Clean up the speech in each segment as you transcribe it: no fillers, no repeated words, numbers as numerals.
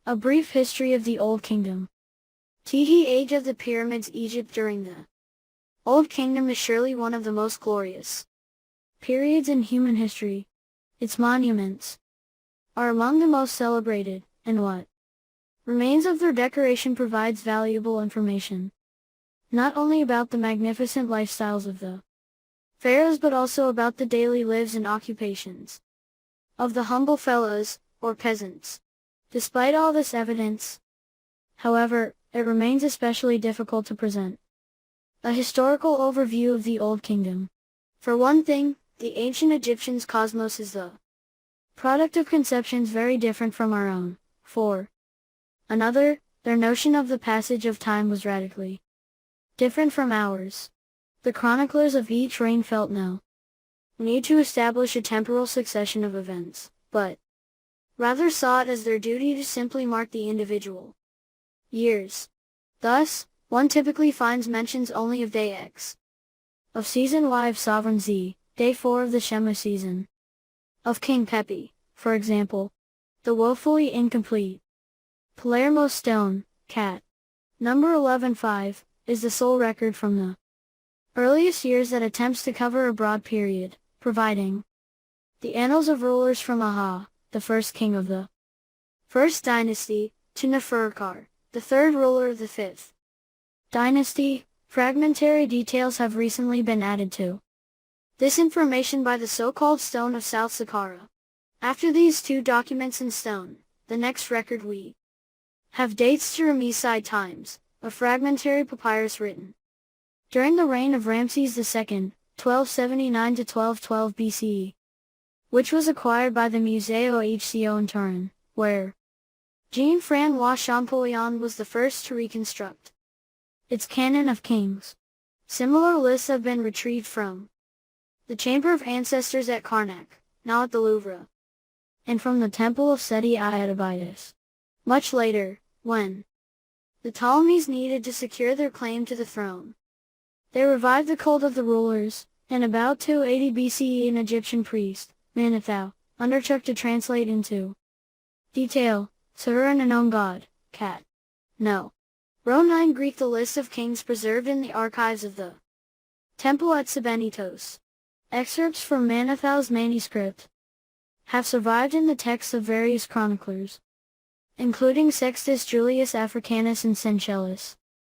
A brief history of the Old Kingdom. Teehee Age of the Pyramids. Egypt during the Old Kingdom is surely one of the most glorious periods in human history. Its monuments are among the most celebrated, and what remains of their decoration provides valuable information, not only about the magnificent lifestyles of the pharaohs but also about the daily lives and occupations of the humble fellows, or peasants. Despite all this evidence, however, it remains especially difficult to present a historical overview of the Old Kingdom. For one thing, the ancient Egyptians' cosmos is the product of conceptions very different from our own. For another, their notion of the passage of time was radically different from ours. The chroniclers of each reign felt no need to establish a temporal succession of events, but rather saw it as their duty to simply mark the individual years. Thus, one typically finds mentions only of day X, of season Y of sovereign Z, day 4 of the Shema season, of King Pepi, for example. The woefully incomplete Palermo stone, cat. Number 11-5, is the sole record from the earliest years that attempts to cover a broad period, providing the annals of rulers from Aha, the first king of the first dynasty, to Neferkar, the third ruler of the fifth dynasty. Fragmentary details have recently been added to this information by the so-called Stone of South Saqqara. After these two documents in stone, the next record we have dates to Ramesside times, a fragmentary papyrus written during the reign of Ramses II, 1279 to 1212 B.C.E., which was acquired by the Museo Hco in Turin, where Jean-François Champollion was the first to reconstruct its canon of kings. Similar lists have been retrieved from the Chamber of Ancestors at Karnak, now at the Louvre, and from the Temple of Seti at Abydos. Much later, when the Ptolemies needed to secure their claim to the throne, they revived the cult of the rulers, and about 280 BCE an Egyptian priest, Manetho, undertook to translate into detail Sahur and a known god, cat. No. Row 9 Greek. The list of kings preserved in the archives of the temple at Sebennytos. Excerpts from Manetho's manuscript have survived in the texts of various chroniclers, including Sextus Julius Africanus and Sencellus.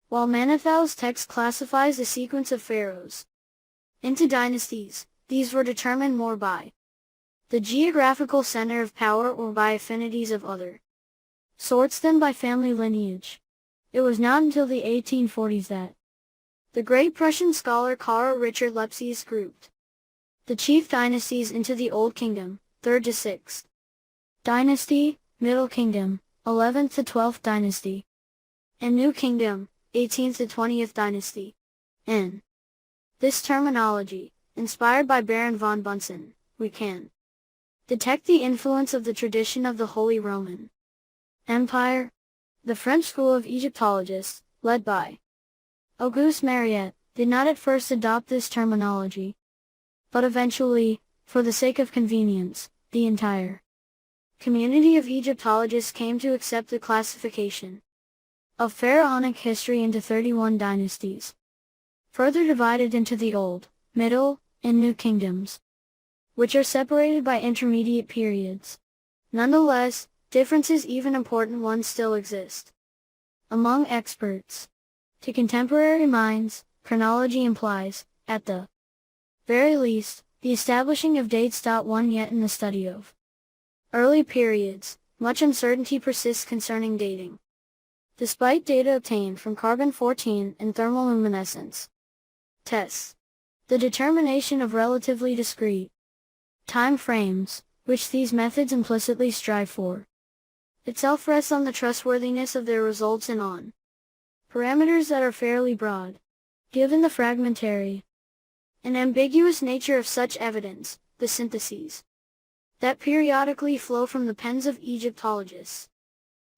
While Manetho's text classifies a sequence of pharaohs into dynasties, these were determined more by the geographical center of power or by affinities of other sorts than by family lineage. It was not until the 1840s that the great Prussian scholar Karl Richard Lepsius grouped the chief dynasties into the Old Kingdom, 3rd to 6th dynasty, Middle Kingdom, 11th to 12th dynasty, and New Kingdom, 18th to 20th dynasty. In this terminology, inspired by Baron von Bunsen, we can detect the influence of the tradition of the Holy Roman Empire. The French school of Egyptologists, led by Auguste Mariette, did not at first adopt this terminology, but eventually, for the sake of convenience, the entire community of Egyptologists came to accept the classification of pharaonic history into 31 dynasties, further divided into the Old, Middle, and New Kingdoms, which are separated by intermediate periods. Nonetheless, differences, even important ones, still exist among experts. To contemporary minds, chronology implies, at the very least, the establishing of dates. One Yet in the study of early periods, much uncertainty persists concerning dating. Despite data obtained from carbon-14 and thermoluminescence tests, the determination of relatively discrete time frames, which these methods implicitly strive for, itself rests on the trustworthiness of their results and on parameters that are fairly broad. Given the fragmentary and ambiguous nature of such evidence, the syntheses that periodically flow from the pens of Egyptologists,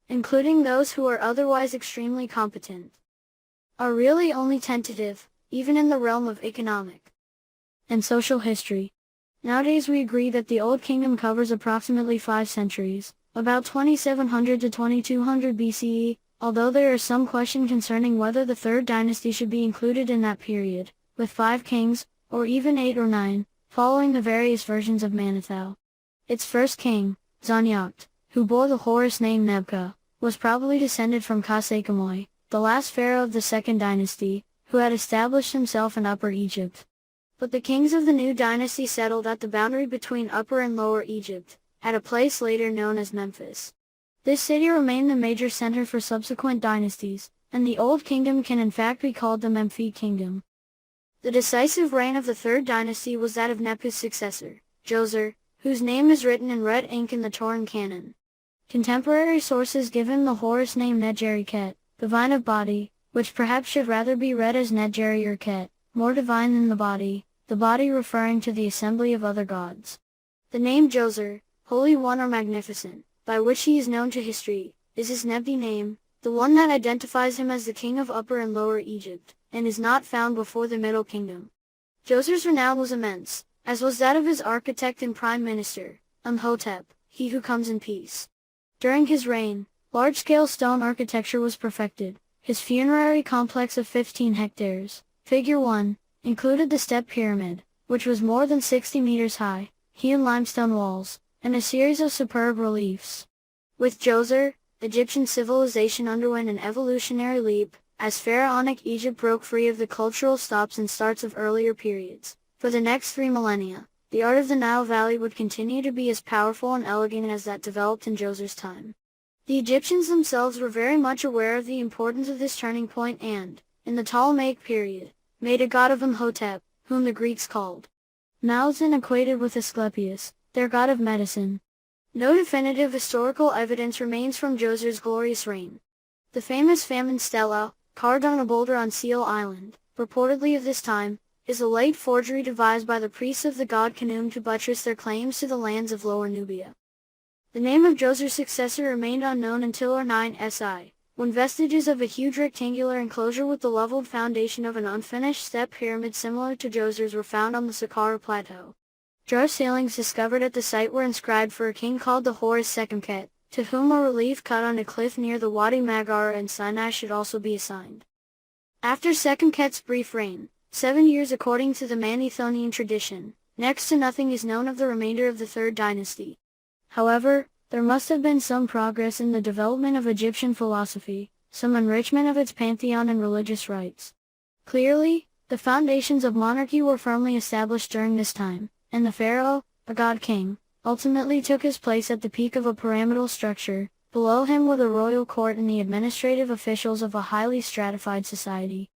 including those who are otherwise extremely competent, are really only tentative, even in the realm of economic and social history. Nowadays we agree that the Old Kingdom covers approximately 5 centuries, about 2700 to 2200 BCE, although there is some question concerning whether the third dynasty should be included in that period, with 5 kings, or even 8 or 9, following the various versions of Manetho. Its first king, Zonyakt, who bore the Horus name Nebka, was probably descended from Khase-Kamoy, the last pharaoh of the second dynasty, who had established himself in Upper Egypt. But the kings of the new dynasty settled at the boundary between Upper and Lower Egypt, at a place later known as Memphis. This city remained the major center for subsequent dynasties, and the Old Kingdom can in fact be called the Memphite Kingdom. The decisive reign of the third dynasty was that of Nebka's successor, Djoser, whose name is written in red ink in the Torah canon. Contemporary sources give him the Horus name Nedjeri-Ket, divine of body, which perhaps should rather be read as Nedjeri or Ket, more divine than the body referring to the assembly of other gods. The name Djoser, Holy One or Magnificent, by which he is known to history, is his Nebdi name, the one that identifies him as the king of Upper and Lower Egypt, and is not found before the Middle Kingdom. Djoser's renown was immense, as was that of his architect and prime minister, Imhotep, he who comes in peace. During his reign, large-scale stone architecture was perfected. His funerary complex of 15 hectares, Figure 1, included the step pyramid, which was more than 60 meters high, hewn limestone walls, and a series of superb reliefs. With Djoser, Egyptian civilization underwent an evolutionary leap, as pharaonic Egypt broke free of the cultural stops and starts of earlier periods. For the next 3 millennia, the art of the Nile Valley would continue to be as powerful and elegant as that developed in Djoser's time. The Egyptians themselves were very much aware of the importance of this turning point and, in the Ptolemaic period, made a god of Imhotep, whom the Greeks called Malzin, equated with Asclepius, their god of medicine. No definitive historical evidence remains from Djoser's glorious reign. The famous famine stela, carved on a boulder on Seal Island, purportedly of this time, is a late forgery devised by the priests of the god Khnum to buttress their claims to the lands of Lower Nubia. The name of Djoser's successor remained unknown until R9 SI, when vestiges of a huge rectangular enclosure with the leveled foundation of an unfinished step pyramid similar to Djoser's were found on the Saqqara Plateau. Jar ceilings discovered at the site were inscribed for a king called the Horus Sekemket, to whom a relief cut on a cliff near the Wadi Maghara and Sinai should also be assigned. After Sekemket's brief reign, 7 years according to the Manethonian tradition, next to nothing is known of the remainder of the third dynasty. However, there must have been some progress in the development of Egyptian philosophy, some enrichment of its pantheon and religious rites. Clearly, the foundations of monarchy were firmly established during this time, and the pharaoh, a god-king, ultimately took his place at the peak of a pyramidal structure. Below him were the royal court and the administrative officials of a highly stratified society.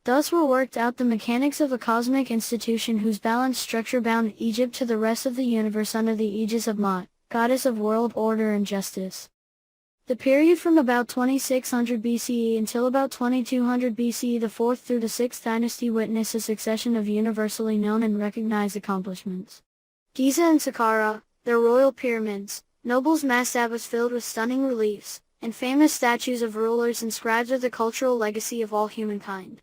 Thus were worked out the mechanics of a cosmic institution whose balanced structure bound Egypt to the rest of the universe under the aegis of Ma'at, goddess of world order and justice. The period from about 2600 BCE until about 2200 BCE, the 4th through the 6th dynasty, witnessed a succession of universally known and recognized accomplishments. Giza and Saqqara, their royal pyramids, nobles' mastabas filled with stunning reliefs, and famous statues of rulers and scribes are the cultural legacy of all humankind.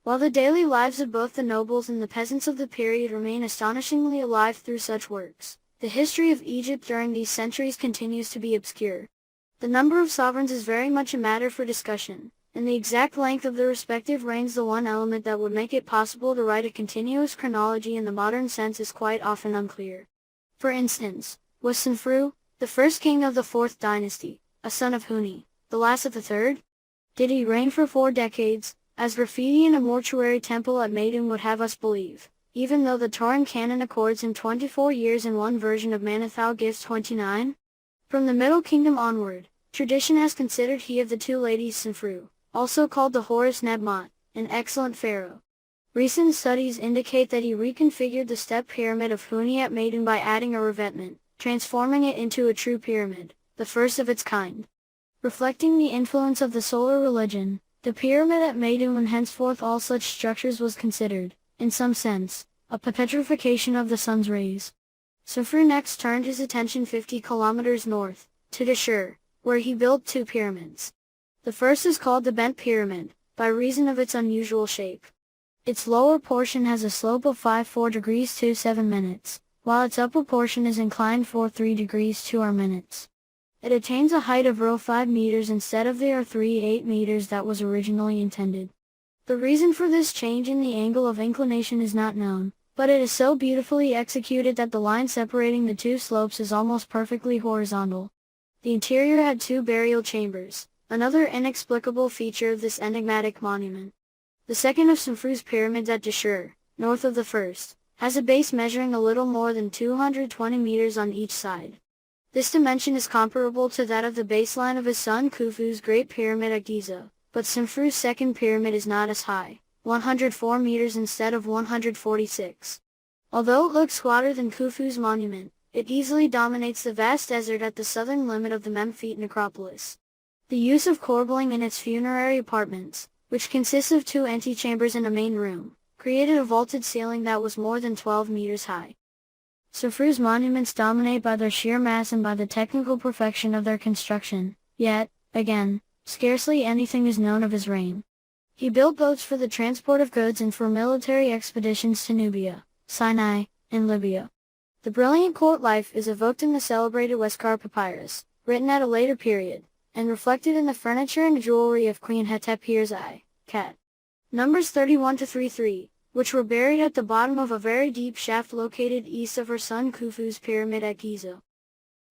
While the daily lives of both the nobles and the peasants of the period remain astonishingly alive through such works, the history of Egypt during these centuries continues to be obscure. The number of sovereigns is very much a matter for discussion, and the exact length of their respective reigns the one element that would make it possible to write a continuous chronology in the modern sense is quite often unclear. For instance, was Senfru, the first king of the 4th dynasty, a son of Huni, the last of the 3rd? Did he reign for 4 decades, as graffiti in a mortuary temple at Maidan would have us believe, even though the Torah canon accords him 24 years and one version of Manetho gives 29? From the Middle Kingdom onward, tradition has considered he of the 2 ladies Senfru, also called the Horus Nebmat, an excellent pharaoh. Recent studies indicate that he reconfigured the step pyramid of Huni at Maidan by adding a revetment, transforming it into a true pyramid, the first of its kind. Reflecting the influence of the solar religion, the pyramid at Maidan and henceforth all such structures was considered, in some sense, a petrification of the sun's rays. Senfru next turned his attention 50 kilometers north, to Dashur, where he built 2 pyramids. The first is called the Bent Pyramid, by reason of its unusual shape. Its lower portion has a slope of 5.4 degrees 27 minutes, while its upper portion is inclined 4.3 degrees 2 minutes. It attains a height of 5 meters instead of the 3.8 meters that was originally intended. The reason for this change in the angle of inclination is not known, but it is so beautifully executed that the line separating the two slopes is almost perfectly horizontal. The interior had 2 burial chambers, another inexplicable feature of this enigmatic monument. The second of Khufu's pyramids at Dashur, north of the first, has a base measuring a little more than 220 meters on each side. This dimension is comparable to that of the baseline of his son Khufu's Great Pyramid at Giza, but Khufu's second pyramid is not as high, 104 meters instead of 146. Although it looks squatter than Khufu's monument, it easily dominates the vast desert at the southern limit of the Memphite necropolis. The use of corbelling in its funerary apartments, which consists of 2 antechambers and a main room, created a vaulted ceiling that was more than 12 meters high. Khufu's monuments dominate by their sheer mass and by the technical perfection of their construction, yet, again, scarcely anything is known of his reign. He built boats for the transport of goods and for military expeditions to Nubia, Sinai, and Libya. The brilliant court life is evoked in the celebrated Westcar papyrus, written at a later period, and reflected in the furniture and jewelry of Queen Hetepher's I, Cat. Numbers 31-33, which were buried at the bottom of a very deep shaft located east of her son Khufu's pyramid at Giza.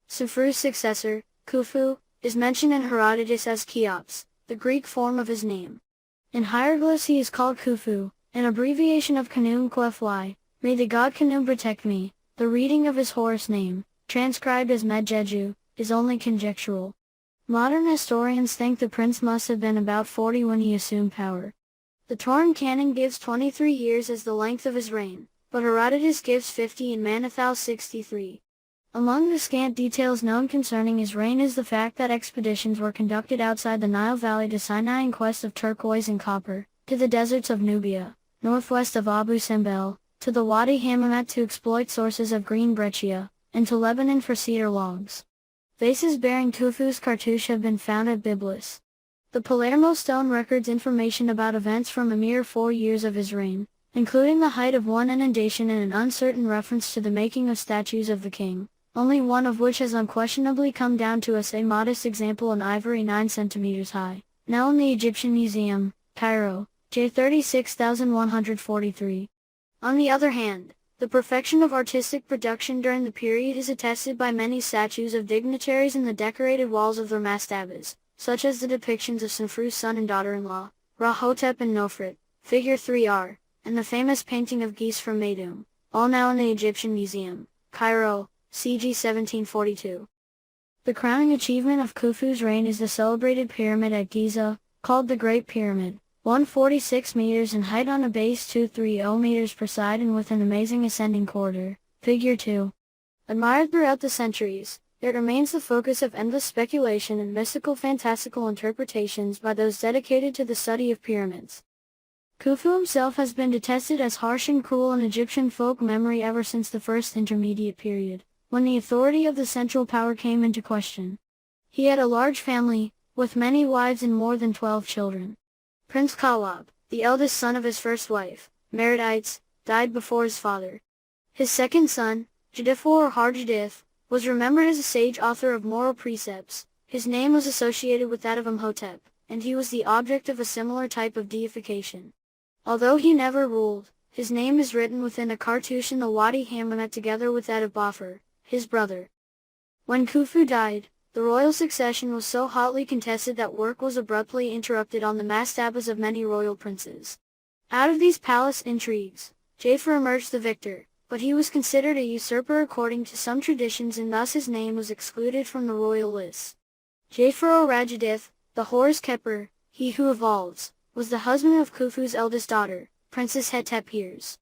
Khufu's successor, Khufu, is mentioned in Herodotus as Cheops, the Greek form of his name. In hieroglyphs he is called Khufu, an abbreviation of Khnum Qfy, may the god Khnum protect me. The reading of his Horus name, transcribed as Medjeju, is only conjectural. Modern historians think the prince must have been about 40 when he assumed power. The Turin canon gives 23 years as the length of his reign, but Herodotus gives 50 and Manetho 63. Among the scant details known concerning his reign is the fact that expeditions were conducted outside the Nile Valley to Sinai in quest of turquoise and copper, to the deserts of Nubia, northwest of Abu Simbel, to the Wadi Hammamet to exploit sources of green breccia, and to Lebanon for cedar logs. Vases bearing Khufu's cartouche have been found at Byblos. The Palermo stone records information about events from a mere 4 years of his reign, including the height of one inundation and an uncertain reference to the making of statues of the king, only one of which has unquestionably come down to us, a modest example in ivory 9 centimeters high, now in the Egyptian Museum, Cairo, J 36143. On the other hand, the perfection of artistic production during the period is attested by many statues of dignitaries in the decorated walls of their mastabas, such as the depictions of Khufu's son and daughter-in-law, Rahotep and Nofret, figure 3R, and the famous painting of geese from Meidum, all now in the Egyptian Museum, Cairo, CG 1742. The crowning achievement of Khufu's reign is the celebrated pyramid at Giza, called the Great Pyramid, 146 meters in height on a base 230 meters per side and with an amazing ascending corridor, figure 2. Admired throughout the centuries, it remains the focus of endless speculation and mystical fantastical interpretations by those dedicated to the study of pyramids. Khufu himself has been detested as harsh and cruel in Egyptian folk memory ever since the First Intermediate Period, when the authority of the central power came into question. He had a large family, with many wives and more than 12 children. Prince Kawab, the eldest son of his first wife, Meredites, died before his father. His second son, Jadif or Harjadif, was remembered as a sage author of moral precepts. His name was associated with that of Imhotep, and he was the object of a similar type of deification. Although he never ruled, his name is written within a cartouche in the Wadi Hammamet together with that of Bafur, his brother. When Khufu died, the royal succession was so hotly contested that work was abruptly interrupted on the mastabas of many royal princes. Out of these palace intrigues, Jafar emerged the victor, but he was considered a usurper according to some traditions and thus his name was excluded from the royal list. Jafar or Rajadith, the Horus Keper, he who evolves, was the husband of Khufu's eldest daughter, Princess Hetepher's.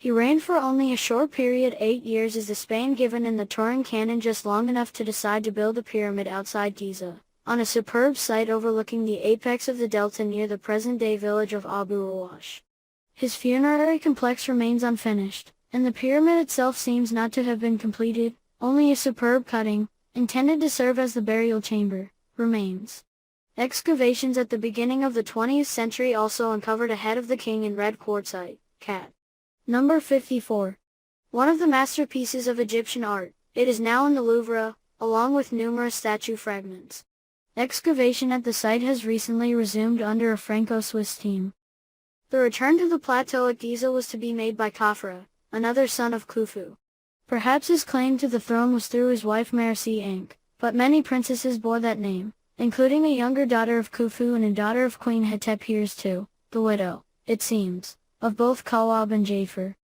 He reigned for only a short period, 8 years is the span given in the Turin canon, just long enough to decide to build a pyramid outside Giza, on a superb site overlooking the apex of the delta near the present-day village of Abu Rawash. His funerary complex remains unfinished, and the pyramid itself seems not to have been completed, only a superb cutting, intended to serve as the burial chamber, remains. Excavations at the beginning of the 20th century also uncovered a head of the king in red quartzite, Cat. Number 54. One of the masterpieces of Egyptian art, it is now in the Louvre, along with numerous statue fragments. Excavation at the site has recently resumed under a Franco-Swiss team. The return to the plateau at Giza was to be made by Khafra, another son of Khufu. Perhaps his claim to the throne was through his wife Mercy, but many princesses bore that name, including a younger daughter of Khufu and a daughter of Queen Hetep II, the widow, it seems, of both Kawab and Jafar.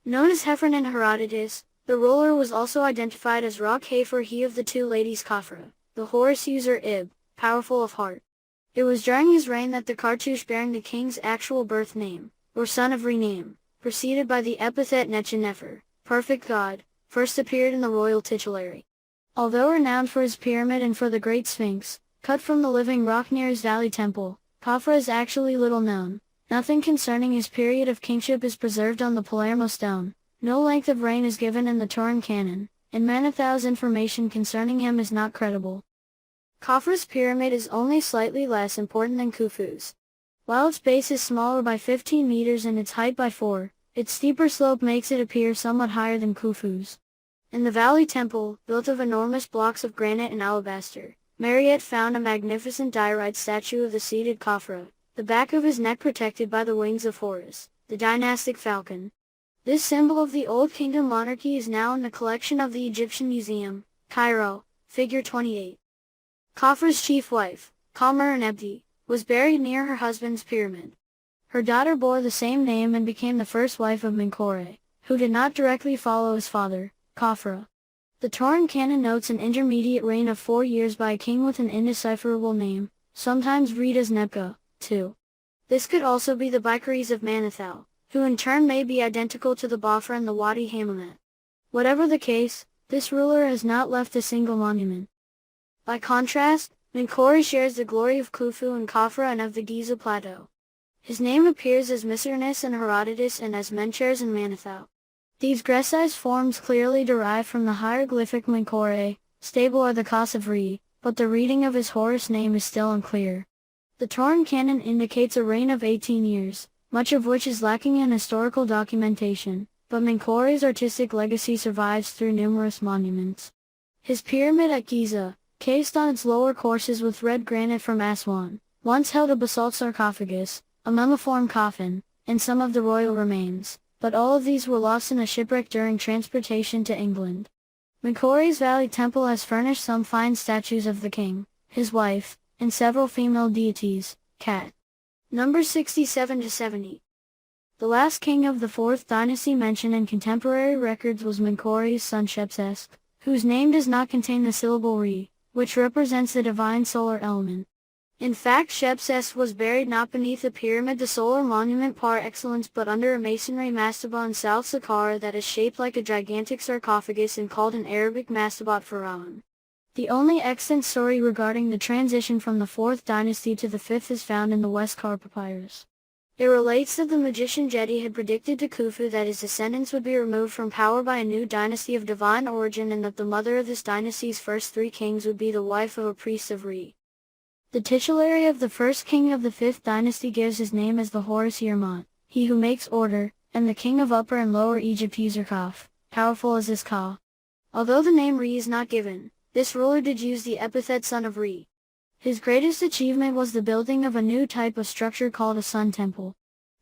Known as Hefren in Herodotus, the ruler was also identified as Ra Khafer, he of the two ladies Khafra, the Horus user Ib, powerful of heart. It was during his reign that the cartouche bearing the king's actual birth name, or son of rename, preceded by the epithet Nefer, perfect god, first appeared in the royal titulary. Although renowned for his pyramid and for the Great Sphinx, cut from the living rock near his valley temple, Khafra is actually little known. Nothing concerning his period of kingship is preserved on the Palermo stone, no length of reign is given in the Turin canon, and Manetho's information concerning him is not credible. Khafra's pyramid is only slightly less important than Khufu's. While its base is smaller by 15 meters and its height by 4, its steeper slope makes it appear somewhat higher than Khufu's. In the Valley Temple, built of enormous blocks of granite and alabaster, Mariette found a magnificent diorite statue of the seated Khafra, the back of his neck protected by the wings of Horus, the dynastic falcon. This symbol of the Old Kingdom monarchy is now in the collection of the Egyptian Museum, Cairo, figure 28. Khafra's chief wife, Qamar-Nebdi, was buried near her husband's pyramid. Her daughter bore the same name and became the first wife of Menkaure, who did not directly follow his father, Khafra. The Turin canon notes an intermediate reign of 4 years by a king with an indecipherable name, sometimes read as Nebka, too. This could also be the Bikaris of Manetho, who in turn may be identical to the Bafra and the Wadi Hammamet. Whatever the case, this ruler has not left a single monument. By contrast, Menkaure shares the glory of Khufu and Khafra and of the Giza Plateau. His name appears as Misernus in Herodotus and as Menchers in Manetho. These Grecized forms clearly derive from the hieroglyphic Menkaure, stable are the Khas of Re, but the reading of his Horus name is still unclear. The Turin canon indicates a reign of 18 years, much of which is lacking in historical documentation, but Menkaure's artistic legacy survives through numerous monuments. His pyramid at Giza, cased on its lower courses with red granite from Aswan, once held a basalt sarcophagus, a mummiform coffin, and some of the royal remains, but all of these were lost in a shipwreck during transportation to England. Menkaure's Valley Temple has furnished some fine statues of the king, his wife, and several female deities, Cat. Numbers 67-70. The last king of the 4th dynasty mentioned in contemporary records was Menkaure's son Shepsesk, whose name does not contain the syllable Re, which represents the divine solar element. In fact, Shepsesk was buried not beneath a pyramid, the solar monument par excellence, but under a masonry mastaba in South Saqqara that is shaped like a gigantic sarcophagus and called in Arabic mastabat Pharaon. The only extant story regarding the transition from the 4th dynasty to the 5th is found in the Westcar papyrus. It relates that the magician Jedi had predicted to Khufu that his descendants would be removed from power by a new dynasty of divine origin and that the mother of this dynasty's first 3 kings would be the wife of a priest of Re. The titulary of the first king of the 5th dynasty gives his name as the Horus Yermont, he who makes order, and the king of Upper and Lower Egypt Userkaf, powerful as his Ka. Although the name Re is not given, this ruler did use the epithet son of Re. His greatest achievement was the building of a new type of structure called a sun temple.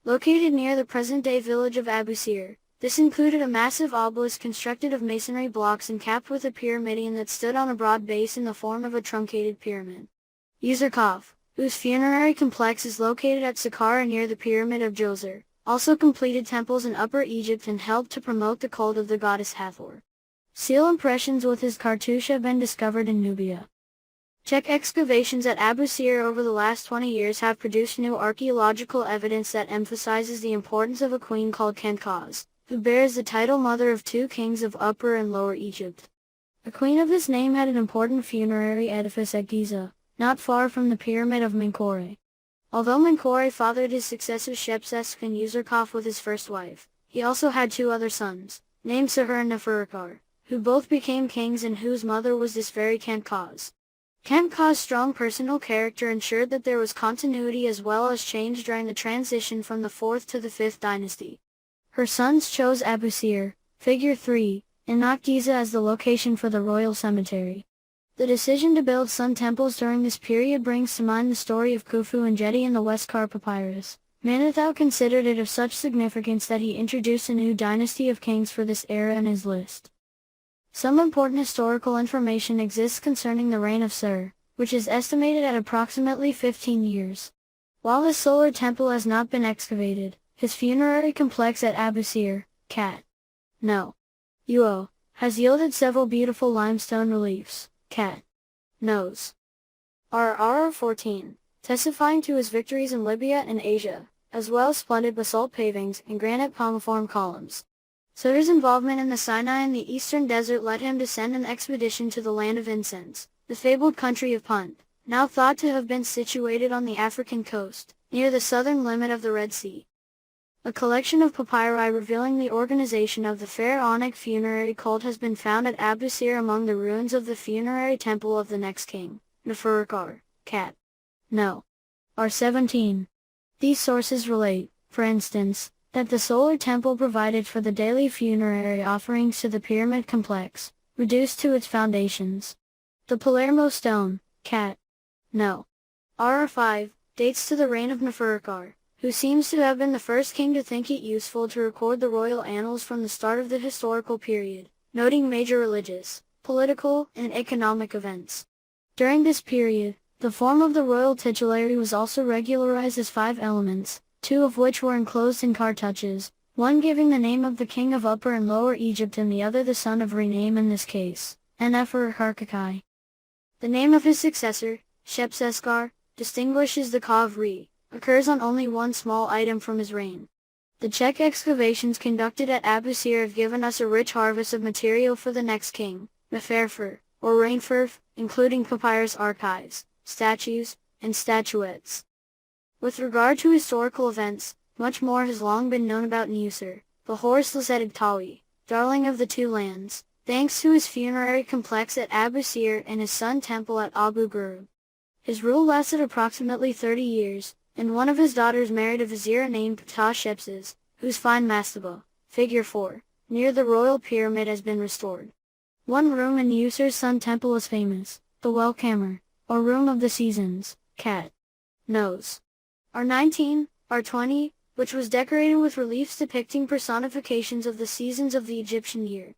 Located near the present-day village of Abusir, this included a massive obelisk constructed of masonry blocks and capped with a pyramidion that stood on a broad base in the form of a truncated pyramid. Userkaf, whose funerary complex is located at Saqqara near the Pyramid of Djoser, also completed temples in Upper Egypt and helped to promote the cult of the goddess Hathor. Seal impressions with his cartouche have been discovered in Nubia. Czech excavations at Abusir over the last 20 years have produced new archaeological evidence that emphasizes the importance of a queen called Khentkaz, who bears the title mother of 2 kings of Upper and Lower Egypt. A queen of this name had an important funerary edifice at Giza, not far from the Pyramid of Menkaure. Although Menkaure fathered his successors Shepsesk and Userkaf with his first wife, he also had 2 other sons, named Sahur and Neferukar, who both became kings and whose mother was this very Khentkaz. Khentkaz's strong personal character ensured that there was continuity as well as change during the transition from the 4th to the 5th dynasty. Her sons chose Abusir, figure 3, and not Giza as the location for the royal cemetery. The decision to build sun temples during this period brings to mind the story of Khufu and Jedi in the Westcar Papyrus. Manetho considered it of such significance that he introduced a new dynasty of kings for this era in his list. Some important historical information exists concerning the reign of Sir, which is estimated at approximately 15 years. While his solar temple has not been excavated, his funerary complex at Abusir, Cat. No. Uo, has yielded several beautiful limestone reliefs, Cat. Nose. RR 14, testifying to his victories in Libya and Asia, as well as splendid basalt pavings and granite palmiform columns. Sir's involvement in the Sinai and the Eastern Desert led him to send an expedition to the land of incense, the fabled country of Punt, now thought to have been situated on the African coast, near the southern limit of the Red Sea. A collection of papyri revealing the organization of the pharaonic funerary cult has been found at Abusir among the ruins of the funerary temple of the next king, Neferukar, Cat. No. R17. These sources relate, for instance, that the solar temple provided for the daily funerary offerings to the pyramid complex, reduced to its foundations. The Palermo stone, Cat. No. RR5, dates to the reign of Neferukar, who seems to have been the first king to think it useful to record the royal annals from the start of the historical period, noting major religious, political, and economic events. During this period, the form of the royal titulary was also regularized as 5 elements, 2 of which were enclosed in cartouches, one giving the name of the king of Upper and Lower Egypt and the other the son of Rename in this case, Neferkarkakai. The name of his successor, Shepseskar, distinguishes the Ka of Re, occurs on only one small item from his reign. The Czech excavations conducted at Abusir have given us a rich harvest of material for the next king, Neferfer, or Rainferf, including papyrus archives, statues, and statuettes. With regard to historical events, much more has long been known about Nusir, the Horus Lazetic Tawi, darling of the two lands, thanks to his funerary complex at Abusir and his sun temple at Abu Ghurab. His rule lasted approximately 30 years, and one of his daughters married a vizier named Ptah Shepses, whose fine mastaba, figure 4, near the royal pyramid has been restored. One room in Nusir's sun temple is famous, the Well Kammer, or Room of the Seasons, Cat. Nose. R19, R20, which was decorated with reliefs depicting personifications of the seasons of the Egyptian year.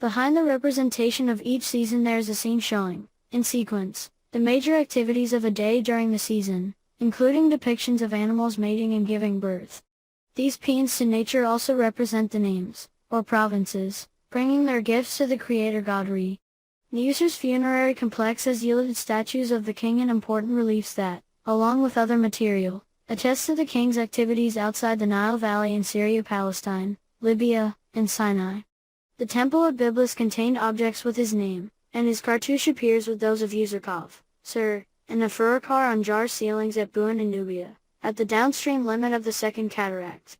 Behind the representation of each season there is a scene showing, in sequence, the major activities of a day during the season, including depictions of animals mating and giving birth. These paeans to nature also represent the names, or provinces, bringing their gifts to the creator god Re. Nusir's funerary complex has yielded statues of the king and important reliefs that, along with other material, attest to the king's activities outside the Nile Valley in Syria-Palestine, Libya, and Sinai. The temple at Byblos contained objects with his name, and his cartouche appears with those of Uzurkov, Sir, and Neferukar on jar ceilings at Buin in Nubia, at the downstream limit of the Second Cataract.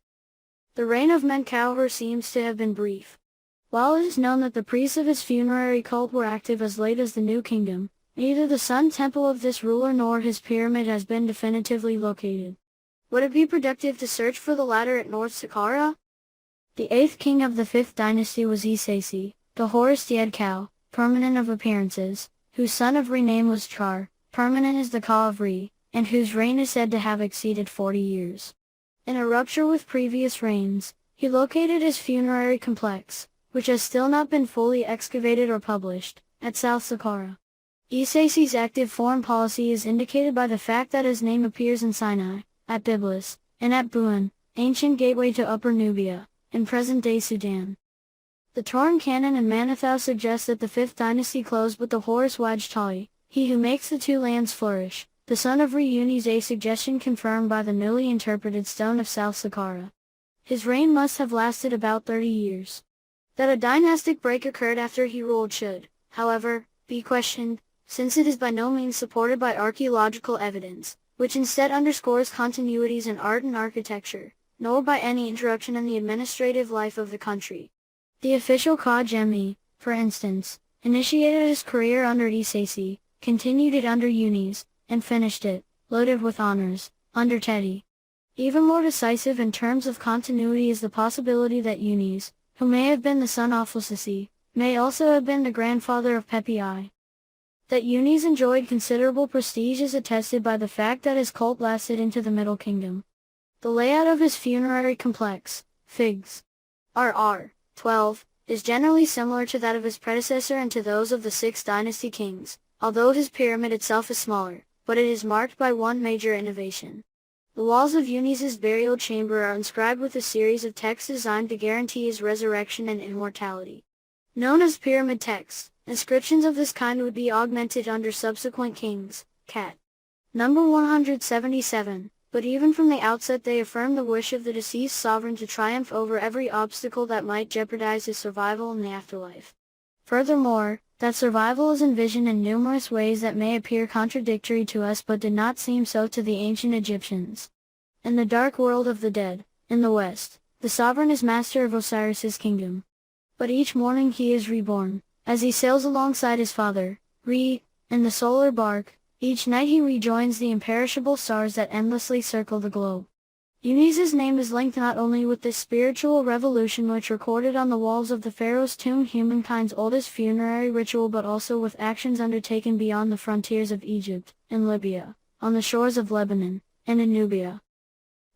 The reign of Menkaure seems to have been brief. While it is known that the priests of his funerary cult were active as late as the New Kingdom, neither the sun temple of this ruler nor his pyramid has been definitively located. Would it be productive to search for the latter at North Saqqara? The 8th king of the 5th dynasty was Isesi, the Horus Diedkau, permanent of appearances, whose son of Rename was Char, permanent as the Ka of Re, and whose reign is said to have exceeded 40 years. In a rupture with previous reigns, he located his funerary complex, which has still not been fully excavated or published, at South Saqqara. Isesi's active foreign policy is indicated by the fact that his name appears in Sinai, at Byblos, and at Buin, ancient gateway to Upper Nubia, in present-day Sudan. The Torn Canon and Manetho suggest that the 5th dynasty closed with the Horus Wajtali, he who makes the two lands flourish, the son of Reunis, a suggestion confirmed by the newly interpreted stone of South Saqqara. His reign must have lasted about 30 years. That a dynastic break occurred after he ruled should, however, be questioned, since it is by no means supported by archaeological evidence, which instead underscores continuities in art and architecture, nor by any interruption in the administrative life of the country. The official Ka Gemi, for instance, initiated his career under Isesi, continued it under Unis, and finished it, loaded with honors, under Teti. Even more decisive in terms of continuity is the possibility that Unis, who may have been the son of Lasisi, may also have been the grandfather of Pepi I. That Unis enjoyed considerable prestige is attested by the fact that his cult lasted into the Middle Kingdom. The layout of his funerary complex, Figs. RR 12, is generally similar to that of his predecessor and to those of the 6th dynasty kings, although his pyramid itself is smaller, but it is marked by one major innovation. The walls of Unis's burial chamber are inscribed with a series of texts designed to guarantee his resurrection and immortality. Known as pyramid texts, inscriptions of this kind would be augmented under subsequent kings. Cat. Number 177. But even from the outset they affirm the wish of the deceased sovereign to triumph over every obstacle that might jeopardize his survival in the afterlife. Furthermore, that survival is envisioned in numerous ways that may appear contradictory to us but did not seem so to the ancient Egyptians. In the dark world of the dead, in the west, the sovereign is master of Osiris's kingdom. But each morning he is reborn, as he sails alongside his father, Re, in the solar bark. Each night he rejoins the imperishable stars that endlessly circle the globe. Unis's name is linked not only with this spiritual revolution which recorded on the walls of the pharaoh's tomb humankind's oldest funerary ritual but also with actions undertaken beyond the frontiers of Egypt, in Libya, on the shores of Lebanon, and in Nubia.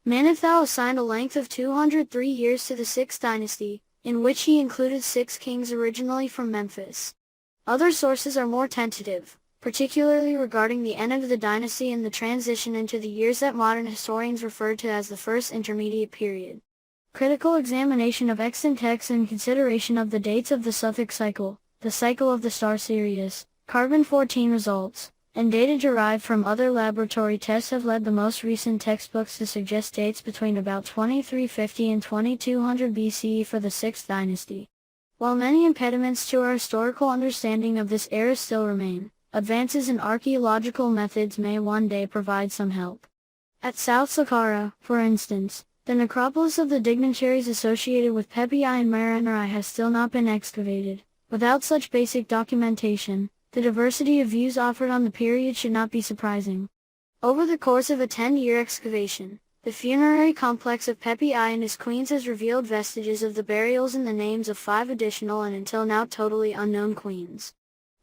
Manetho assigned a length of 203 years to the 6th dynasty, in which he included 6 kings originally from Memphis. Other sources are more tentative, particularly regarding the end of the dynasty and the transition into the years that modern historians refer to as the First Intermediate Period. Critical examination of extant texts and consideration of the dates of the Sothic cycle, the cycle of the star Sirius, carbon-14 results, and data derived from other laboratory tests have led the most recent textbooks to suggest dates between about 2350 and 2200 BCE for the 6th dynasty. While many impediments to our historical understanding of this era still remain, advances in archaeological methods may one day provide some help. At South Saqqara, for instance, the necropolis of the dignitaries associated with Pepi I and Merenrai has still not been excavated. Without such basic documentation, the diversity of views offered on the period should not be surprising. Over the course of a 10-year excavation, the funerary complex of Pepi I and his queens has revealed vestiges of the burials and the names of 5 additional and until now totally unknown queens.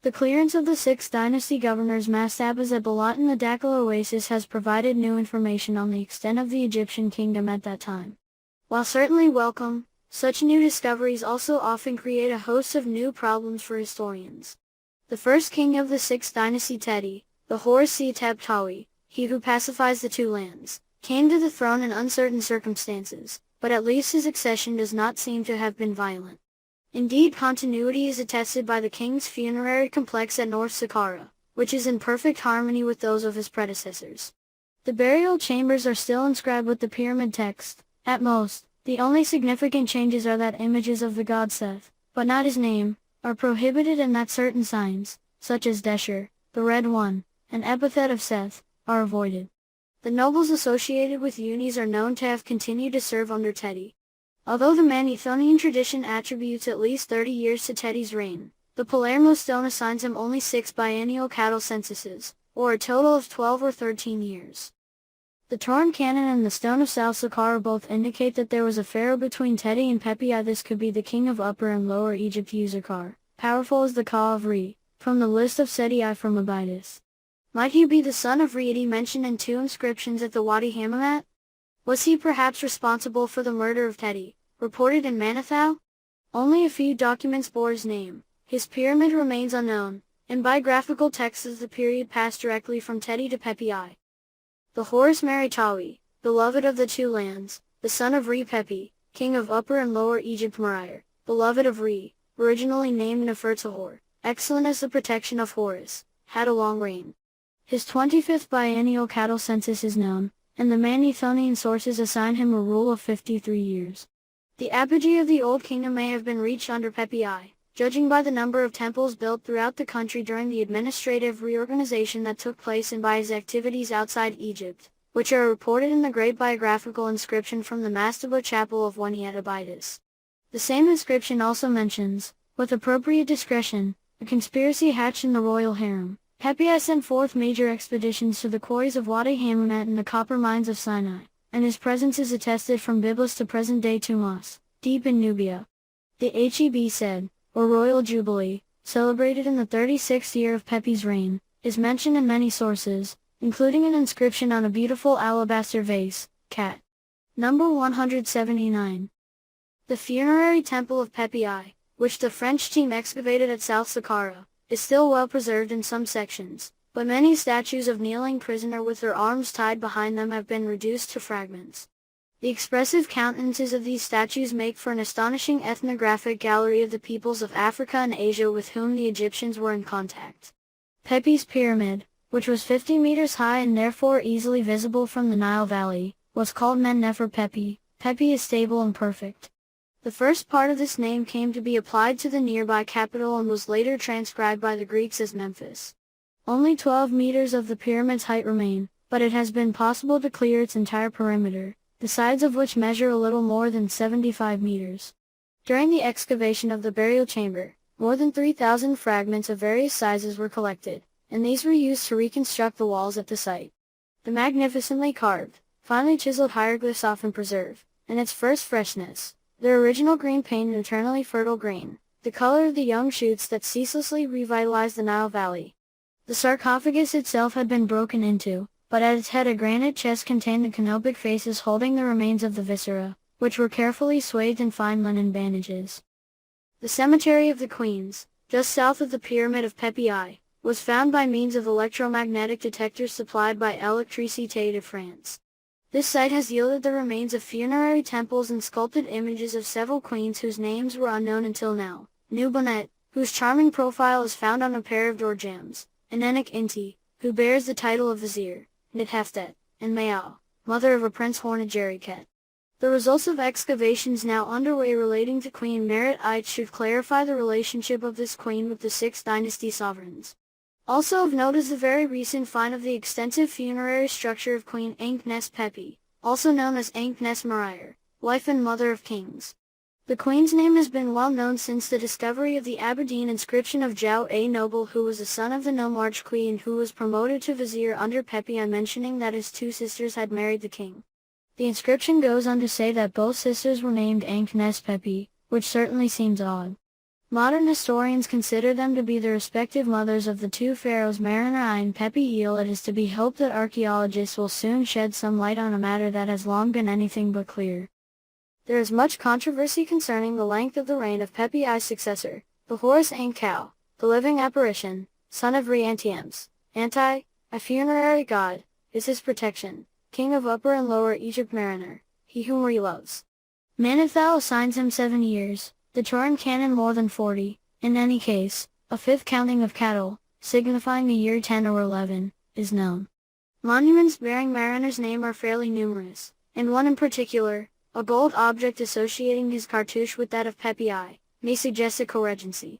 The clearance of the 6th dynasty governor's mastabas at Balat in the Dakhla Oasis has provided new information on the extent of the Egyptian kingdom at that time. While certainly welcome, such new discoveries also often create a host of new problems for historians. The first king of the 6th dynasty Teti, the Horus-Teptawi, he who pacifies the 2 lands, came to the throne in uncertain circumstances, but at least his accession does not seem to have been violent. Indeed, continuity is attested by the king's funerary complex at North Saqqara, which is in perfect harmony with those of his predecessors. The burial chambers are still inscribed with the pyramid text. At most, the only significant changes are that images of the god Seth, but not his name, are prohibited and that certain signs, such as Desher, the Red One, an epithet of Seth, are avoided. The nobles associated with Unis are known to have continued to serve under Teti. Although the Manethonian tradition attributes at least 30 years to Teti's reign, the Palermo stone assigns him only 6 biennial cattle censuses, or a total of 12 or 13 years. The Torn Cannon and the Stone of South Saqqara both indicate that there was a pharaoh between Teti and Pepi I. This could be the king of Upper and Lower Egypt Userkar, powerful as the Ka of Re, from the list of Seti I from Abydos. Might he be the son of Rieti mentioned in 2 inscriptions at the Wadi Hammamat? Was he perhaps responsible for the murder of Teti, reported in Manetho? Only a few documents bore his name. His pyramid remains unknown, and biographical texts of the period pass directly from Teti to Pepi I. The Horus Meritawi, beloved of the 2 lands, the son of Re Pepi, king of Upper and Lower Egypt Merir, beloved of Re, originally named Nefertahor, excellent as the protection of Horus, had a long reign. His 25th biennial cattle census is known, and the Manethonian sources assign him a rule of 53 years. The apogee of the Old Kingdom may have been reached under Pepi I, judging by the number of temples built throughout the country during the administrative reorganization that took place and by his activities outside Egypt, which are reported in the great biographical inscription from the Mastaba Chapel of Wani at Abydos. The same inscription also mentions, with appropriate discretion, a conspiracy hatched in the royal harem. Pepi I sent forth major expeditions to the quarries of Wadi Hammamat and the copper mines of Sinai, and his presence is attested from Byblos to present-day Tumas, deep in Nubia. The Heb said, or Royal Jubilee, celebrated in the 36th year of Pepi's reign, is mentioned in many sources, including an inscription on a beautiful alabaster vase, cat. Number 179. The funerary temple of Pepi I, which the French team excavated at South Saqqara, is still well preserved in some sections, but many statues of kneeling prisoner with their arms tied behind them have been reduced to fragments. The expressive countenances of these statues make for an astonishing ethnographic gallery of the peoples of Africa and Asia with whom the Egyptians were in contact. Pepi's pyramid, which was 50 meters high and therefore easily visible from the Nile Valley, was called Men-Nefer Pepi. Pepi is stable and perfect. The first part of this name came to be applied to the nearby capital and was later transcribed by the Greeks as Memphis. Only 12 meters of the pyramid's height remain, but it has been possible to clear its entire perimeter, the sides of which measure a little more than 75 meters. During the excavation of the burial chamber, more than 3,000 fragments of various sizes were collected, and these were used to reconstruct the walls at the site. The magnificently carved, finely chiseled hieroglyphs often preserve, in its first freshness, their original green paint and eternally fertile green, the color of the young shoots that ceaselessly revitalized the Nile Valley. The sarcophagus itself had been broken into, but at its head a granite chest contained the canopic faces holding the remains of the viscera, which were carefully swathed in fine linen bandages. The cemetery of the Queens, just south of the Pyramid of Pepi I, was found by means of electromagnetic detectors supplied by Électricité de France. This site has yielded the remains of funerary temples and sculpted images of several queens whose names were unknown until now. Nubonet, whose charming profile is found on a pair of door jambs, and Enik Inti, who bears the title of vizier, Nitheftet, and Mayal, mother of a Prince Hornajeriket. The results of excavations now underway relating to Queen Merit I should clarify the relationship of this queen with the 6th dynasty sovereigns. Also of note is the very recent find of the extensive funerary structure of Queen Ankh-Nes Pepi, also known as Ankh-Nes Merir, wife and mother of kings. The queen's name has been well known since the discovery of the Aberdeen inscription of Zhao A noble who was the son of the nomarch queen and who was promoted to vizier under Pepi I, mentioning that his 2 sisters had married the king. The inscription goes on to say that both sisters were named Ankh-Nes Pepi, which certainly seems odd. Modern historians consider them to be the respective mothers of the 2 pharaohs Mariner I and Pepi Il. It is to be hoped that archaeologists will soon shed some light on a matter that has long been anything but clear. There is much controversy concerning the length of the reign of Pepi I's successor, the Horus Ankh-Khau, the living apparition, son of Re-Antiems. Anti, a funerary god, is his protection, king of Upper and Lower Egypt Mariner, he whom Re loves. Manethau assigns him 7 years, the Turin canon more than 40, in any case, a 5th counting of cattle, signifying the year 10 or 11, is known. Monuments bearing Mariner's name are fairly numerous, and one in particular, a gold object associating his cartouche with that of Pepi I, may suggest a co-regency.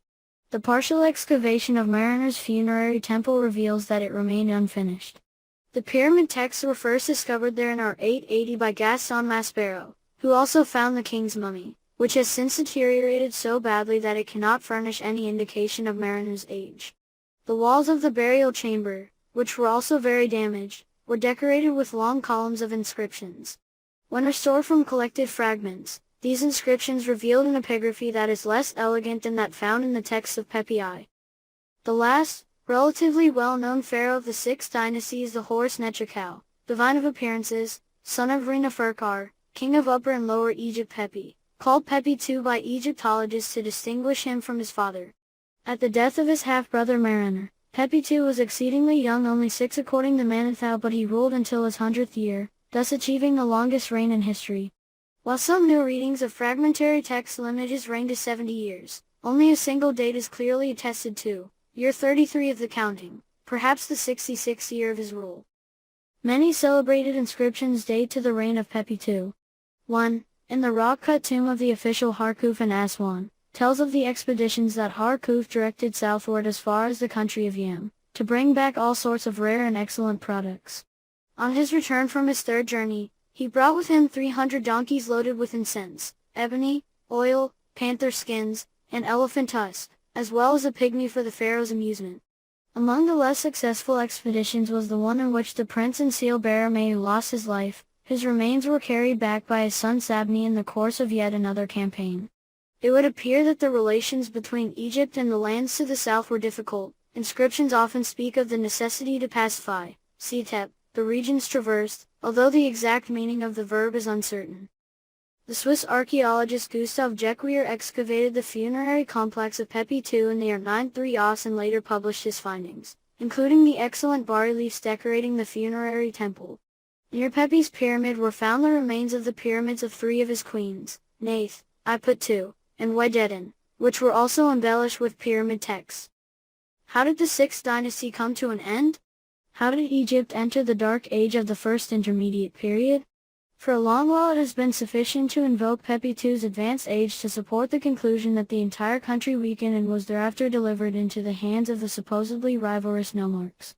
The partial excavation of Mariner's funerary temple reveals that it remained unfinished. The pyramid texts were first discovered there in R880 by Gaston Maspero, who also found the king's mummy, which has since deteriorated so badly that it cannot furnish any indication of Mariner's age. The walls of the burial chamber, which were also very damaged, were decorated with long columns of inscriptions. When restored from collected fragments, these inscriptions revealed an epigraphy that is less elegant than that found in the texts of Pepi I. The last, relatively well-known pharaoh of the 6th dynasty is the Horus Necherkau, divine of appearances, son of Re-Neferkar, king of Upper and Lower Egypt Pepi, called Pepi II by Egyptologists to distinguish him from his father. At the death of his half-brother Mariner, Pepi II was exceedingly young, only 6 according to Manethau, but he ruled until his 100th year, thus achieving the longest reign in history. While some new readings of fragmentary texts limit his reign to 70 years, only a single date is clearly attested to, year 33 of the counting, perhaps the 66th year of his rule. Many celebrated inscriptions date to the reign of Pepi II. 1. In the rock-cut tomb of the official Harkuf in Aswan, tells of the expeditions that Harkuf directed southward as far as the country of Yam, to bring back all sorts of rare and excellent products. On his return from his 3rd journey, he brought with him 300 donkeys loaded with incense, ebony, oil, panther skins, and elephant tusks, as well as a pygmy for the pharaoh's amusement. Among the less successful expeditions was the one in which the prince and seal-bearer Mayu lost his life. His remains were carried back by his son Sabni in the course of yet another campaign. It would appear that the relations between Egypt and the lands to the south were difficult. Inscriptions often speak of the necessity to pacify, the regions traversed, although the exact meaning of the verb is uncertain. The Swiss archaeologist Gustav Jequier excavated the funerary complex of Pepi II in the year 93 AS and later published his findings, including the excellent bas-reliefs decorating the funerary temple. Near Pepi's pyramid were found the remains of the pyramids of three of his queens, Nath, II, and Wededen, which were also embellished with pyramid texts. How did the 6th dynasty come to an end? How did Egypt enter the dark age of the first intermediate period? For a long while it has been sufficient to invoke Pepi II's advanced age to support the conclusion that the entire country weakened and was thereafter delivered into the hands of the supposedly rivalrous nomarchs.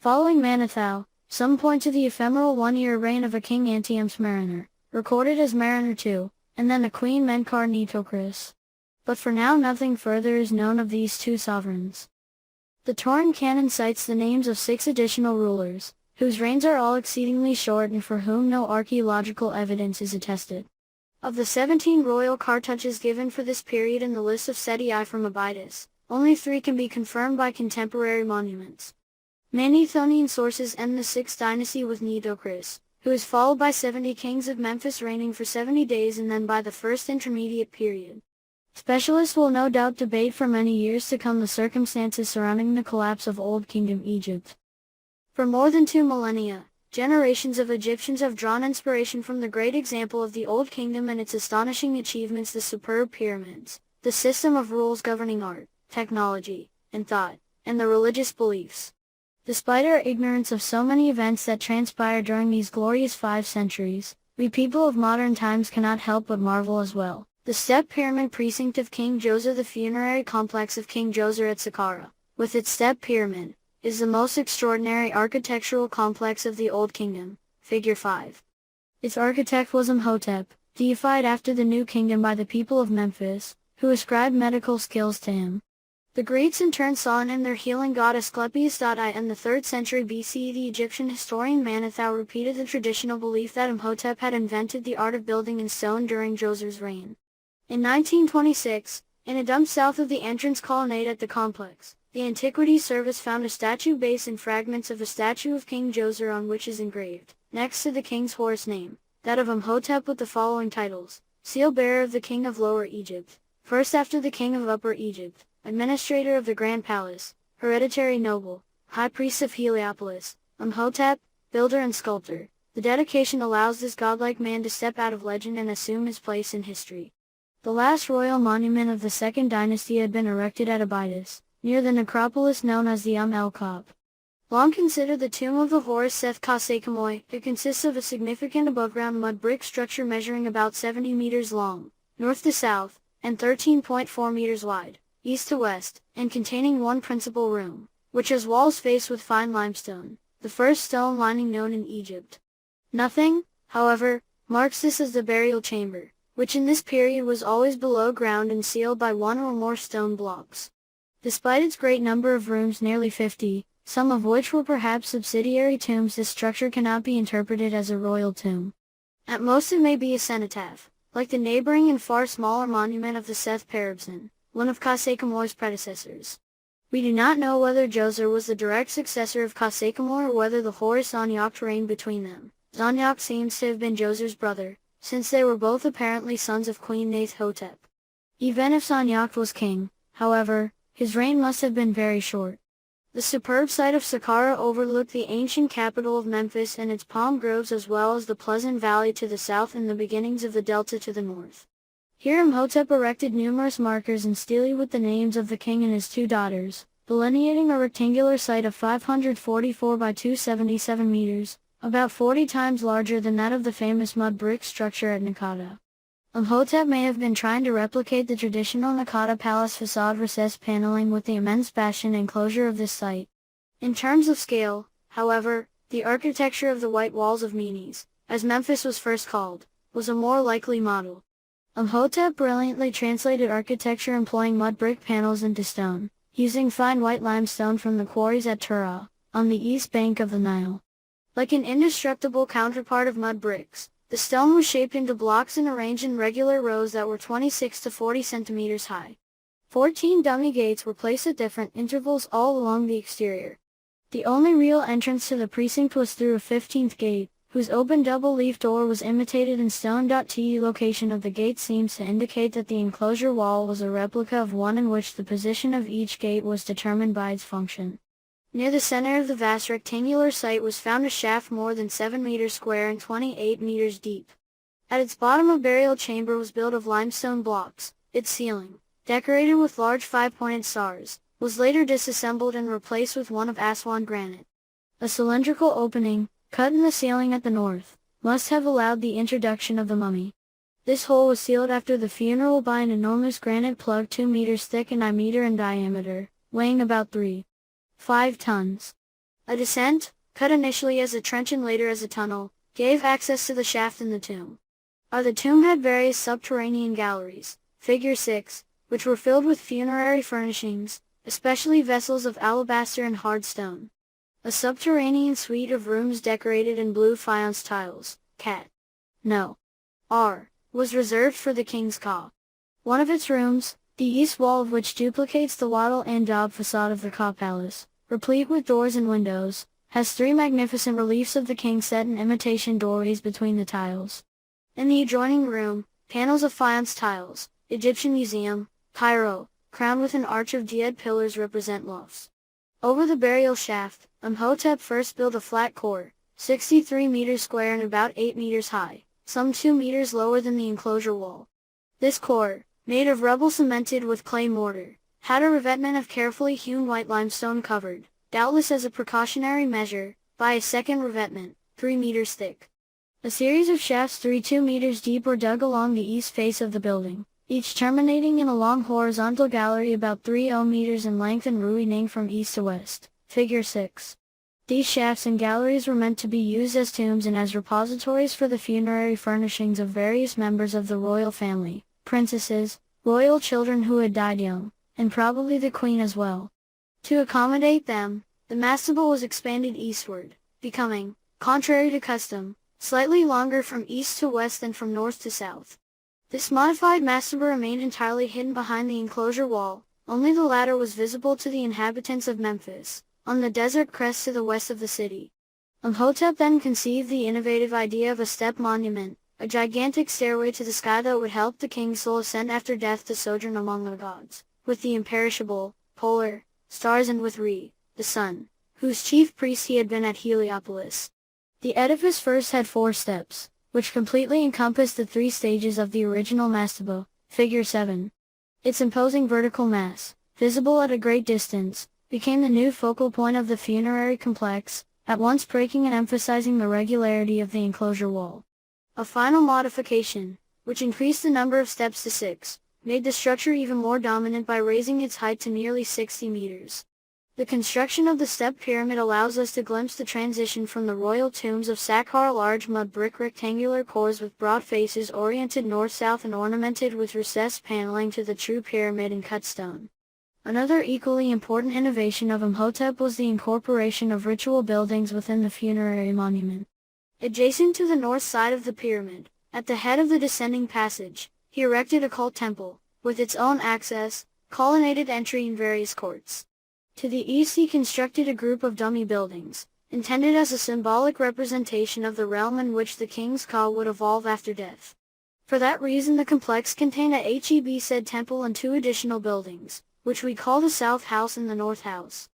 Following Manetho, some point to the ephemeral one-year reign of a king Antiums Mariner, recorded as Mariner II, and then a queen Menkaure Nitocris. But for now nothing further is known of these two sovereigns. The Torin canon cites the names of 6 additional rulers, whose reigns are all exceedingly short and for whom no archaeological evidence is attested. Of the 17 royal cartouches given for this period in the list of Seti I from Abydos, only 3 can be confirmed by contemporary monuments. Manethonian sources end the 6th dynasty with Nitocris, who is followed by 70 kings of Memphis reigning for 70 days and then by the first intermediate period. Specialists will no doubt debate for many years to come the circumstances surrounding the collapse of Old Kingdom Egypt. For more than 2 millennia, generations of Egyptians have drawn inspiration from the great example of the Old Kingdom and its astonishing achievements, the superb pyramids, the system of rules governing art, technology, and thought, and the religious beliefs. Despite our ignorance of so many events that transpired during these glorious 5 centuries, we people of modern times cannot help but marvel as well. The step pyramid precinct of King Djoser, the funerary complex of King Djoser at Saqqara, with its step pyramid, is the most extraordinary architectural complex of the Old Kingdom, figure 5. Its architect was Imhotep, deified after the New Kingdom by the people of Memphis, who ascribed medical skills to him. The Greeks in turn saw in him their healing god Asclepius. In the 3rd century BCE, the Egyptian historian Manetho repeated the traditional belief that Imhotep had invented the art of building in stone during Djoser's reign. In 1926, in a dump south of the entrance colonnade at the complex, the Antiquities Service found a statue base and fragments of a statue of King Djoser on which is engraved, next to the king's horse name, that of Imhotep with the following titles: Seal-bearer of the King of Lower Egypt, first after the King of Upper Egypt, administrator of the Grand Palace, hereditary noble, high priest of Heliopolis, Imhotep, builder and sculptor. The dedication allows this godlike man to step out of legend and assume his place in history. The last royal monument of the 2nd dynasty had been erected at Abydos, near the necropolis known as the El Kab. Long considered the tomb of the Horus Seth Kasekamoi, it consists of a significant above-ground mud brick structure measuring about 70 meters long, north to south, and 13.4 meters wide, east to west, and containing one principal room, which has walls faced with fine limestone, the first stone lining known in Egypt. Nothing, however, marks this as the burial chamber, which in this period was always below ground and sealed by one or more stone blocks. Despite its great number of rooms, nearly 50, some of which were perhaps subsidiary tombs, this structure cannot be interpreted as a royal tomb. At most it may be a cenotaph, like the neighboring and far smaller monument of the Seth Parabson, one of Kasekamoi's predecessors. We do not know whether Djoser was the direct successor of Kasekamoi or whether the Horus Zonyakt reigned between them. Zonyakt seems to have been Djoser's brother, since they were both apparently sons of Queen Nath-hotep. Even if Zonyakt was king, however, his reign must have been very short. The superb site of Saqqara overlooked the ancient capital of Memphis and its palm groves, as well as the pleasant valley to the south and the beginnings of the delta to the north. Here Imhotep erected numerous markers in stele with the names of the king and his 2 daughters, delineating a rectangular site of 544 by 277 meters, about 40 times larger than that of the famous mud brick structure at Nakata. Imhotep may have been trying to replicate the traditional Nakata palace facade recessed paneling with the immense bastion enclosure of this site. In terms of scale, however, the architecture of the White Walls of Menes, as Memphis was first called, was a more likely model. Imhotep brilliantly translated architecture employing mud brick panels into stone, using fine white limestone from the quarries at Tura, on the east bank of the Nile. Like an indestructible counterpart of mud bricks, The stone was shaped into blocks and arranged in regular rows that were 26 to 40 centimeters high. 14 dummy gates were placed at different intervals all along the exterior. The only real entrance to the precinct was through a 15th gate, whose open double-leaf door was imitated in stone. The location of the gate seems to indicate that the enclosure wall was a replica of one in which the position of each gate was determined by its function. Near the center of the vast rectangular site was found a shaft more than 7 meters square and 28 meters deep. At its bottom a burial chamber was built of limestone blocks. Its ceiling, decorated with large 5-pointed stars, was later disassembled and replaced with one of Aswan granite. A cylindrical opening, cut in the ceiling at the north, must have allowed the introduction of the mummy. This hole was sealed after the funeral by an enormous granite plug 2 meters thick and 9 meters in diameter, weighing about 3.5 tons. A descent, cut initially as a trench and later as a tunnel, gave access to the shaft in the tomb. The tomb had various subterranean galleries, figure 6, which were filled with funerary furnishings, especially vessels of alabaster and hard stone. A subterranean suite of rooms decorated in blue faience tiles, Cat. No. R. was reserved for the king's Ka. One of its rooms, the east wall of which duplicates the wattle and daub facade of the Ka Palace, replete with doors and windows, has 3 magnificent reliefs of the king set in imitation doorways between the tiles. In the adjoining room, panels of faience tiles, Egyptian Museum, Cairo, crowned with an arch of Diad pillars represent lofts. Over the burial shaft, Imhotep first built a flat court, 63 meters square and about 8 meters high, some 2 meters lower than the enclosure wall. This court, made of rubble cemented with clay mortar, had a revetment of carefully hewn white limestone covered, doubtless as a precautionary measure, by a second revetment, 3 meters thick. A series of shafts 2 meters deep were dug along the east face of the building, each terminating in a long horizontal gallery about 3 meters in length and ruining from east to west, figure 6. These shafts and galleries were meant to be used as tombs and as repositories for the funerary furnishings of various members of the royal family, princesses, royal children who had died young, and probably the queen as well. To accommodate them, the mastaba was expanded eastward, becoming, contrary to custom, slightly longer from east to west than from north to south. This modified mastaba remained entirely hidden behind the enclosure wall, only the latter was visible to the inhabitants of Memphis, on the desert crest to the west of the city. Imhotep then conceived the innovative idea of a step monument, a gigantic stairway to the sky that would help the king's soul ascend after death to sojourn among the gods, with the imperishable, polar, stars and with Re, the sun, whose chief priest he had been at Heliopolis. The edifice first had 4 steps, which completely encompassed the 3 stages of the original mastaba, figure 7. Its imposing vertical mass, visible at a great distance, became the new focal point of the funerary complex, at once breaking and emphasizing the regularity of the enclosure wall. A final modification, which increased the number of steps to 6, made the structure even more dominant by raising its height to nearly 60 meters. The construction of the step pyramid allows us to glimpse the transition from the royal tombs of Saqqara, large mud brick rectangular cores with broad faces oriented north-south and ornamented with recessed paneling, to the true pyramid in cut stone. Another equally important innovation of Imhotep was the incorporation of ritual buildings within the funerary monument. Adjacent to the north side of the pyramid, at the head of the descending passage, he erected a cult temple, with its own access, colonnaded entry and various courts. To the east he constructed a group of dummy buildings, intended as a symbolic representation of the realm in which the king's Ka would evolve after death. For that reason the complex contained a Heb temple and 2 additional buildings, which we call the South House and the North House.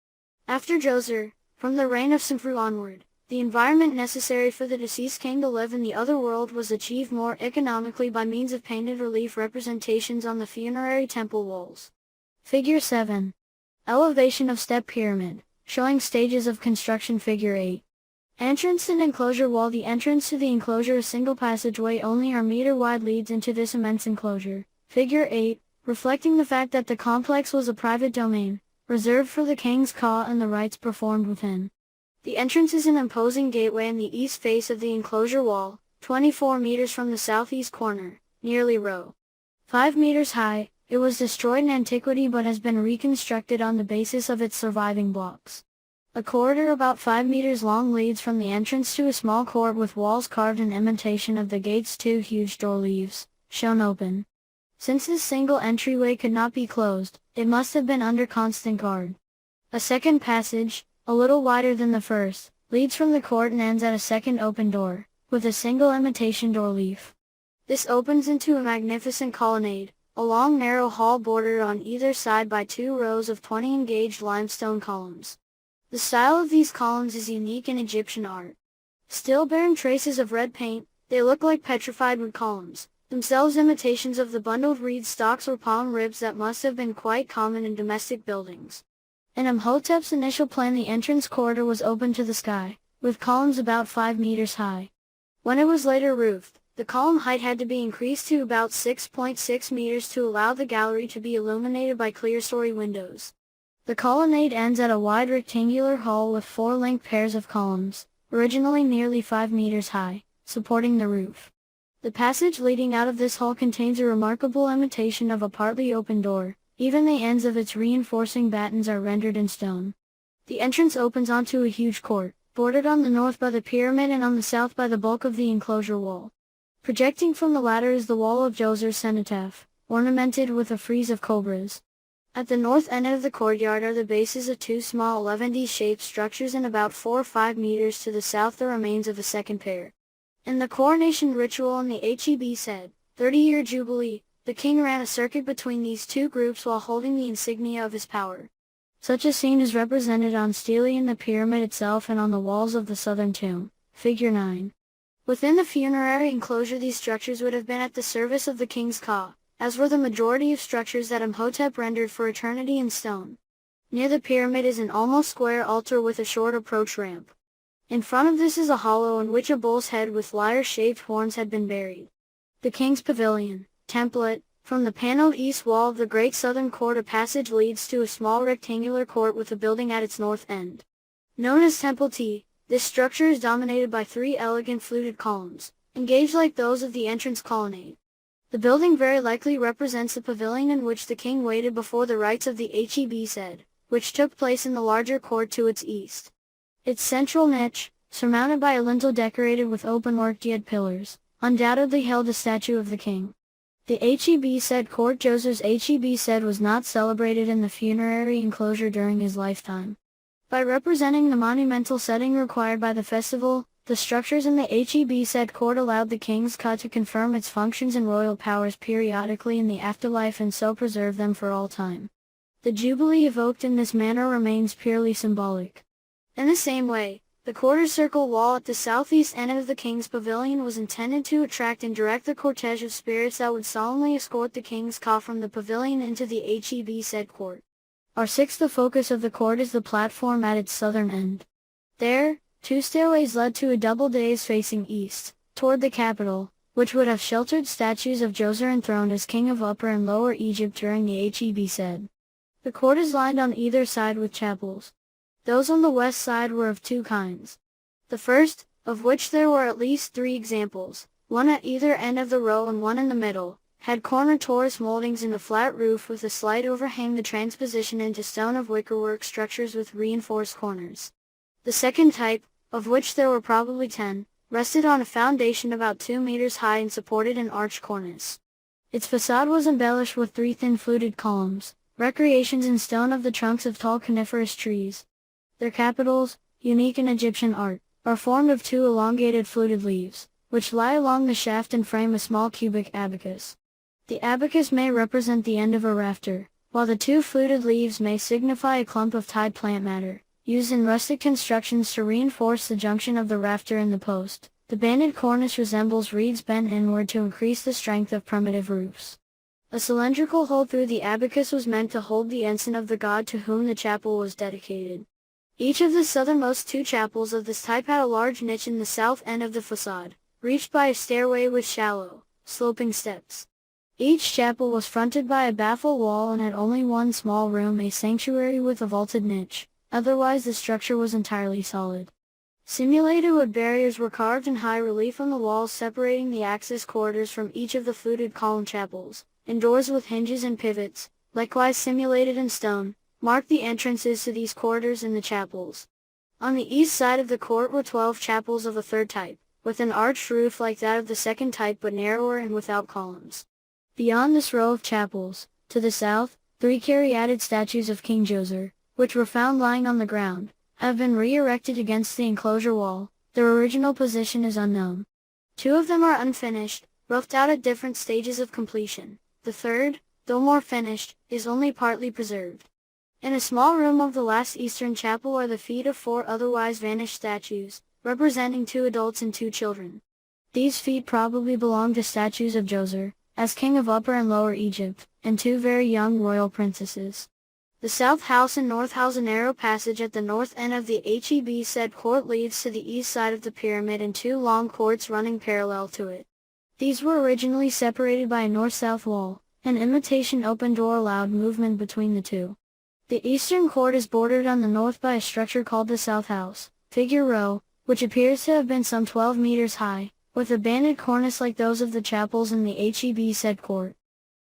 After Djoser, from the reign of Sumfru onward, the environment necessary for the deceased king to live in the other world was achieved more economically by means of painted relief representations on the funerary temple walls. Figure 7. Elevation of step pyramid, showing stages of construction, figure 8. Entrance and enclosure wall. The entrance to the enclosure, a single passageway only a meter wide, leads into this immense enclosure, figure 8, reflecting the fact that the complex was a private domain, reserved for the king's Ka and the rites performed within. The entrance is an imposing gateway in the east face of the enclosure wall, 24 meters from the southeast corner, nearly row 5 meters high. It was destroyed in antiquity but has been reconstructed on the basis of its surviving blocks. A corridor about 5 meters long leads from the entrance to a small court with walls carved in imitation of the gate's two huge door leaves, shown open. Since this single entryway could not be closed, it must have been under constant guard. A second passage, a little wider than the first, leads from the court and ends at a second open door, with a single imitation door leaf. This opens into a magnificent colonnade, a long narrow hall bordered on either side by 2 rows of 20 engaged limestone columns. The style of these columns is unique in Egyptian art. Still bearing traces of red paint, they look like petrified wood columns, themselves imitations of the bundled reed stalks or palm ribs that must have been quite common in domestic buildings. In Imhotep's initial plan, the entrance corridor was open to the sky, with columns about 5 meters high. When it was later roofed, the column height had to be increased to about 6.6 meters to allow the gallery to be illuminated by clerestory windows. The colonnade ends at a wide rectangular hall with 4 linked pairs of columns, originally nearly 5 meters high, supporting the roof. The passage leading out of this hall contains a remarkable imitation of a partly open door. Even the ends of its reinforcing battens are rendered in stone. The entrance opens onto a huge court, bordered on the north by the pyramid and on the south by the bulk of the enclosure wall. Projecting from the latter is the wall of Djoser's cenotaph, ornamented with a frieze of cobras. At the north end of the courtyard are the bases of 2 small 11D-shaped structures, and about 4 or 5 meters to the south the remains of a second pair. In the coronation ritual in the Heb 30-year jubilee, the king ran a circuit between these 2 groups while holding the insignia of his power. Such a scene is represented on stele in the pyramid itself and on the walls of the southern tomb, figure 9. Within the funerary enclosure, these structures would have been at the service of the king's ka, as were the majority of structures that Imhotep rendered for eternity in stone. Near the pyramid is an almost square altar with a short approach ramp. In front of this is a hollow in which a bull's head with lyre-shaped horns had been buried. The king's pavilion, template. From the paneled east wall of the great southern court, a passage leads to a small rectangular court with a building at its north end. Known as Temple T, this structure is dominated by 3 elegant fluted columns, engaged like those of the entrance colonnade. The building very likely represents the pavilion in which the king waited before the rites of the Heb, which took place in the larger court to its east. Its central niche, surmounted by a lintel decorated with open-work jade pillars, undoubtedly held a statue of the king. The Heb court, Djoser's Heb was not celebrated in the funerary enclosure during his lifetime. By representing the monumental setting required by the festival, the structures in the Heb court allowed the king's ka to confirm its functions and royal powers periodically in the afterlife and so preserve them for all time. The jubilee evoked in this manner remains purely symbolic. In the same way, the quarter-circle wall at the southeast end of the king's pavilion was intended to attract and direct the cortege of spirits that would solemnly escort the king's ka from the pavilion into the Heb court. The focus of the court is the platform at its southern end. There, 2 stairways led to a double dais facing east, toward the capital, which would have sheltered statues of Djoser enthroned as king of Upper and Lower Egypt during the Heb. The court is lined on either side with chapels. Those on the west side were of 2 kinds. The first, of which there were at least 3 examples, one at either end of the row and one in the middle, had corner Taurus moldings in a flat roof with a slight overhang, the transposition into stone of wickerwork structures with reinforced corners. The second type, of which there were probably 10, rested on a foundation about 2 meters high and supported an arched cornice. Its facade was embellished with 3 thin fluted columns, recreations in stone of the trunks of tall coniferous trees. Their capitals, unique in Egyptian art, are formed of 2 elongated fluted leaves, which lie along the shaft and frame a small cubic abacus. The abacus may represent the end of a rafter, while the 2 fluted leaves may signify a clump of tied plant matter, used in rustic constructions to reinforce the junction of the rafter and the post. The banded cornice resembles reeds bent inward to increase the strength of primitive roofs. A cylindrical hole through the abacus was meant to hold the ensign of the god to whom the chapel was dedicated. Each of the southernmost 2 chapels of this type had a large niche in the south end of the facade, reached by a stairway with shallow, sloping steps. Each chapel was fronted by a baffle wall and had only one small room, a sanctuary with a vaulted niche. Otherwise the structure was entirely solid. Simulated wood barriers were carved in high relief on the walls separating the access corridors from each of the fluted column chapels, and doors with hinges and pivots, likewise simulated in stone, marked the entrances to these corridors and the chapels. On the east side of the court were 12 chapels of a third type, with an arched roof like that of the second type but narrower and without columns. Beyond this row of chapels, to the south, 3 caryatid statues of King Djoser, which were found lying on the ground, have been re-erected against the enclosure wall. Their original position is unknown. 2 of them are unfinished, roughed out at different stages of completion. The third, though more finished, is only partly preserved. In a small room of the last eastern chapel are the feet of 4 otherwise vanished statues, representing 2 adults and 2 children. These feet probably belong to statues of Djoser, as king of Upper and Lower Egypt, and 2 very young royal princesses. The south house and north house, a narrow passage at the north end of the heb court leads to the east side of the pyramid and 2 long courts running parallel to it. These were originally separated by a north-south wall. An imitation open door allowed movement between the 2. The eastern court is bordered on the north by a structure called the south house, figure row, which appears to have been some 12 meters high, with a banded cornice like those of the chapels in the heb court.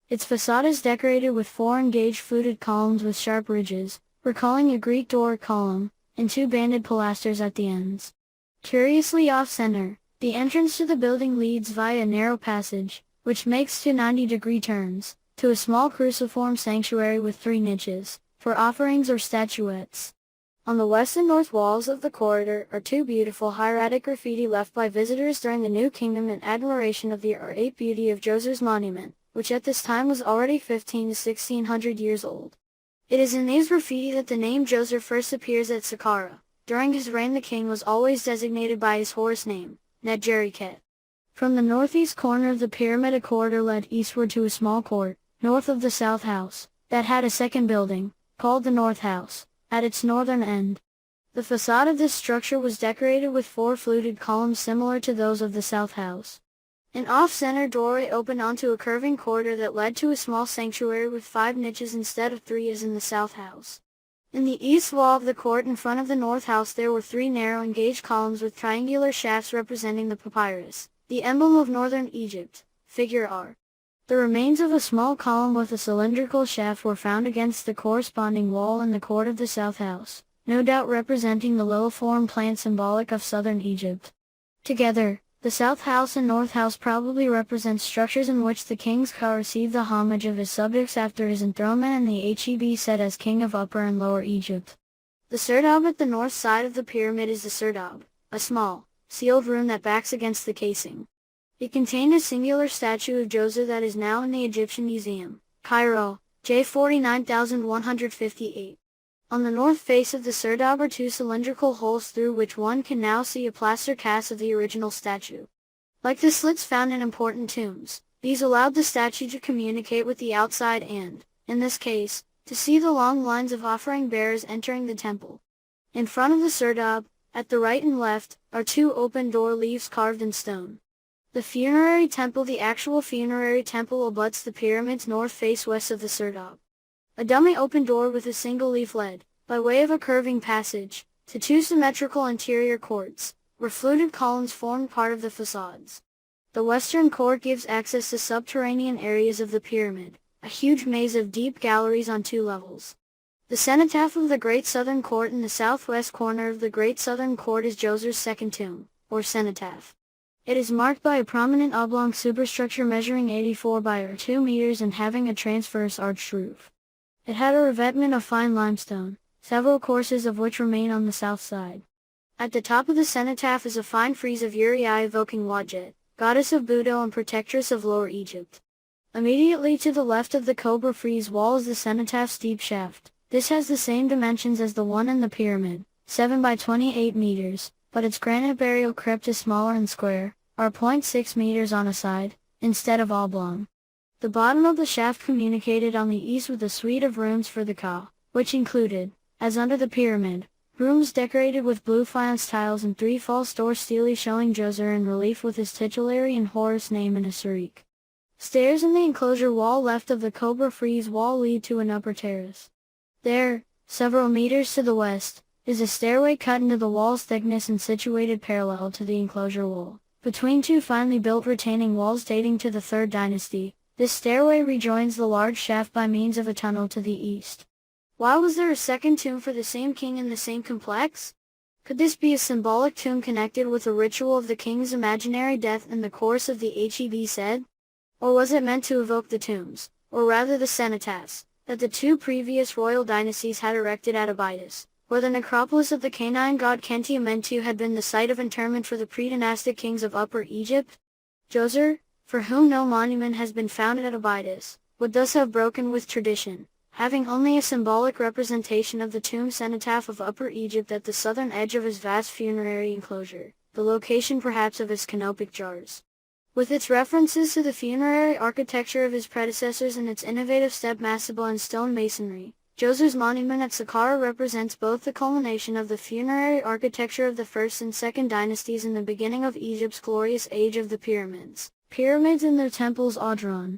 Its facade is decorated with 4 engaged fluted columns with sharp ridges, recalling a Greek Doric column, and 2 banded pilasters at the ends. Curiously off-center, the entrance to the building leads via a narrow passage, which makes 2 90-degree turns, to a small cruciform sanctuary with 3 niches, for offerings or statuettes. On the west and north walls of the corridor are 2 beautiful hieratic graffiti left by visitors during the New Kingdom in admiration of the ornate beauty of Djoser's monument, which at this time was already 1500 to 1600 years old. It is in these graffiti that the name Djoser first appears at Saqqara. During his reign the king was always designated by his Horus name, Nedjeriket. From the northeast corner of the pyramid a corridor led eastward to a small court, north of the south house, that had a second building, called the north house, at its northern end. The facade of this structure was decorated with 4 fluted columns similar to those of the south house. An off-center doorway opened onto a curving corridor that led to a small sanctuary with 5 niches instead of 3 as in the south house. In the east wall of the court in front of the north house there were 3 narrow engaged columns with triangular shafts representing the papyrus, the emblem of northern Egypt, figure R. The remains of a small column with a cylindrical shaft were found against the corresponding wall in the court of the south house, no doubt representing the liliform plant symbolic of southern Egypt. Together, the south house and north house probably represent structures in which the king's ka received the homage of his subjects after his enthronement and the heb set as king of Upper and Lower Egypt. The serdab at the north side of the pyramid is the serdab, a small, sealed room that backs against the casing. It contained a singular statue of Djoser that is now in the Egyptian Museum, Cairo, J49158. On the north face of the serdab are 2 cylindrical holes through which one can now see a plaster cast of the original statue. Like the slits found in important tombs, these allowed the statue to communicate with the outside and, in this case, to see the long lines of offering bearers entering the temple. In front of the serdab, at the right and left, are 2 open door leaves carved in stone. The funerary temple The actual funerary temple abuts the pyramid's north face west of the serdab. A dummy open door with a single leaf led, by way of a curving passage, to 2 symmetrical interior courts, where fluted columns formed part of the facades. The western court gives access to subterranean areas of the pyramid, a huge maze of deep galleries on 2 levels. The cenotaph of the Great Southern Court in the southwest corner of the Great Southern Court is Djoser's second tomb, or cenotaph. It is marked by a prominent oblong superstructure measuring 84 by 2 meters and having a transverse arched roof. It had a revetment of fine limestone, several courses of which remain on the south side. At the top of the cenotaph is a fine frieze of Uriai evoking Wadjet, goddess of Budo and protectress of Lower Egypt. Immediately to the left of the cobra frieze wall is the cenotaph's deep shaft. This has the same dimensions as the one in the pyramid, 7 by 28 meters, but its granite burial crypt is smaller and square, or 0.6 meters on a side, instead of oblong. The bottom of the shaft communicated on the east with a suite of rooms for the ka, which included, as under the pyramid, rooms decorated with blue faience tiles and 3 false door stelae showing Djoser in relief with his titulary and Horus name in a Syriac. Stairs in the enclosure wall left of the cobra frieze wall lead to an upper terrace. There, several meters to the west, is a stairway cut into the wall's thickness and situated parallel to the enclosure wall, between 2 finely built retaining walls dating to the 3rd dynasty. This stairway rejoins the large shaft by means of a tunnel to the east. Why was there a second tomb for the same king in the same complex? Could this be a symbolic tomb connected with a ritual of the king's imaginary death in the course of the Heb said? Or was it meant to evoke the tombs, or rather the cenotaphs, that the two previous royal dynasties had erected at Abydos, where the necropolis of the Canaan god Khenti-Mentu had been the site of interment for the pre-dynastic kings of Upper Egypt? Djoser, for whom no monument has been found at Abydos, would thus have broken with tradition, having only a symbolic representation of the tomb cenotaph of Upper Egypt at the southern edge of his vast funerary enclosure, the location perhaps of his canopic jars. With its references to the funerary architecture of his predecessors and its innovative step massable and stone masonry, Djoser's monument at Saqqara represents both the culmination of the funerary architecture of the First and Second Dynasties and the beginning of Egypt's glorious age of the pyramids. Pyramids and their temples Adran.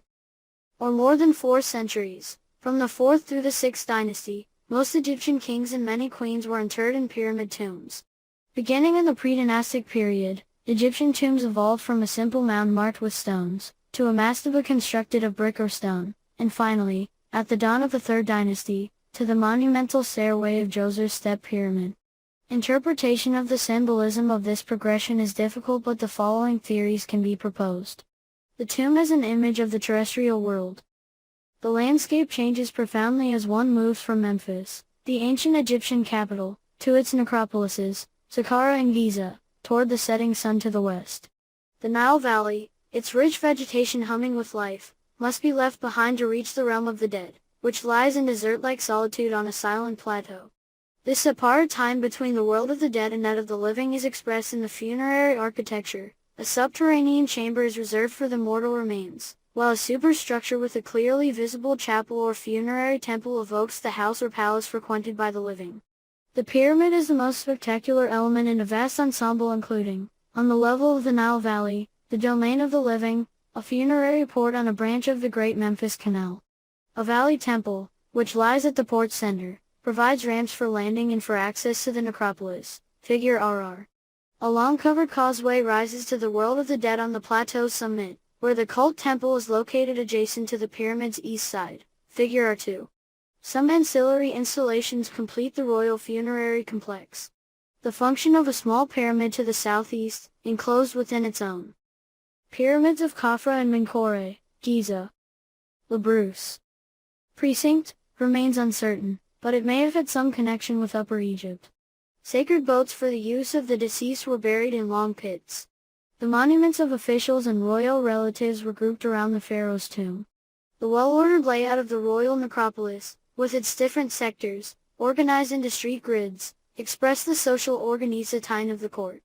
Or more than 4 centuries, from the 4th through the 6th dynasty, most Egyptian kings and many queens were interred in pyramid tombs. Beginning in the pre-dynastic period, Egyptian tombs evolved from a simple mound marked with stones, to a mastaba constructed of brick or stone, and finally, at the dawn of the 3rd dynasty, to the monumental stairway of Djoser's step pyramid. Interpretation of the symbolism of this progression is difficult, but the following theories can be proposed. The tomb as an image of the terrestrial world. The landscape changes profoundly as one moves from Memphis, the ancient Egyptian capital, to its necropolises, Saqqara and Giza, toward the setting sun to the west. The Nile Valley, its rich vegetation humming with life, must be left behind to reach the realm of the dead, which lies in desert-like solitude on a silent plateau. This apart time between the world of the dead and that of the living is expressed in the funerary architecture. A subterranean chamber is reserved for the mortal remains, while a superstructure with a clearly visible chapel or funerary temple evokes the house or palace frequented by the living. The pyramid is the most spectacular element in a vast ensemble including, on the level of the Nile Valley, the domain of the living, a funerary port on a branch of the Great Memphis Canal. A valley temple, which lies at the port's center, provides ramps for landing and for access to the necropolis, figure RR. A long covered causeway rises to the world of the dead on the plateau's summit, where the cult temple is located adjacent to the pyramid's east side, figure R2. Some ancillary installations complete the royal funerary complex. The function of a small pyramid to the southeast, enclosed within its own. Pyramids of Khafra and Menkaure, Giza. Labrousse. Precinct, remains uncertain, but it may have had some connection with Upper Egypt. Sacred boats for the use of the deceased were buried in long pits. The monuments of officials and royal relatives were grouped around the pharaoh's tomb. The well-ordered layout of the royal necropolis, with its different sectors, organized into street grids, expressed the social organization of the court.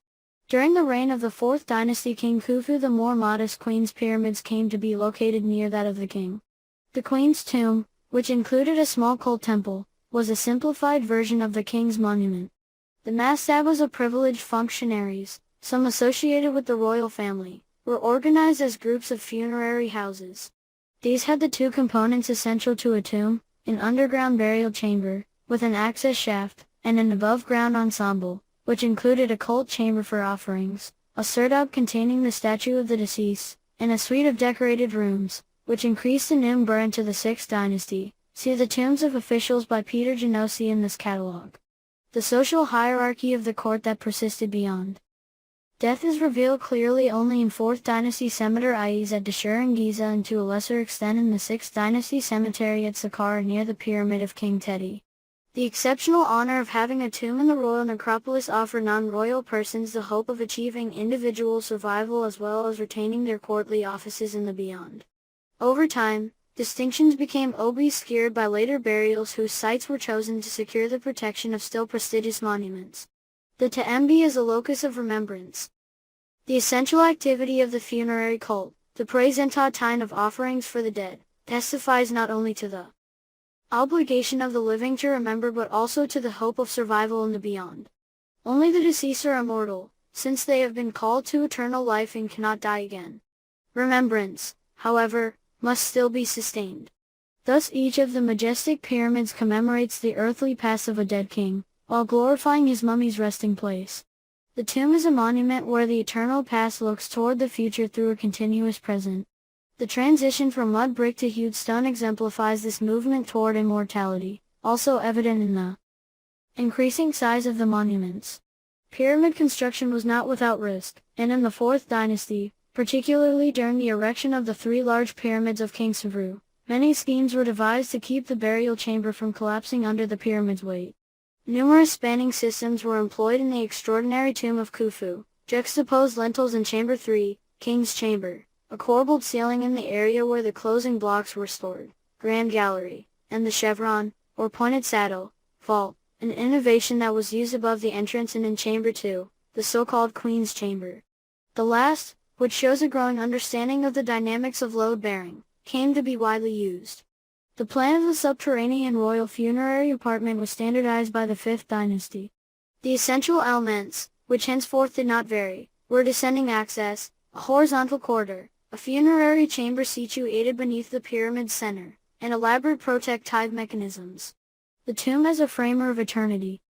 During the reign of the 4th dynasty King Khufu, the more modest queen's pyramids came to be located near that of the king. The queen's tomb, which included a small cult temple, was a simplified version of the king's monument. The mastabas of privileged functionaries, some associated with the royal family, were organized as groups of funerary houses. These had the 2 components essential to a tomb, an underground burial chamber, with an access shaft, and an above-ground ensemble, which included a cult chamber for offerings, a serdab containing the statue of the deceased, and a suite of decorated rooms, which increased in number into the 6th dynasty. See the Tombs of Officials by Peter Genosi in this catalogue. The social hierarchy of the court that persisted beyond. Death is revealed clearly only in 4th dynasty cemeteries at Dashur and Giza, and to a lesser extent in the 6th dynasty cemetery at Saqqara near the Pyramid of King Teti. The exceptional honor of having a tomb in the royal necropolis offered non-royal persons the hope of achieving individual survival as well as retaining their courtly offices in the beyond. Over time, distinctions became obscured by later burials whose sites were chosen to secure the protection of still prestigious monuments. The Ta'embi is a locus of remembrance. The essential activity of the funerary cult, the presentation of offerings for the dead, testifies not only to the obligation of the living to remember but also to the hope of survival in the beyond. Only the deceased are immortal, since they have been called to eternal life and cannot die again. Remembrance, however, must still be sustained. Thus each of the majestic pyramids commemorates the earthly past of a dead king, while glorifying his mummy's resting place. The tomb is a monument where the eternal past looks toward the future through a continuous present. The transition from mud brick to hewed stone exemplifies this movement toward immortality, also evident in the increasing size of the monuments. Pyramid construction was not without risk, and in the 4th dynasty, particularly during the erection of the 3 large pyramids of King Khufu, many schemes were devised to keep the burial chamber from collapsing under the pyramid's weight. Numerous spanning systems were employed in the extraordinary tomb of Khufu, juxtaposed lintels in Chamber 3, King's Chamber, a corbelled ceiling in the area where the closing blocks were stored, Grand Gallery, and the chevron, or pointed saddle, vault, an innovation that was used above the entrance and in Chamber 2, the so-called Queen's Chamber. The last, which shows a growing understanding of the dynamics of load-bearing, came to be widely used. The plan of the subterranean royal funerary apartment was standardized by the 5th dynasty. The essential elements, which henceforth did not vary, were descending access, a horizontal corridor, a funerary chamber situated beneath the pyramid's center, and elaborate protective mechanisms. The tomb as a framer of eternity.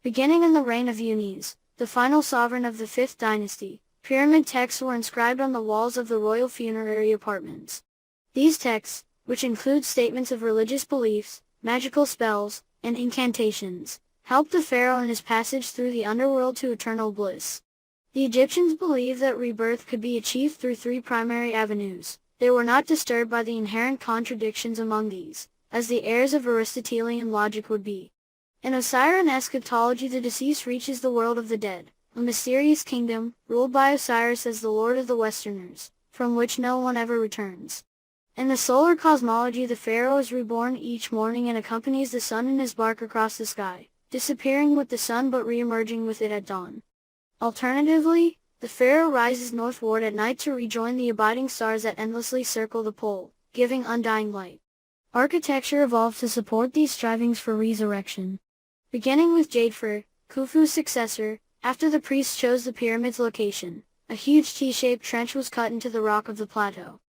Beginning in the reign of Unis, the final sovereign of the 5th dynasty, pyramid texts were inscribed on the walls of the royal funerary apartments. These texts, which include statements of religious beliefs, magical spells, and incantations, helped the pharaoh in his passage through the underworld to eternal bliss. The Egyptians believed that rebirth could be achieved through 3 primary avenues. They were not disturbed by the inherent contradictions among these, as the heirs of Aristotelian logic would be. In Osirian eschatology, the deceased reaches the world of the dead, a mysterious kingdom, ruled by Osiris as the Lord of the Westerners, from which no one ever returns. In the solar cosmology, the pharaoh is reborn each morning and accompanies the sun in his bark across the sky, disappearing with the sun but re-emerging with it at dawn. Alternatively, the pharaoh rises northward at night to rejoin the abiding stars that endlessly circle the pole, giving undying light. Architecture evolved to support these strivings for resurrection. Beginning with Youthful, Khufu's successor, after the priests chose the pyramid's location, a huge T-shaped trench was cut into the rock of the plateau.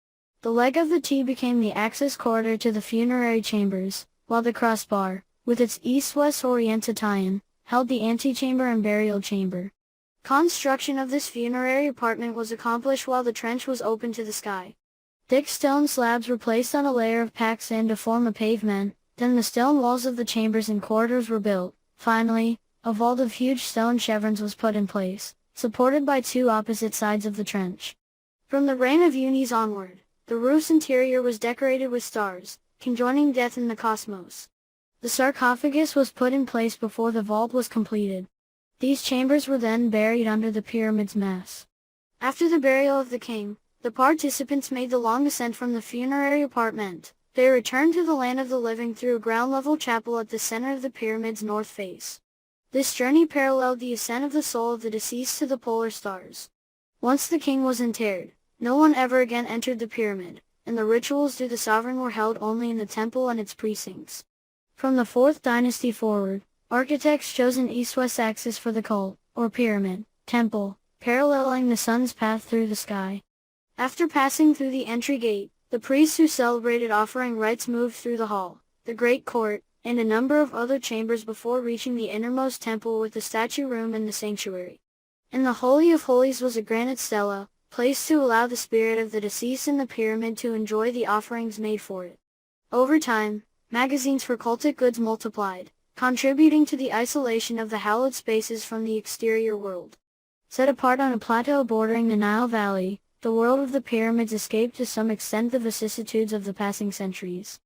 The leg of the T became the access corridor to the funerary chambers, while the crossbar, with its east-west oriented tie-in, held the antechamber and burial chamber. Construction of this funerary apartment was accomplished while the trench was open to the sky. Thick stone slabs were placed on a layer of packed sand to form a pavement, then the stone walls of the chambers and corridors were built. Finally, a vault of huge stone chevrons was put in place, supported by 2 opposite sides of the trench. From the reign of Unis onward, the roof's interior was decorated with stars, conjoining death and the cosmos. The sarcophagus was put in place before the vault was completed. These chambers were then buried under the pyramid's mass. After the burial of the king, the participants made the long ascent from the funerary apartment. They returned to the land of the living through a ground-level chapel at the center of the pyramid's north face. This journey paralleled the ascent of the soul of the deceased to the polar stars. Once the king was interred, no one ever again entered the pyramid, and the rituals to the sovereign were held only in the temple and its precincts. From the 4th dynasty forward, architects chose an east-west axis for the cult, or pyramid, temple, paralleling the sun's path through the sky. After passing through the entry gate, the priests who celebrated offering rites moved through the hall, the great court, and a number of other chambers before reaching the innermost temple with the statue room and the sanctuary. In the Holy of Holies was a granite stela, placed to allow the spirit of the deceased in the pyramid to enjoy the offerings made for it. Over time, magazines for cultic goods multiplied, contributing to the isolation of the hallowed spaces from the exterior world. Set apart on a plateau bordering the Nile Valley, the world of the pyramids escaped to some extent the vicissitudes of the passing centuries.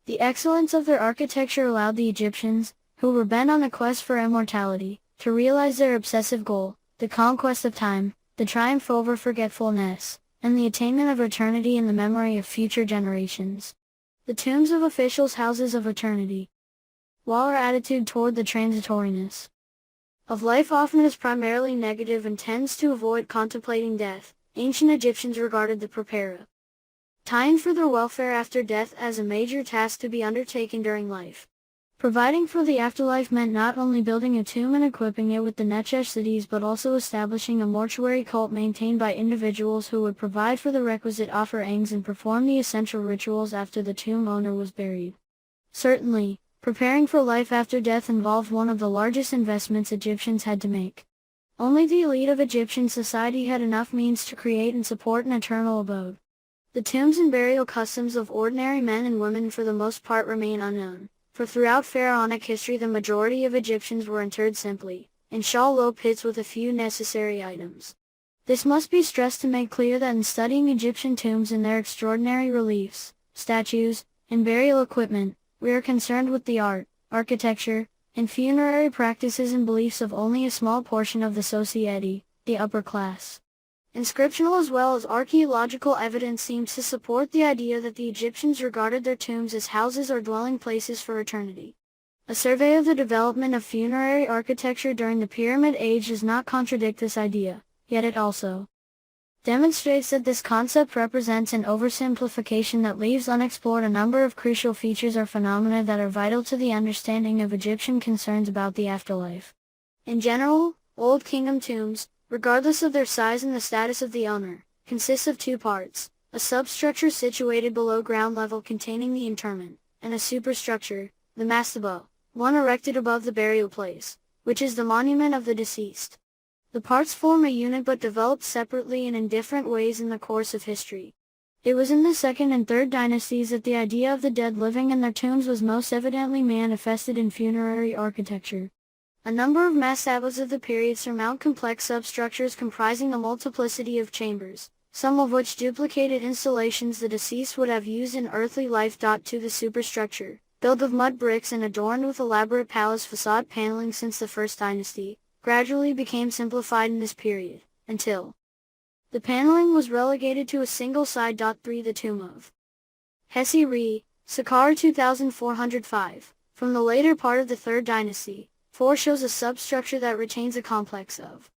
The excellence of their architecture allowed the Egyptians, who were bent on a quest for immortality, to realize their obsessive goal, the conquest of time, the triumph over forgetfulness, and the attainment of eternity in the memory of future generations. The tombs of officials, houses of eternity. While our attitude toward the transitoriness of life often is primarily negative and tends to avoid contemplating death, ancient Egyptians regarded the prepara time for their welfare after death as a major task to be undertaken during life. Providing for the afterlife meant not only building a tomb and equipping it with the necessities but also establishing a mortuary cult maintained by individuals who would provide for the requisite offerings and perform the essential rituals after the tomb owner was buried. Certainly, preparing for life after death involved one of the largest investments Egyptians had to make. Only the elite of Egyptian society had enough means to create and support an eternal abode. The tombs and burial customs of ordinary men and women for the most part remain unknown, for throughout pharaonic history the majority of Egyptians were interred simply, and shallow pits with a few necessary items. This must be stressed to make clear that in studying Egyptian tombs and their extraordinary reliefs, statues, and burial equipment, we are concerned with the art, architecture, and funerary practices and beliefs of only a small portion of the society, the upper class. Inscriptional as well as archaeological evidence seems to support the idea that the Egyptians regarded their tombs as houses or dwelling places for eternity. A survey of the development of funerary architecture during the Pyramid Age does not contradict this idea, yet it also demonstrates that this concept represents an oversimplification that leaves unexplored a number of crucial features or phenomena that are vital to the understanding of Egyptian concerns about the afterlife. In general, Old Kingdom tombs, regardless of their size and the status of the owner, consist of two parts: a substructure situated below ground level containing the interment, and a superstructure, the mastaba, one erected above the burial place, which is the monument of the deceased. The parts form a unit but developed separately and in different ways in the course of history. It was in the 2nd and 3rd dynasties that the idea of the dead living in their tombs was most evidently manifested in funerary architecture. A number of mastabas of the period surmount complex substructures comprising a multiplicity of chambers, some of which duplicated installations the deceased would have used in earthly life. To the superstructure, built of mud bricks and adorned with elaborate palace facade paneling since the 1st dynasty, gradually became simplified in this period, until the paneling was relegated to a single side. 3. The tomb of Hesi-Re, Saqqara 2405, from the later part of the 3rd dynasty. 4 shows a substructure that retains a complex of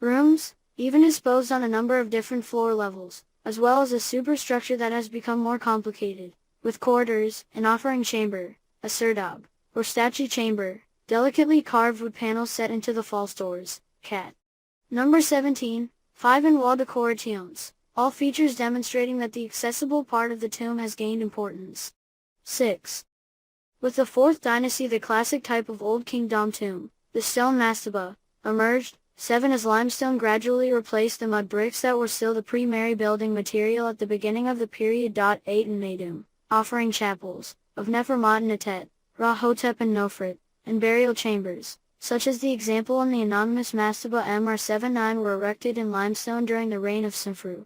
rooms, even disposed on a number of different floor levels, as well as a superstructure that has become more complicated, with corridors, an offering chamber, a serdab, or statue chamber, delicately carved wood panels set into the false doors, cat. Number 17, 5 and wall decorations, all features demonstrating that the accessible part of the tomb has gained importance. 6. With the 4th dynasty, the classic type of Old Kingdom tomb, the stone mastaba, emerged. 7 as limestone gradually replaced the mud bricks that were still the primary building material at the beginning of the period. 8 and Nadum, offering chapels, of Nefertiti, Rahotep and Nofret, and burial chambers, such as the example in the anonymous mastaba Mr79 were erected in limestone during the reign of Senfru.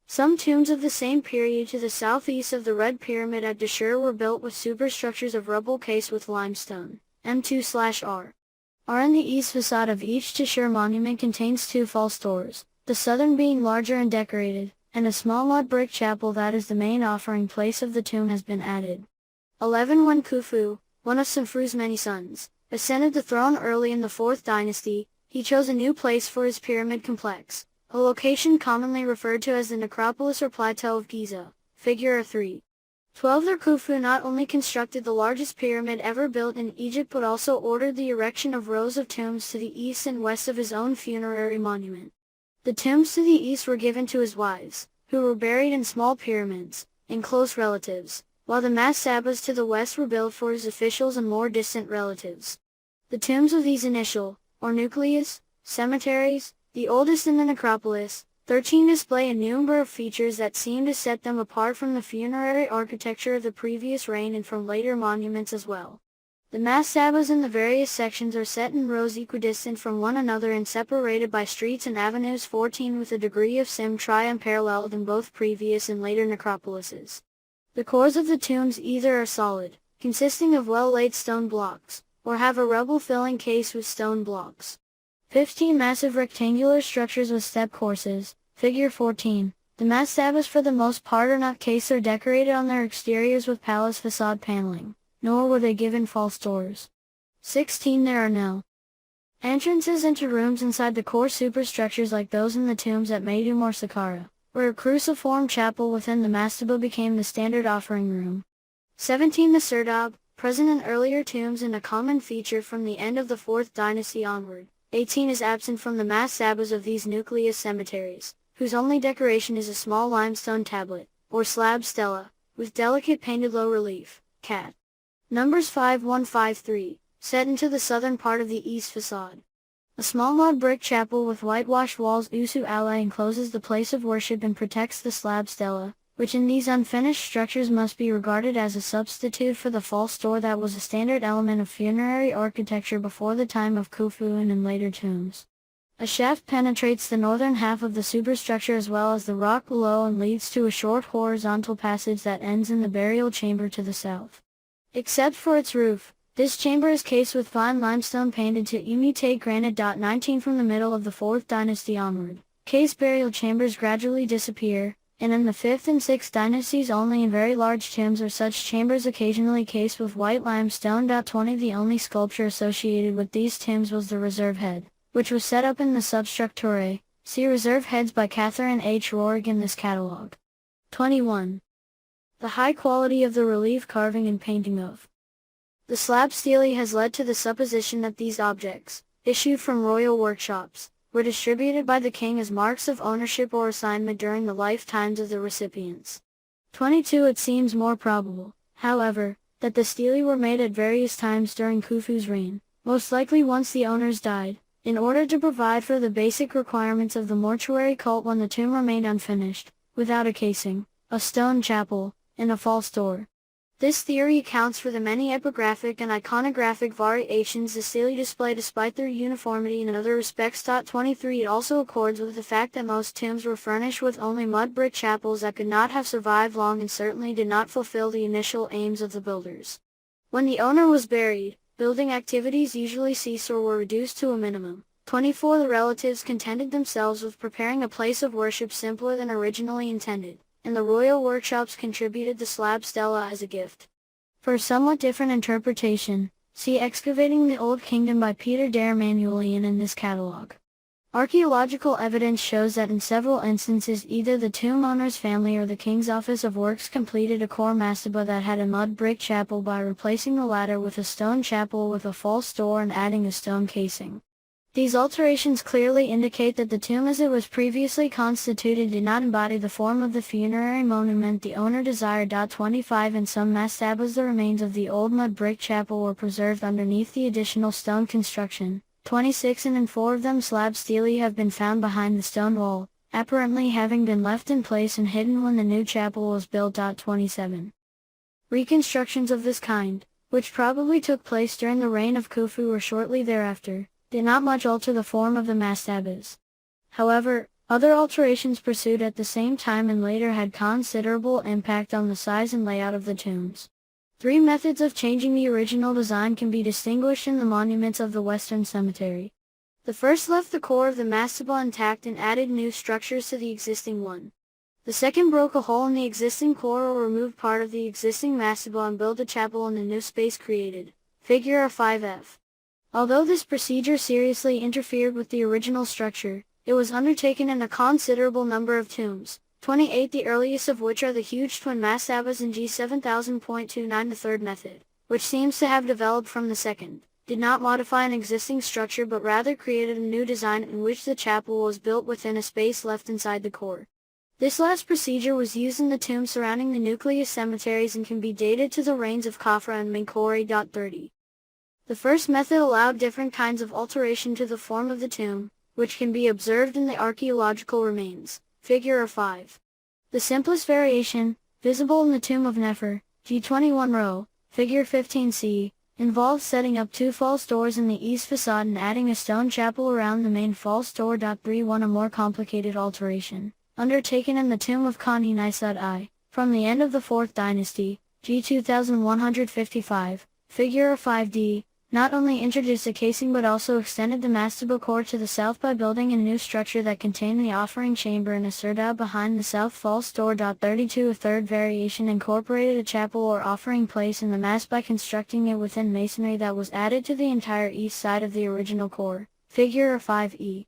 Some tombs of the same period to the southeast of the Red Pyramid at Dashur were built with superstructures of rubble cased with limestone, M2/R. In the east facade of each Dashur monument contains 2 false doors, the southern being larger and decorated, and a small mud brick chapel that is the main offering place of the tomb has been added. 11 When Khufu, one of Senfru's many sons, ascended the throne early in the 4th dynasty, he chose a new place for his pyramid complex, a location commonly referred to as the necropolis or plateau of Giza, figure 3. 12 The Khufu not only constructed the largest pyramid ever built in Egypt but also ordered the erection of rows of tombs to the east and west of his own funerary monument. The tombs to the east were given to his wives, who were buried in small pyramids, and close relatives, while the mastabas to the west were built for his officials and more distant relatives. The tombs of these initial, or nucleus, cemeteries, the oldest in the necropolis, 13 display a number of features that seem to set them apart from the funerary architecture of the previous reign and from later monuments as well. The mastabas in the various sections are set in rows equidistant from one another and separated by streets and avenues. 14 With a degree of symmetry unparalleled in both previous and later necropolises. The cores of the tombs either are solid, consisting of well-laid stone blocks, or have a rubble-filling case with stone blocks. 15 Massive rectangular structures with step courses, figure 14. The mastabas for the most part are not cased or decorated on their exteriors with palace facade paneling, nor were they given false doors. 16 There are no entrances into rooms inside the core superstructures like those in the tombs at Meidum or Saqqara, where a cruciform chapel within the mastaba became the standard offering room. 17 The serdab, present in earlier tombs and a common feature from the end of the 4th dynasty onward. 18 is absent from the mastabas of these nucleus cemeteries, whose only decoration is a small limestone tablet, or slab stela, with delicate painted low relief, cat. Numbers 5153, set into the southern part of the east facade. A small mud brick chapel with whitewashed walls Usu Allah encloses the place of worship and protects the slab stela, which in these unfinished structures must be regarded as a substitute for the false door that was a standard element of funerary architecture before the time of Khufu and in later tombs. A shaft penetrates the northern half of the superstructure as well as the rock below and leads to a short horizontal passage that ends in the burial chamber to the south. Except for its roof, this chamber is cased with fine limestone painted to imitate granite. 19 From the middle of the 4th dynasty onward, cased burial chambers gradually disappear, and in the 5th and 6th dynasties only in very large tombs are such chambers occasionally cased with white limestone. 20 The only sculpture associated with these tombs was the reserve head, which was set up in the substructure. See Reserve Heads by Catherine H. Rorig in this catalog. 21. The high quality of the relief carving and painting of the slab stele has led to the supposition that these objects, issued from royal workshops, were distributed by the king as marks of ownership or assignment during the lifetimes of the recipients. 22 It seems more probable, however, that the stele were made at various times during Khufu's reign, most likely once the owners died, in order to provide for the basic requirements of the mortuary cult when the tomb remained unfinished, without a casing, a stone chapel, and a false door. This theory accounts for the many epigraphic and iconographic variations the stele display despite their uniformity in other respects. 23 It also accords with the fact that most tombs were furnished with only mud brick chapels that could not have survived long and certainly did not fulfill the initial aims of the builders. When the owner was buried, building activities usually ceased or were reduced to a minimum. 24 The relatives contented themselves with preparing a place of worship simpler than originally intended, and the royal workshops contributed the slab stela as a gift. For a somewhat different interpretation, see Excavating the Old Kingdom by Peter der Manuelian in this catalog. Archaeological evidence shows that in several instances either the tomb owner's family or the king's office of works completed a core mastaba that had a mud brick chapel by replacing the latter with a stone chapel with a false door and adding a stone casing. These alterations clearly indicate that the tomb as it was previously constituted did not embody the form of the funerary monument the owner desired. 25 In some mastabas the remains of the old mud brick chapel were preserved underneath the additional stone construction. 26 And in 4 of them slab stele have been found behind the stone wall, apparently having been left in place and hidden when the new chapel was built. 27. Reconstructions of this kind, which probably took place during the reign of Khufu or shortly thereafter, did not much alter the form of the mastabas. However, other alterations pursued at the same time and later had considerable impact on the size and layout of the tombs. 3 methods of changing the original design can be distinguished in the monuments of the Western Cemetery. The first left the core of the mastaba intact and added new structures to the existing one. The second broke a hole in the existing core or removed part of the existing mastaba and built a chapel in the new space created. Figure 5F. Although this procedure seriously interfered with the original structure, it was undertaken in a considerable number of tombs, 28 the earliest of which are the huge twin mastabas in G7000.29. The third method, which seems to have developed from the second, did not modify an existing structure but rather created a new design in which the chapel was built within a space left inside the core. This last procedure was used in the tombs surrounding the nucleus cemeteries and can be dated to the reigns of Khafra and Menkaure. 30. The first method allowed different kinds of alteration to the form of the tomb, which can be observed in the archaeological remains. Figure 5. The simplest variation, visible in the tomb of Nefer, G21 row, figure 15c, involved setting up 2 false doors in the east facade and adding a stone chapel around the main false door. 31 A more complicated alteration, undertaken in the tomb of Khani Nisad I, from the end of the 4th dynasty, G2155, figure 5d, not only introduced a casing but also extended the mastaba core to the south by building a new structure that contained the offering chamber and a serdab behind the south false door. 32 A third variation incorporated a chapel or offering place in the mass by constructing it within masonry that was added to the entire east side of the original core. Figure 5e.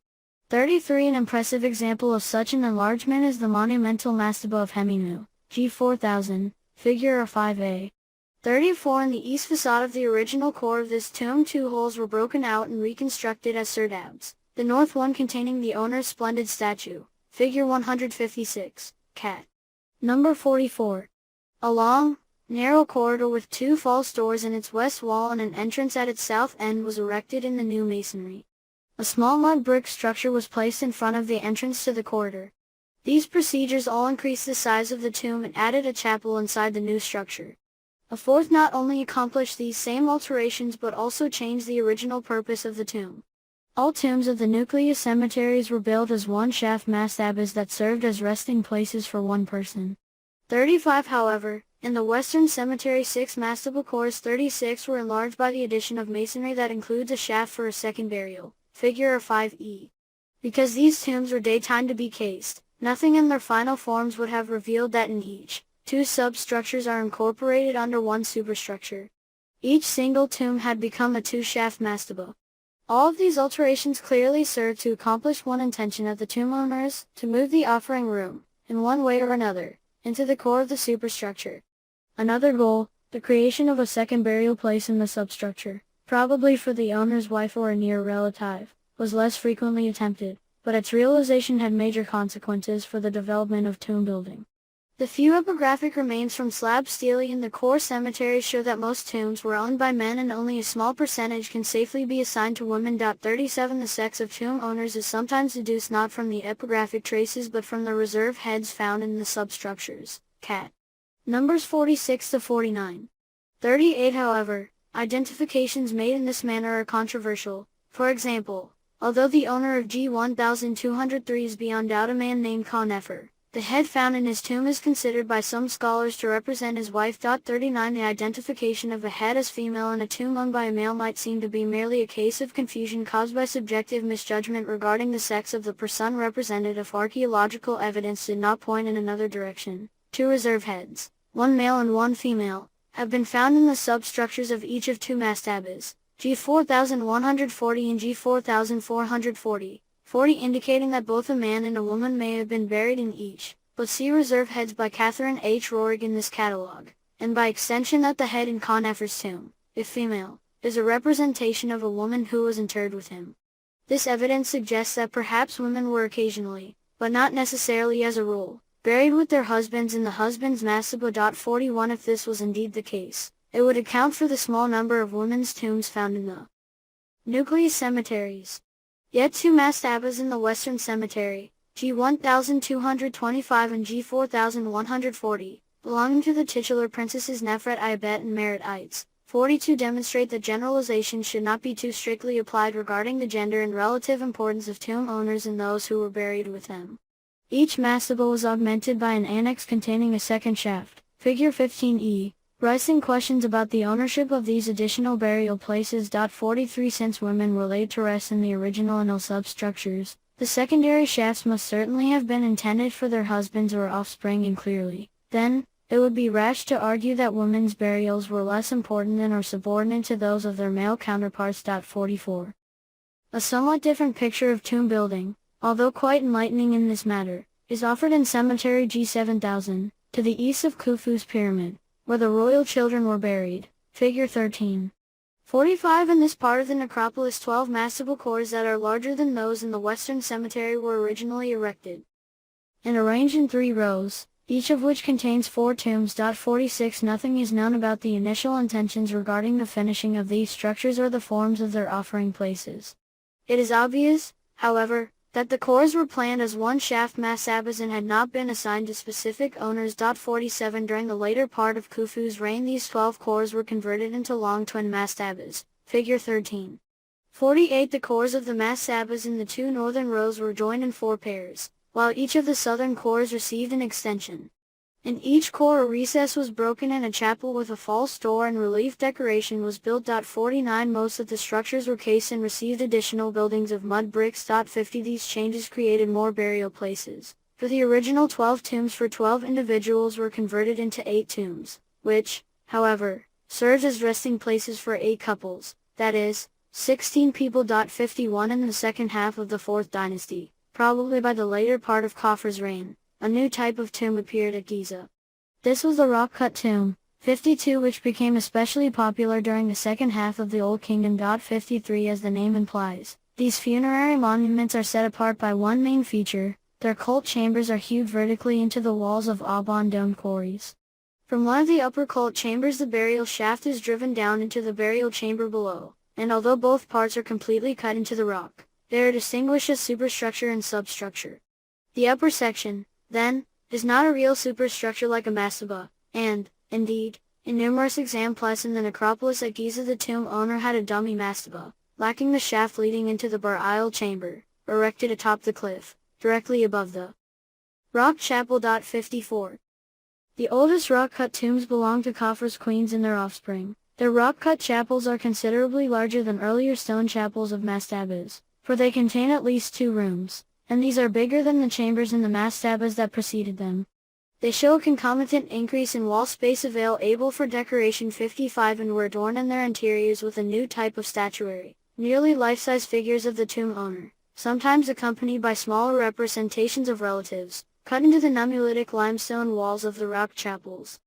33 An impressive example of such an enlargement is the monumental mastaba of Heminu, G4000, figure 5a. 34 In the east facade of the original core of this tomb 2 holes were broken out and reconstructed as serdabs, the north one containing the owner's splendid statue, figure 156, cat. Number 44. A long, narrow corridor with 2 false doors in its west wall and an entrance at its south end was erected in the new masonry. A small mud brick structure was placed in front of the entrance to the corridor. These procedures all increased the size of the tomb and added a chapel inside the new structure. A fourth not only accomplished these same alterations but also changed the original purpose of the tomb. All tombs of the nucleus cemeteries were built as one-shaft mastabas that served as resting places for one person. 35 However, in the Western Cemetery 6 mastaba cores 36 were enlarged by the addition of masonry that includes a shaft for a second burial, figure 5e. Because these tombs were daytime to be cased, nothing in their final forms would have revealed that in each, two substructures are incorporated under one superstructure. Each single tomb had become a two-shaft mastaba. All of these alterations clearly served to accomplish one intention of the tomb owners, to move the offering room, in one way or another, into the core of the superstructure. Another goal, the creation of a second burial place in the substructure, probably for the owner's wife or a near relative, was less frequently attempted, but its realization had major consequences for the development of tomb building. The few epigraphic remains from slab stele in the core cemeteries show that most tombs were owned by men and only a small percentage can safely be assigned to women. 37 The sex of tomb owners is sometimes deduced not from the epigraphic traces but from the reserve heads found in the substructures. Cat. Numbers 46 to 49. 38 However, identifications made in this manner are controversial. For example, although the owner of G1203 is beyond doubt a man named Khan-Nefer, the head found in his tomb is considered by some scholars to represent his wife. 39 The identification of a head as female in a tomb owned by a male might seem to be merely a case of confusion caused by subjective misjudgment regarding the sex of the person represented if archaeological evidence did not point in another direction. Two reserve heads, one male and one female, have been found in the substructures of each of two mastabas, G4140 and G4440. 40 indicating that both a man and a woman may have been buried in each, but see reserve heads by Catherine H. Rohrig in this catalog, and by extension that the head in Khan-Nefer's tomb, if female, is a representation of a woman who was interred with him. This evidence suggests that perhaps women were occasionally, but not necessarily as a rule, buried with their husbands in the husband's mastaba. 41 If this was indeed the case, it would account for the small number of women's tombs found in the nucleus cemeteries. Yet two mastabas in the Western Cemetery, G1225 and G4140, belonging to the titular princesses Nefret Ayabet and Merit Ites, 42 demonstrate that generalizations should not be too strictly applied regarding the gender and relative importance of tomb owners and those who were buried with them. Each mastaba was augmented by an annex containing a second shaft, figure 15e, raising questions about the ownership of these additional burial places. 43 Since women were laid to rest in the original and substructures, the secondary shafts must certainly have been intended for their husbands or offspring, and clearly, then, it would be rash to argue that women's burials were less important than or subordinate to those of their male counterparts. 44. A somewhat different picture of tomb building, although quite enlightening in this matter, is offered in Cemetery G7000, to the east of Khufu's pyramid, where the royal children were buried, figure 13. 45 In this part of the necropolis 12 mastaba cores that are larger than those in the Western Cemetery were originally erected and arranged in 3 rows, each of which contains 4 tombs. 46 Nothing is known about the initial intentions regarding the finishing of these structures or the forms of their offering places. It is obvious, however, that the cores were planned as one-shaft mastabas and had not been assigned to specific owners. 47 During the later part of Khufu's reign these 12 cores were converted into long twin mastabas, figure 13. 48 The cores of the mastabas in the 2 northern rows were joined in 4 pairs, while each of the southern cores received an extension. In each core a recess was broken and a chapel with a false door and relief decoration was built. 49 Most of the structures were cased and received additional buildings of mud bricks. 50 These changes created more burial places, for the original 12 tombs for 12 individuals were converted into 8 tombs, which, however, served as resting places for 8 couples, that is, 16 people. 51 In the second half of the 4th dynasty, probably by the later part of Khafre's reign, a new type of tomb appeared at Giza. This was the rock-cut tomb, 52, which became especially popular during the second half of the Old Kingdom. 53 As the name implies, these funerary monuments are set apart by one main feature: their cult chambers are hewed vertically into the walls of oblong dome quarries. From one of the upper cult chambers the burial shaft is driven down into the burial chamber below, and although both parts are completely cut into the rock, they are distinguished as superstructure and substructure. The upper section, then, is not a real superstructure like a mastaba, and, indeed, in numerous examples in the necropolis at Giza the tomb owner had a dummy mastaba, lacking the shaft leading into the burial chamber, erected atop the cliff, directly above the rock chapel. 54. The oldest rock-cut tombs belong to Khufu's queens and their offspring. Their rock-cut chapels are considerably larger than earlier stone chapels of mastabas, for they contain at least 2 rooms, and these are bigger than the chambers in the mastabas that preceded them. They show a concomitant increase in wall space available for decoration. 55 and were adorned in their interiors with a new type of statuary, nearly life-size figures of the tomb owner, sometimes accompanied by smaller representations of relatives, cut into the nummulitic limestone walls of the rock chapels.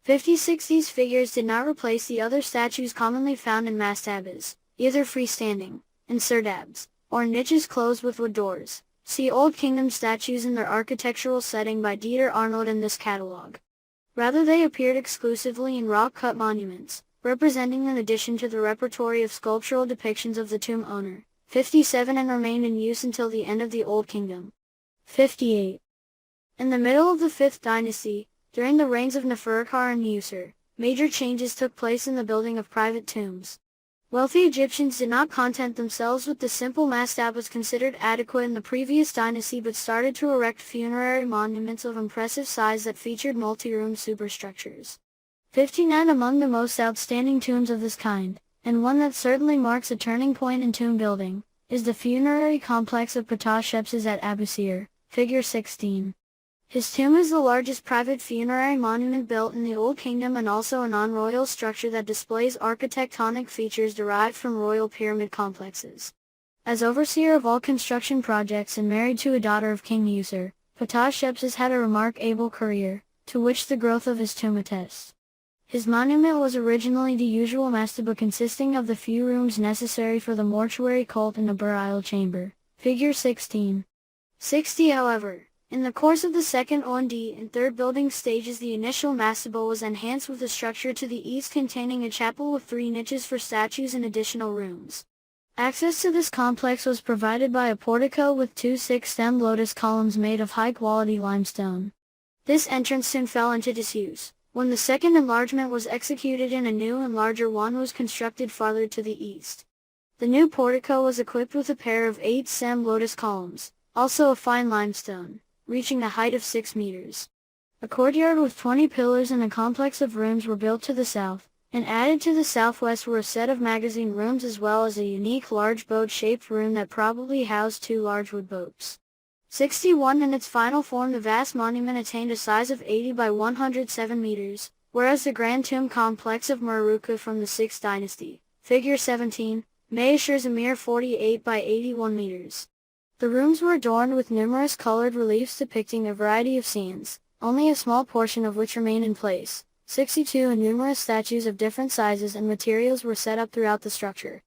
56 These figures did not replace the other statues commonly found in mastabas, either freestanding, in serdabs, or niches closed with wood doors. See Old Kingdom statues in their architectural setting by Dieter Arnold in this catalogue. Rather, they appeared exclusively in rock-cut monuments, representing an addition to the repertory of sculptural depictions of the tomb owner. 57 and remained in use until the end of the Old Kingdom. 58. In the middle of the 5th dynasty, during the reigns of Neferkar and Usur, major changes took place in the building of private tombs. Wealthy Egyptians did not content themselves with the simple mastabas considered adequate in the previous dynasty but started to erect funerary monuments of impressive size that featured multi-room superstructures. 59 Among the most outstanding tombs of this kind, and one that certainly marks a turning point in tomb building, is the funerary complex of Ptah at Abu Sir, figure 16. His tomb is the largest private funerary monument built in the Old Kingdom and also a non-royal structure that displays architectonic features derived from royal pyramid complexes. As overseer of all construction projects and married to a daughter of King Usur, Ptah had a remarkable career, to which the growth of his tomb attests. His monument was originally the usual mastaba consisting of the few rooms necessary for the mortuary cult in the burial chamber, figure 16. 60 However, in the course of the second and third building stages, the initial mastaba was enhanced with a structure to the east containing a chapel with 3 niches for statues and additional rooms. Access to this complex was provided by a portico with 2 6-stemmed lotus columns made of high-quality limestone. This entrance soon fell into disuse, when the second enlargement was executed and a new and larger one was constructed farther to the east. The new portico was equipped with a pair of 8-stemmed lotus columns, also of fine limestone, reaching a height of 6 meters. A courtyard with 20 pillars and a complex of rooms were built to the south, and added to the southwest were a set of magazine rooms as well as a unique large boat-shaped room that probably housed 2 large wood boats. 61 In its final form, the vast monument attained a size of 80 by 107 meters, whereas the Grand Tomb complex of Meroruka from the 6th dynasty, figure 17, measures a mere 48 by 81 meters. The rooms were adorned with numerous colored reliefs depicting a variety of scenes, only a small portion of which remained in place. 62 And numerous statues of different sizes and materials were set up throughout the structure.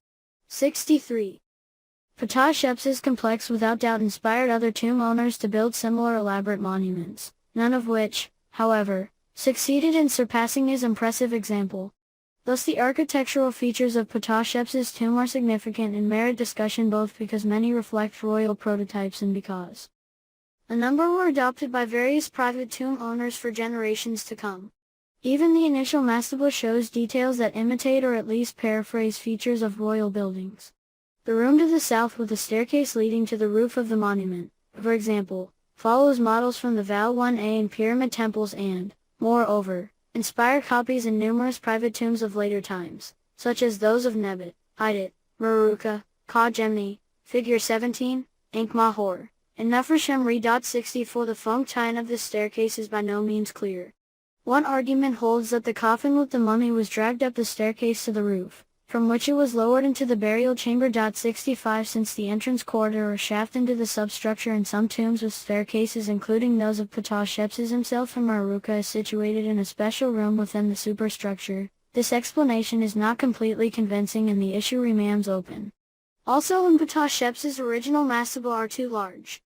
63. Ptah's complex without doubt inspired other tomb owners to build similar elaborate monuments, none of which, however, succeeded in surpassing his impressive example. Thus the architectural features of Ptah's tomb are significant and merit discussion both because many reflect royal prototypes and because a number were adopted by various private tomb owners for generations to come. Even the initial mastaba shows details that imitate or at least paraphrase features of royal buildings. The room to the south with a staircase leading to the roof of the monument, for example, follows models from the Val 1A and pyramid temples and, moreover, inspired copies in numerous private tombs of later times, such as those of Nebet, Idit, Meroruka, Ka Gemni, figure 17, Ankh-Mahor, and Nefershem 64. The function of this staircase is by no means clear. One argument holds that the coffin with the mummy was dragged up the staircase to the roof, from which it was lowered into the burial chamber. 65 Since the entrance corridor or shaft into the substructure in some tombs with staircases including those of Ptah himself and Meroruka is situated in a special room within the superstructure, this explanation is not completely convincing and the issue remains open. Also in Ptah's original mastaba are 2 large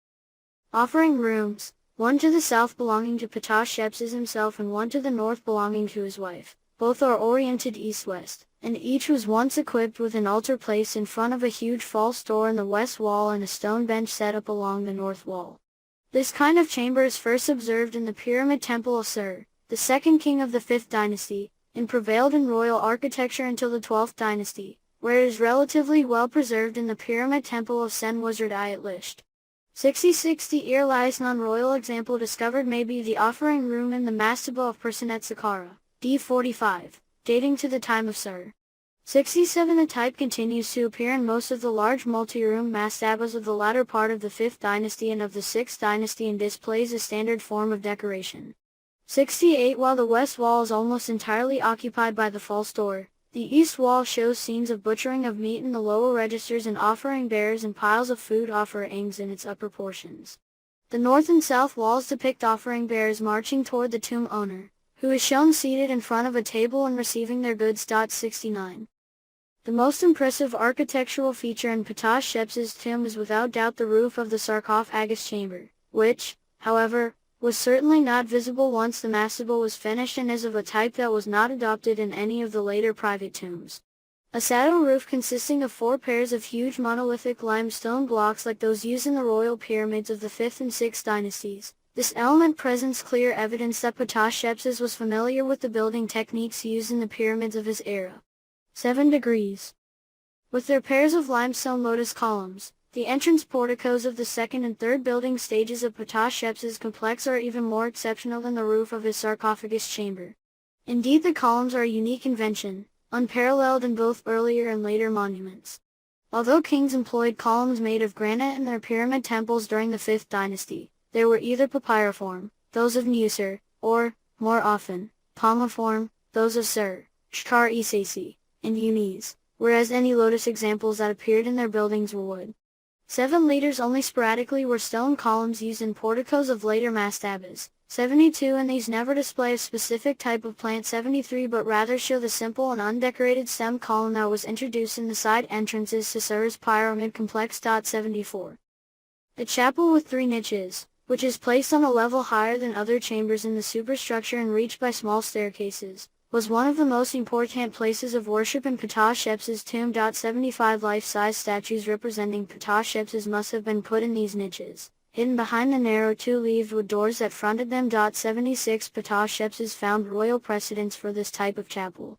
offering rooms, one to the south belonging to Ptah himself and one to the north belonging to his wife. Both are oriented east-west, and each was once equipped with an altar placed in front of a huge false door in the west wall and a stone bench set up along the north wall. This kind of chamber is first observed in the Pyramid Temple of Ser, the second king of the 5th dynasty, and prevailed in royal architecture until the 12th dynasty, where it is relatively well preserved in the Pyramid Temple of Sen Wizard I at Lisht. 66. The earliest non-royal example discovered may be the offering room in the mastaba of Personet Saqqara, d. 45, dating to the time of Ser. 67. The type continues to appear in most of the large multi-room mastabas of the latter part of the 5th dynasty and of the 6th dynasty and displays a standard form of decoration. 68. While the west wall is almost entirely occupied by the false door, the east wall shows scenes of butchering of meat in the lower registers and offering bearers and piles of food offerings in its upper portions. The north and south walls depict offering bearers marching toward the tomb owner, who is shown seated in front of a table and receiving their goods. 69. The most impressive architectural feature in Ptah Sheps's tomb is without doubt the roof of the sarcophagus chamber, which, however, was certainly not visible once the mastaba was finished and is of a type that was not adopted in any of the later private tombs. A saddle roof consisting of 4 pairs of huge monolithic limestone blocks like those used in the royal pyramids of the 5th and 6th dynasties. This element presents clear evidence that Ptah Shepses was familiar with the building techniques used in the pyramids of his era. 7 degrees. With their pairs of limestone lotus columns, the entrance porticos of the 2nd and 3rd building stages of Ptah Sheps's complex are even more exceptional than the roof of his sarcophagus chamber. Indeed, the columns are a unique invention, unparalleled in both earlier and later monuments. Although kings employed columns made of granite in their pyramid temples during the 5th dynasty, they were either papyriform, those of Nusir, or, more often, palmiform, those of Ser, Shkar Isasi, and Unis, whereas any lotus examples that appeared in their buildings were wood. 7 liters only sporadically were stone columns used in porticos of later mastabas. 72 and these never display a specific type of plant. 73 but rather show the simple and undecorated stem column that was introduced in the side entrances to Ser's pyramid complex. 74. A chapel with 3 niches, which is placed on a level higher than other chambers in the superstructure and reached by small staircases, was one of the most important places of worship in Ptah Sheps's tomb. 75 life-size statues representing Ptah Shepses must have been put in these niches, hidden behind the narrow 2-leaved wood doors that fronted them. 76 Ptah Shepses found royal precedence for this type of chapel.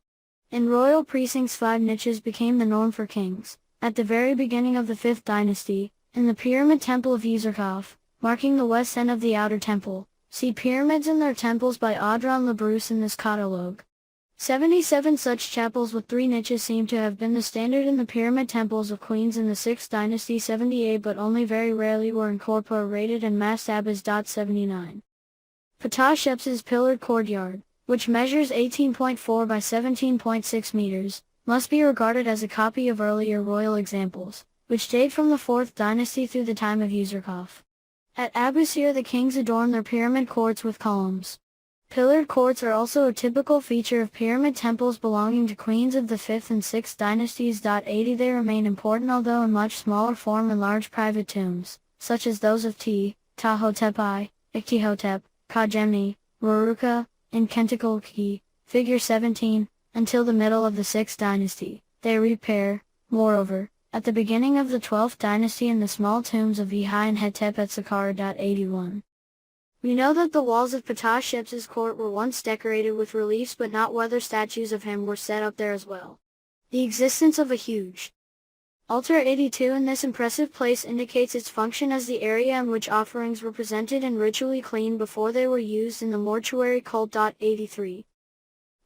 In royal precincts 5 niches became the norm for kings. At the very beginning of the 5th dynasty, in the Pyramid Temple of Uzurkov, marking the west end of the outer temple, see Pyramids and Their Temples by Audran Labrousse in this catalogue. 77 such chapels with 3 niches seem to have been the standard in the pyramid temples of queens in the 6th dynasty. 78 but only very rarely were incorporated in mastabas. 79. Ptah Sheps's pillared courtyard, which measures 18.4 by 17.6 meters, must be regarded as a copy of earlier royal examples, which date from the 4th dynasty through the time of Uzurkov. At Abusir the kings adorned their pyramid courts with columns. Pillared courts are also a typical feature of pyramid temples belonging to queens of the 5th and 6th dynasties. 80 They remain important although in much smaller form in large private tombs, such as those of Ptah-hotep I, Iktihotep, Kajemni, Raruka, and Kentikulki, figure 17, until the middle of the 6th dynasty. They repair, moreover, at the beginning of the 12th dynasty in the small tombs of Ehi and Hetep at Saqqara. 81. We know that the walls of Ptah Sheps's court were once decorated with reliefs but not whether statues of him were set up there as well. The existence of a huge altar. 82 in this impressive place indicates its function as the area in which offerings were presented and ritually cleaned before they were used in the mortuary cult. 83.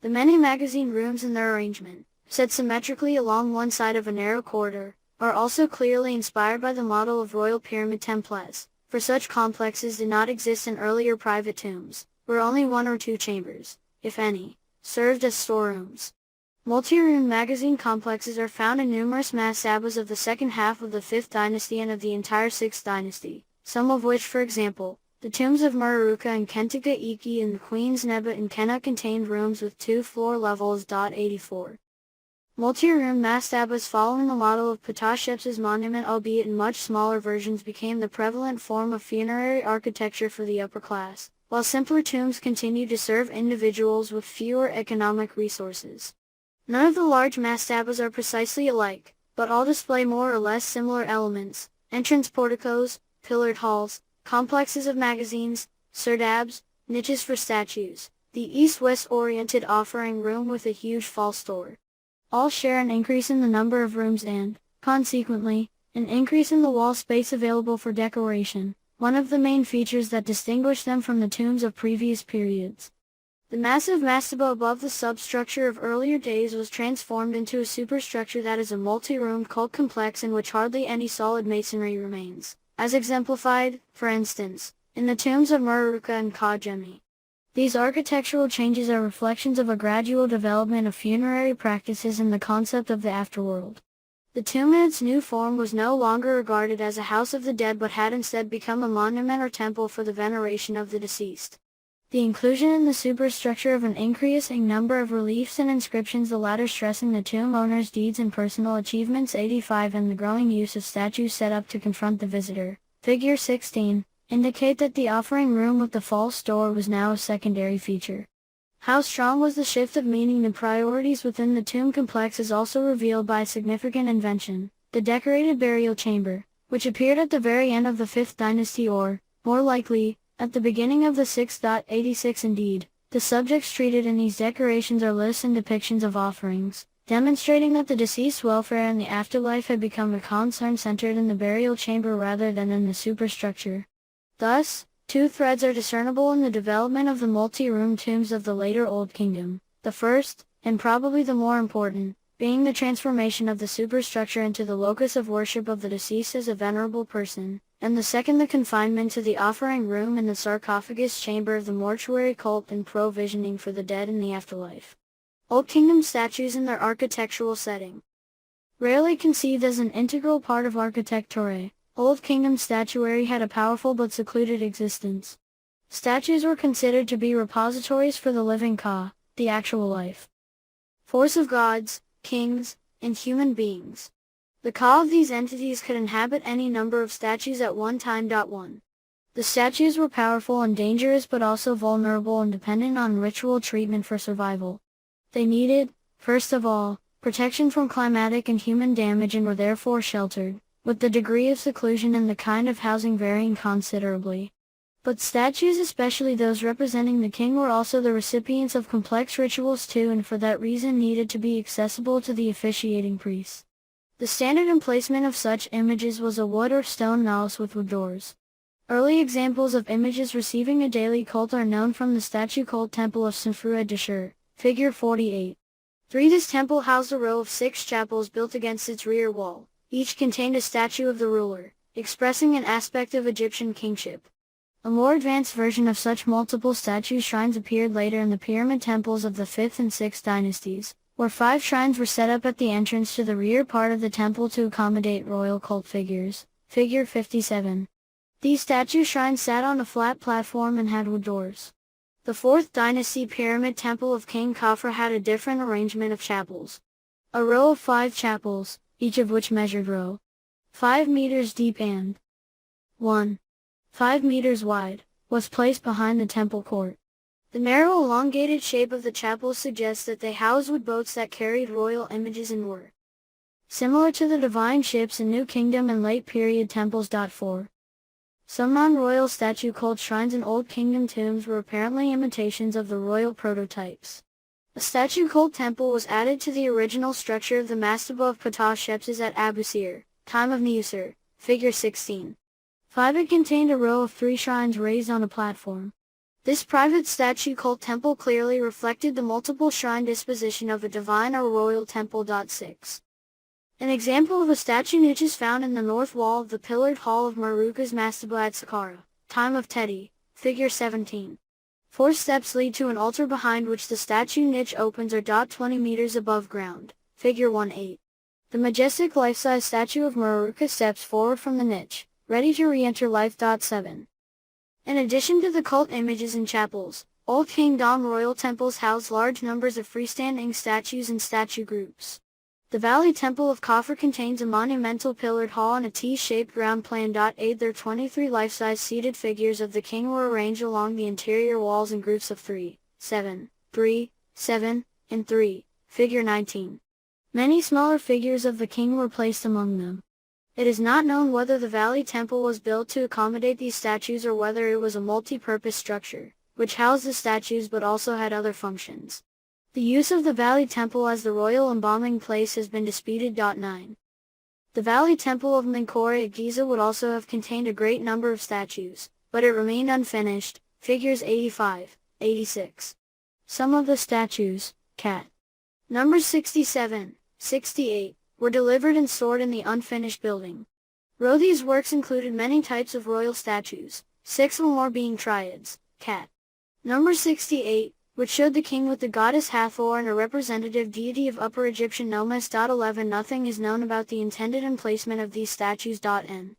The many magazine rooms in their arrangement, set symmetrically along one side of a narrow corridor, are also clearly inspired by the model of royal pyramid temples, for such complexes did not exist in earlier private tombs, where only 1 or 2 chambers, if any, served as storerooms. Multi-room magazine complexes are found in numerous mastabas of the second half of the 5th dynasty and of the entire 6th dynasty, some of which, for example, the tombs of Muraruka and Kentika Iki and the Queen's Neba in Kenna contained rooms with 2 floor levels. 84. Multi-room mastabas following the model of Ptah Sheps's monument albeit in much smaller versions became the prevalent form of funerary architecture for the upper class, while simpler tombs continued to serve individuals with fewer economic resources. None of the large mastabas are precisely alike, but all display more or less similar elements: entrance porticos, pillared halls, complexes of magazines, serdabs, niches for statues, the east-west oriented offering room with a huge false door. All share an increase in the number of rooms and, consequently, an increase in the wall space available for decoration, one of the main features that distinguish them from the tombs of previous periods. The massive mastaba above the substructure of earlier days was transformed into a superstructure that is a multi-roomed cult complex in which hardly any solid masonry remains, as exemplified, for instance, in the tombs of Muruka and Kajemi. These architectural changes are reflections of a gradual development of funerary practices and the concept of the afterworld. The tomb in its new form was no longer regarded as a house of the dead but had instead become a monument or temple for the veneration of the deceased. The inclusion in the superstructure of an increasing number of reliefs and inscriptions, the latter stressing the tomb owner's deeds and personal achievements 85, and the growing use of statues set up to confront the visitor, figure 16, indicate that the offering room with the false door was now a secondary feature. How strong was the shift of meaning and priorities within the tomb complex is also revealed by a significant invention, the decorated burial chamber, which appeared at the very end of the 5th dynasty or, more likely, at the beginning of the 6th. 86. Indeed, the subjects treated in these decorations are lists and depictions of offerings, demonstrating that the deceased's welfare in the afterlife had become a concern centered in the burial chamber rather than in the superstructure. Thus, two threads are discernible in the development of the multi-room tombs of the later Old Kingdom, the first, and probably the more important, being the transformation of the superstructure into the locus of worship of the deceased as a venerable person, and the second the confinement to the offering room and the sarcophagus chamber of the mortuary cult and provisioning for the dead in the afterlife. Old Kingdom statues in their architectural setting. Rarely conceived as an integral part of architecture, Old Kingdom statuary had a powerful but secluded existence. Statues were considered to be repositories for the living Ka, the actual life force of gods, kings, and human beings. The Ka of these entities could inhabit any number of statues at one time. 1. The statues were powerful and dangerous but also vulnerable and dependent on ritual treatment for survival. They needed, first of all, protection from climatic and human damage and were therefore sheltered, with the degree of seclusion and the kind of housing varying considerably. But statues, especially those representing the king, were also the recipients of complex rituals too, and for that reason needed to be accessible to the officiating priests. The standard emplacement of such images was a wood or stone naos with wood doors. Early examples of images receiving a daily cult are known from the statue cult temple of Sanfrua Dashur, figure 48. 3. This temple housed a row of 6 chapels built against its rear wall. Each contained a statue of the ruler, expressing an aspect of Egyptian kingship. A more advanced version of such multiple statue shrines appeared later in the pyramid temples of the 5th and 6th dynasties, where 5 shrines were set up at the entrance to the rear part of the temple to accommodate royal cult figures, figure 57. These statue shrines sat on a flat platform and had wood doors. The 4th dynasty pyramid temple of King Khafra had a different arrangement of chapels. A row of 5 chapels, each of which measured 5 meters deep and 5 meters wide, was placed behind the temple court. The narrow elongated shape of the chapels suggests that they housed wood boats that carried royal images and were similar to the divine ships in New Kingdom and late period temples. 4. Some non-royal statue cult shrines in Old Kingdom tombs were apparently imitations of the royal prototypes. A statue cult temple was added to the original structure of the mastaba of Ptah Shepses at Abusir, time of Niusur, figure 16. 5. It contained a row of 3 shrines raised on a platform. This private statue cult temple clearly reflected the multiple shrine disposition of a divine or royal temple. 6. An example of a statue niche is found in the north wall of the pillared hall of Maruka's mastaba at Saqqara, time of Teti, figure 17. 4 steps lead to an altar behind which the statue niche opens or 20 meters above ground, figure 18. The majestic life-size statue of Maruka steps forward from the niche, ready to re-enter life. 7. In addition to the cult images in chapels, Old Kingdom royal temples housed large numbers of freestanding statues and statue groups. The Valley Temple of Khafra contains a monumental pillared hall and a T-shaped ground plan. 8. Their 23 life-size seated figures of the king were arranged along the interior walls in groups of 3, 7, 3, 7, and 3, figure 19. Many smaller figures of the king were placed among them. It is not known whether the Valley Temple was built to accommodate these statues or whether it was a multi-purpose structure, which housed the statues but also had other functions. The use of the Valley Temple as the royal embalming place has been disputed. 9. The Valley Temple of Menkaure at Giza would also have contained a great number of statues, but it remained unfinished, figures 85, 86. Some of the statues, cat. Numbers 67, 68, were delivered and stored in the unfinished building. These works included many types of royal statues, 6 or more being triads, cat. Number 68, which showed the king with the goddess Hathor and a representative deity of Upper Egyptian nomes. 11 Nothing is known about the intended emplacement of these statues. N.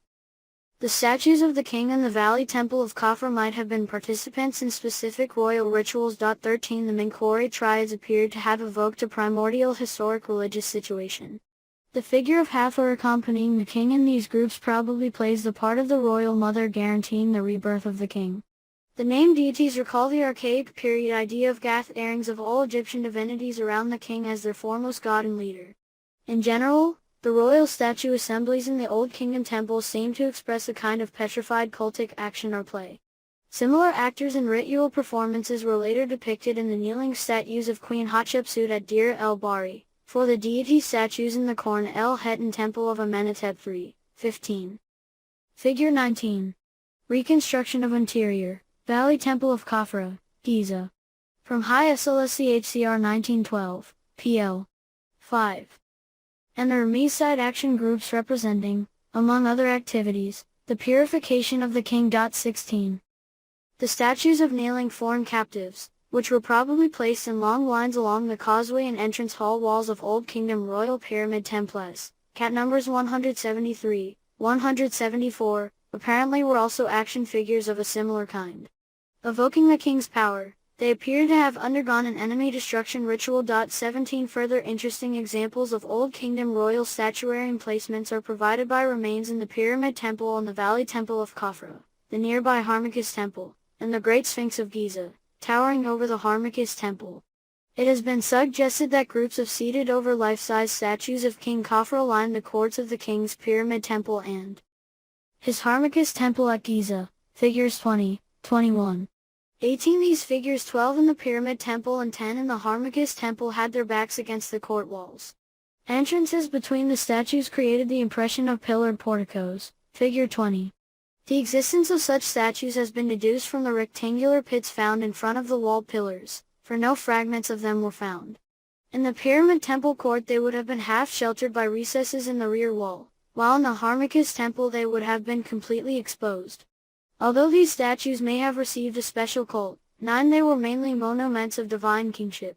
The statues of the king in the Valley Temple of Khufu might have been participants in specific royal rituals. 13 The Menkaure triads appeared to have evoked a primordial historic religious situation. The figure of Hathor accompanying the king in these groups probably plays the part of the royal mother guaranteeing the rebirth of the king. The named deities recall the archaic period idea of Gath airings of all Egyptian divinities around the king as their foremost god and leader. In general, the royal statue assemblies in the Old Kingdom temples seem to express a kind of petrified cultic action or play. Similar actors and ritual performances were later depicted in the kneeling statues of Queen Hatshepsut at Deir el-Bahri, for the deity statues in the Corn el-Hettin Temple of Amenhotep III, 15. Figure 19. Reconstruction of interior. Valley Temple of Khafra, Giza. From High SLSCHCR 1912, PL. 5. And the Ramesside action groups representing, among other activities, the purification of the king. 16. The statues of kneeling foreign captives, which were probably placed in long lines along the causeway and entrance hall walls of Old Kingdom Royal Pyramid temples, cat numbers 173, 174, apparently were also action figures of a similar kind. Evoking the king's power, they appear to have undergone an enemy destruction ritual. 17 Further interesting examples of Old Kingdom royal statuary emplacements are provided by remains in the Pyramid Temple and the Valley Temple of Khafra, the nearby Harmachis Temple, and the Great Sphinx of Giza, towering over the Harmachis Temple. It has been suggested that groups of seated over life-size statues of King Khafra line the courts of the king's Pyramid Temple and his Harmachis Temple at Giza, figures 20, 21. 18 These figures 12 in the Pyramid Temple and 10 in the Harmachis Temple had their backs against the court walls. Entrances between the statues created the impression of pillared porticos, figure 20. The existence of such statues has been deduced from the rectangular pits found in front of the walled pillars, for no fragments of them were found. In the Pyramid Temple court they would have been half sheltered by recesses in the rear wall, while in the Harmachis Temple they would have been completely exposed. Although these statues may have received a special cult, 9 they were mainly monuments of divine kingship.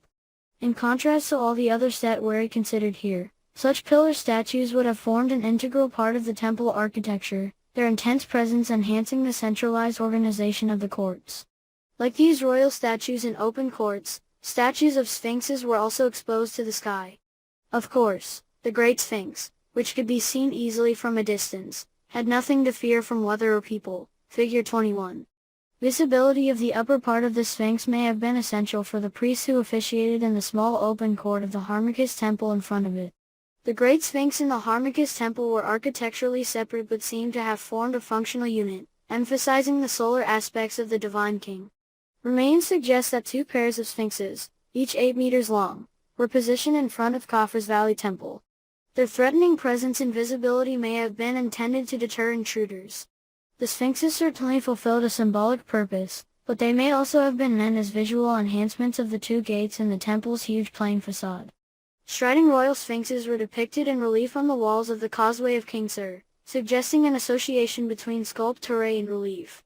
In contrast to all the other statuary considered here, such pillar statues would have formed an integral part of the temple architecture, their intense presence enhancing the centralized organization of the courts. Like these royal statues in open courts, statues of sphinxes were also exposed to the sky. Of course, the Great Sphinx, which could be seen easily from a distance, had nothing to fear from weather or people. Figure 21. Visibility of the upper part of the Sphinx may have been essential for the priests who officiated in the small open court of the Harmachis Temple in front of it. The Great Sphinx and the Harmachis Temple were architecturally separate but seem to have formed a functional unit, emphasizing the solar aspects of the divine king. Remains suggest that 2 pairs of sphinxes, each 8 meters long, were positioned in front of Khafra's Valley Temple. Their threatening presence and visibility may have been intended to deter intruders. The sphinxes certainly fulfilled a symbolic purpose, but they may also have been meant as visual enhancements of the 2 gates in the temple's huge plain facade. Striding royal sphinxes were depicted in relief on the walls of the causeway of King Sur, suggesting an association between sculpture and relief.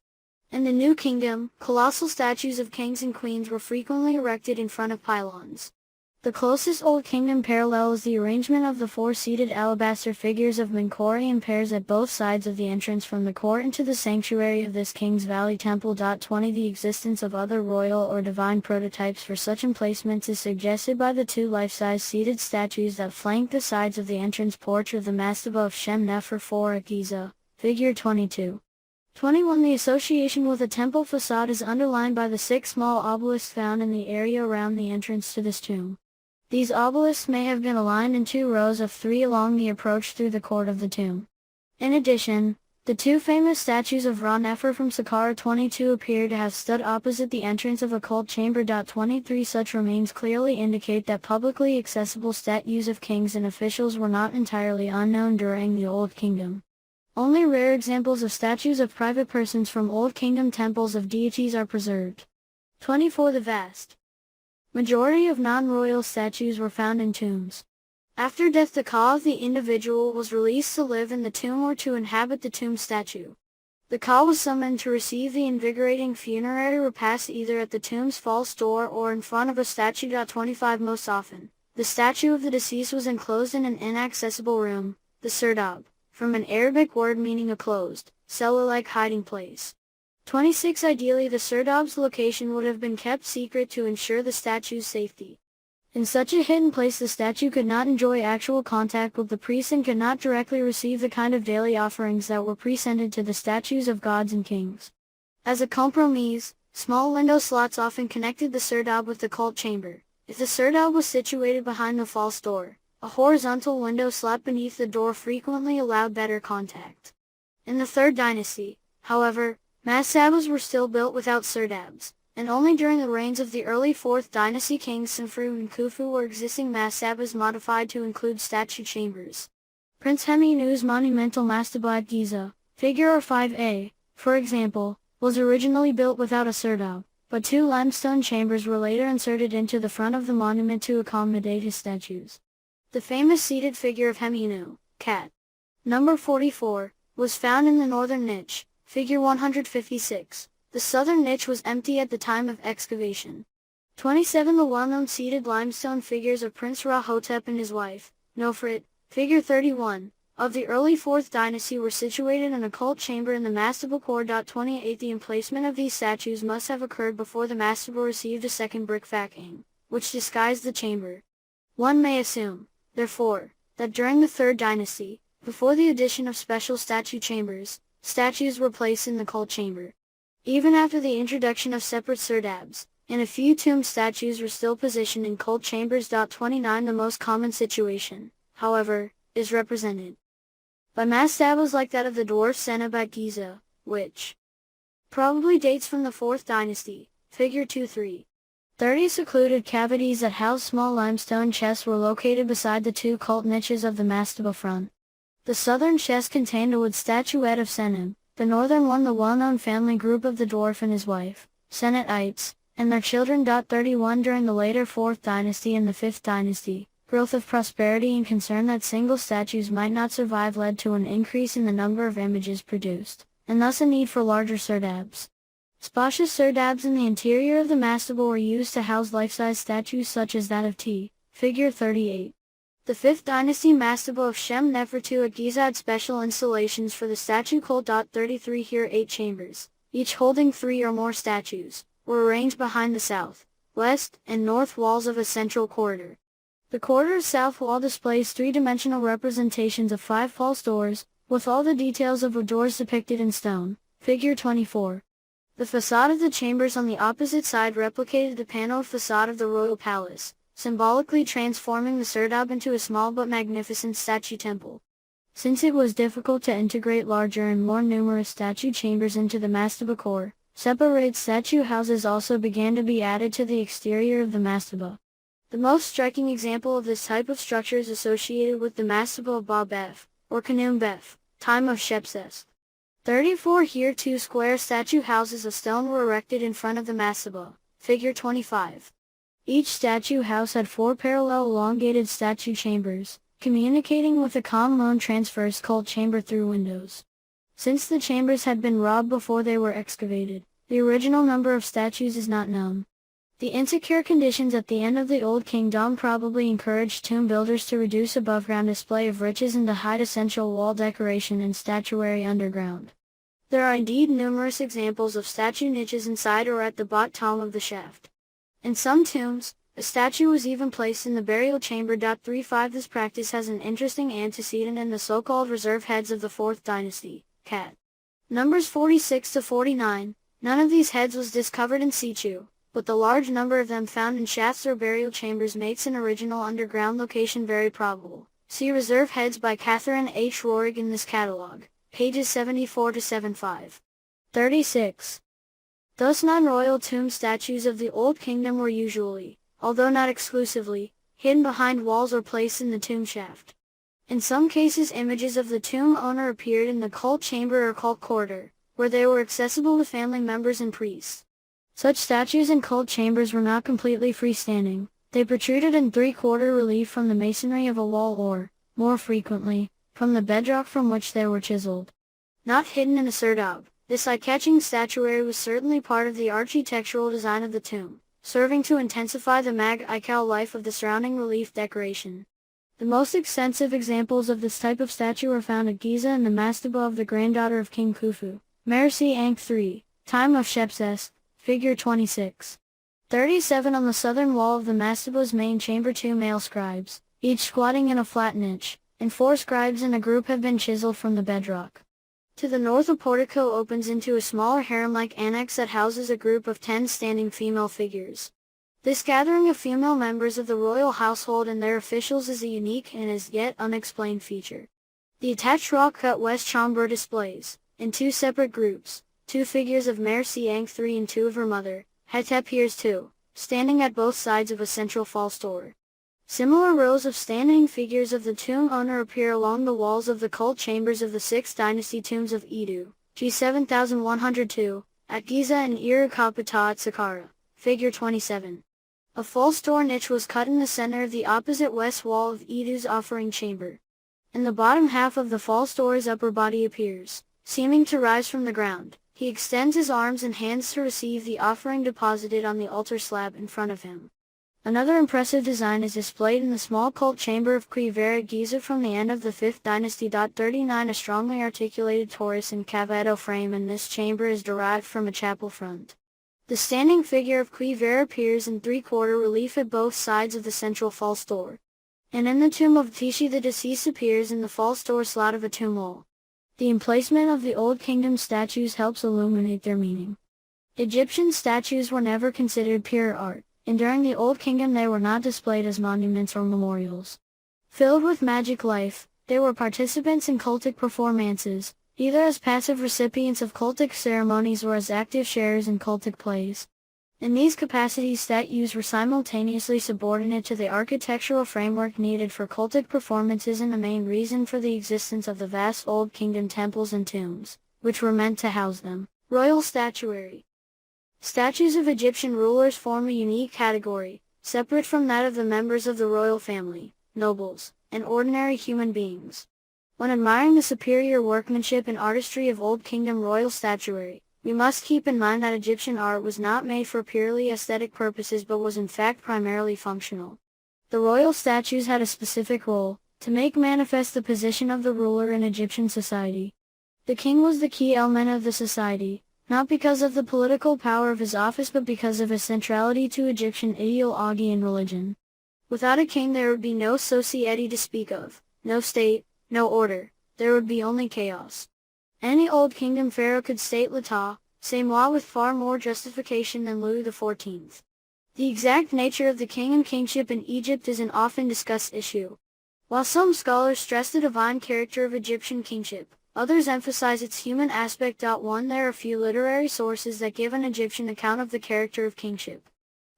In the New Kingdom, colossal statues of kings and queens were frequently erected in front of pylons. The closest Old Kingdom parallel is the arrangement of the 4 seated alabaster figures of Menkaure in pairs at both sides of the entrance from the court into the sanctuary of this King's Valley Temple. 20 The existence of other royal or divine prototypes for such emplacements is suggested by the 2 life-size seated statues that flank the sides of the entrance porch of the mastaba of Shem Nefer 4 at Giza, figure 22. 21 The association with the temple facade is underlined by the 6 small obelisks found in the area around the entrance to this tomb. These obelisks may have been aligned in 2 rows of 3 along the approach through the court of the tomb. In addition, the two famous statues of Ra-Nefer from Saqqara 22 appear to have stood opposite the entrance of a cult chamber. 23 Such remains clearly indicate that publicly accessible statues of kings and officials were not entirely unknown during the Old Kingdom. Only rare examples of statues of private persons from Old Kingdom temples of deities are preserved. 24 The vast majority of non-royal statues were found in tombs. After death, the ka of the individual was released to live in the tomb or to inhabit the tomb statue. The ka was summoned to receive the invigorating funerary repast either at the tomb's false door or in front of a statue. 25 Most often, the statue of the deceased was enclosed in an inaccessible room, the serdab, from an Arabic word meaning a closed, cellar-like hiding place. 26 Ideally, the serdab's location would have been kept secret to ensure the statue's safety. In such a hidden place, the statue could not enjoy actual contact with the priest and could not directly receive the kind of daily offerings that were presented to the statues of gods and kings. As a compromise, small window slots often connected the serdab with the cult chamber. If the serdab was situated behind the false door, a horizontal window slot beneath the door frequently allowed better contact. In the Third Dynasty, however, mastabas were still built without serdabs, and only during the reigns of the early 4th Dynasty kings Khufu and Khufu were existing mastabas modified to include statue chambers. Prince Heminu's monumental mastaba at Giza, figure 5a, for example, was originally built without a serdab, but two limestone chambers were later inserted into the front of the monument to accommodate his statues. The famous seated figure of Heminu, cat. Number 44, was found in the northern niche, figure 156. The southern niche was empty at the time of excavation. 27 The well-known seated limestone figures of Prince Ra-Hotep and his wife, Nofret, figure 31, of the early 4th Dynasty were situated in a cult chamber in the mastaba core. 28 The emplacement of these statues must have occurred before the mastaba received a second brick facing, which disguised the chamber. One may assume, therefore, that during the 3rd Dynasty, before the addition of special statue chambers, statues were placed in the cult chamber. Even after the introduction of separate serdabs, and a few tomb statues were still positioned in cult chambers. 29 The most common situation, however, is represented by mastabas like that of the dwarf Senab at Giza, which probably dates from the 4th Dynasty, figure 2-3. 30 secluded cavities that house small limestone chests were located beside the two cult niches of the mastaba front. The southern chest contained a wood statuette of Senab, the northern one the well-known family group of the dwarf and his wife, Senetites, and their children. 31 During the later 4th Dynasty and the 5th Dynasty, growth of prosperity and concern that single statues might not survive led to an increase in the number of images produced, and thus a need for larger serdabs. Spacious serdabs in the interior of the mastaba were used to house life-size statues such as that of T, figure 38. The 5th Dynasty mastaba of Shem Nefertu at Giza had special installations for the statue cult. 33 Here 8 chambers, each holding 3 or more statues, were arranged behind the south, west, and north walls of a central corridor. The corridor's south wall displays three-dimensional representations of 5 false doors, with all the details of the doors depicted in stone, figure 24. The facade of the chambers on the opposite side replicated the paneled facade of the royal palace, symbolically transforming the serdab into a small but magnificent statue temple. Since it was difficult to integrate larger and more numerous statue chambers into the mastaba core, separate statue houses also began to be added to the exterior of the mastaba. The most striking example of this type of structure is associated with the mastaba of Ba-Beth, or Khnum Beth, time of Shepseskh. 34 Here 2 square statue houses of stone were erected in front of the mastaba, figure 25. Each statue house had 4 parallel elongated statue chambers, communicating with a common transverse cult chamber through windows. Since the chambers had been robbed before they were excavated, the original number of statues is not known. The insecure conditions at the end of the Old Kingdom probably encouraged tomb builders to reduce above-ground display of riches and to hide essential wall decoration and statuary underground. There are indeed numerous examples of statue niches inside or at the bottom of the shaft. In some tombs, a statue was even placed in the burial chamber. 35 This practice has an interesting antecedent in the so-called reserve heads of the 4th Dynasty, Cat. Numbers 46 to 49, none of these heads was discovered in situ, but the large number of them found in shafts or burial chambers makes an original underground location very probable. See Reserve Heads by Catherine H. Rorig in this catalog, pages 74 to 75. 36. Thus non-royal tomb statues of the Old Kingdom were usually, although not exclusively, hidden behind walls or placed in the tomb shaft. In some cases images of the tomb owner appeared in the cult chamber or cult corridor, where they were accessible to family members and priests. Such statues in cult chambers were not completely freestanding. They protruded in three-quarter relief from the masonry of a wall or, more frequently, from the bedrock from which they were chiseled. Not hidden in a serdab, this eye-catching statuary was certainly part of the architectural design of the tomb, serving to intensify the magical life of the surrounding relief decoration. The most extensive examples of this type of statue are found at Giza in the mastaba of the granddaughter of King Khufu, Mercy Ankh III, time of Shepses, figure 26. 37 On the southern wall of the mastaba's main chamber 2 male scribes, each squatting in a flat niche, and 4 scribes in a group have been chiseled from the bedrock. To the north a portico opens into a smaller harem-like annex that houses a group of 10 standing female figures. This gathering of female members of the royal household and their officials is a unique and as yet unexplained feature. The attached rock-cut west chamber displays, in 2 separate groups, 2 figures of Mercy Ankh III and 2 of her mother, Hetep Hears II, standing at both sides of a central false door. Similar rows of standing figures of the tomb owner appear along the walls of the cult chambers of the 6th dynasty tombs of Edu, G 7102, at Giza and Irukapata at Saqqara, figure 27. A false door niche was cut in the center of the opposite west wall of Edu's offering chamber. In the bottom half of the false door's upper body appears, seeming to rise from the ground. He extends his arms and hands to receive the offering deposited on the altar slab in front of him. Another impressive design is displayed in the small cult chamber of Quivera at Giza from the end of the 5th dynasty. 39 A strongly articulated torus and cavato frame in this chamber is derived from a chapel front. The standing figure of Quivera appears in three-quarter relief at both sides of the central false door. And in the tomb of Tishi the deceased appears in the false door slot of a tomb wall. The emplacement of the Old Kingdom statues helps illuminate their meaning. Egyptian statues were never considered pure art, and during the Old Kingdom they were not displayed as monuments or memorials. Filled with magic life, they were participants in cultic performances, either as passive recipients of cultic ceremonies or as active sharers in cultic plays. In these capacities statues were simultaneously subordinate to the architectural framework needed for cultic performances and the main reason for the existence of the vast Old Kingdom temples and tombs, which were meant to house them. Royal statuary. Statues of Egyptian rulers form a unique category, separate from that of the members of the royal family, nobles, and ordinary human beings. When admiring the superior workmanship and artistry of Old Kingdom royal statuary, we must keep in mind that Egyptian art was not made for purely aesthetic purposes but was in fact primarily functional. The royal statues had a specific role, to make manifest the position of the ruler in Egyptian society. The king was the key element of the society, not because of the political power of his office but because of his centrality to Egyptian ideology and religion. Without a king there would be no society to speak of, no state, no order, there would be only chaos. Any Old Kingdom pharaoh could state l'état, c'est moi with far more justification than Louis XIV. The exact nature of the king and kingship in Egypt is an often discussed issue. While some scholars stress the divine character of Egyptian kingship, others emphasize its human aspect. 1 There are few literary sources that give an Egyptian account of the character of kingship.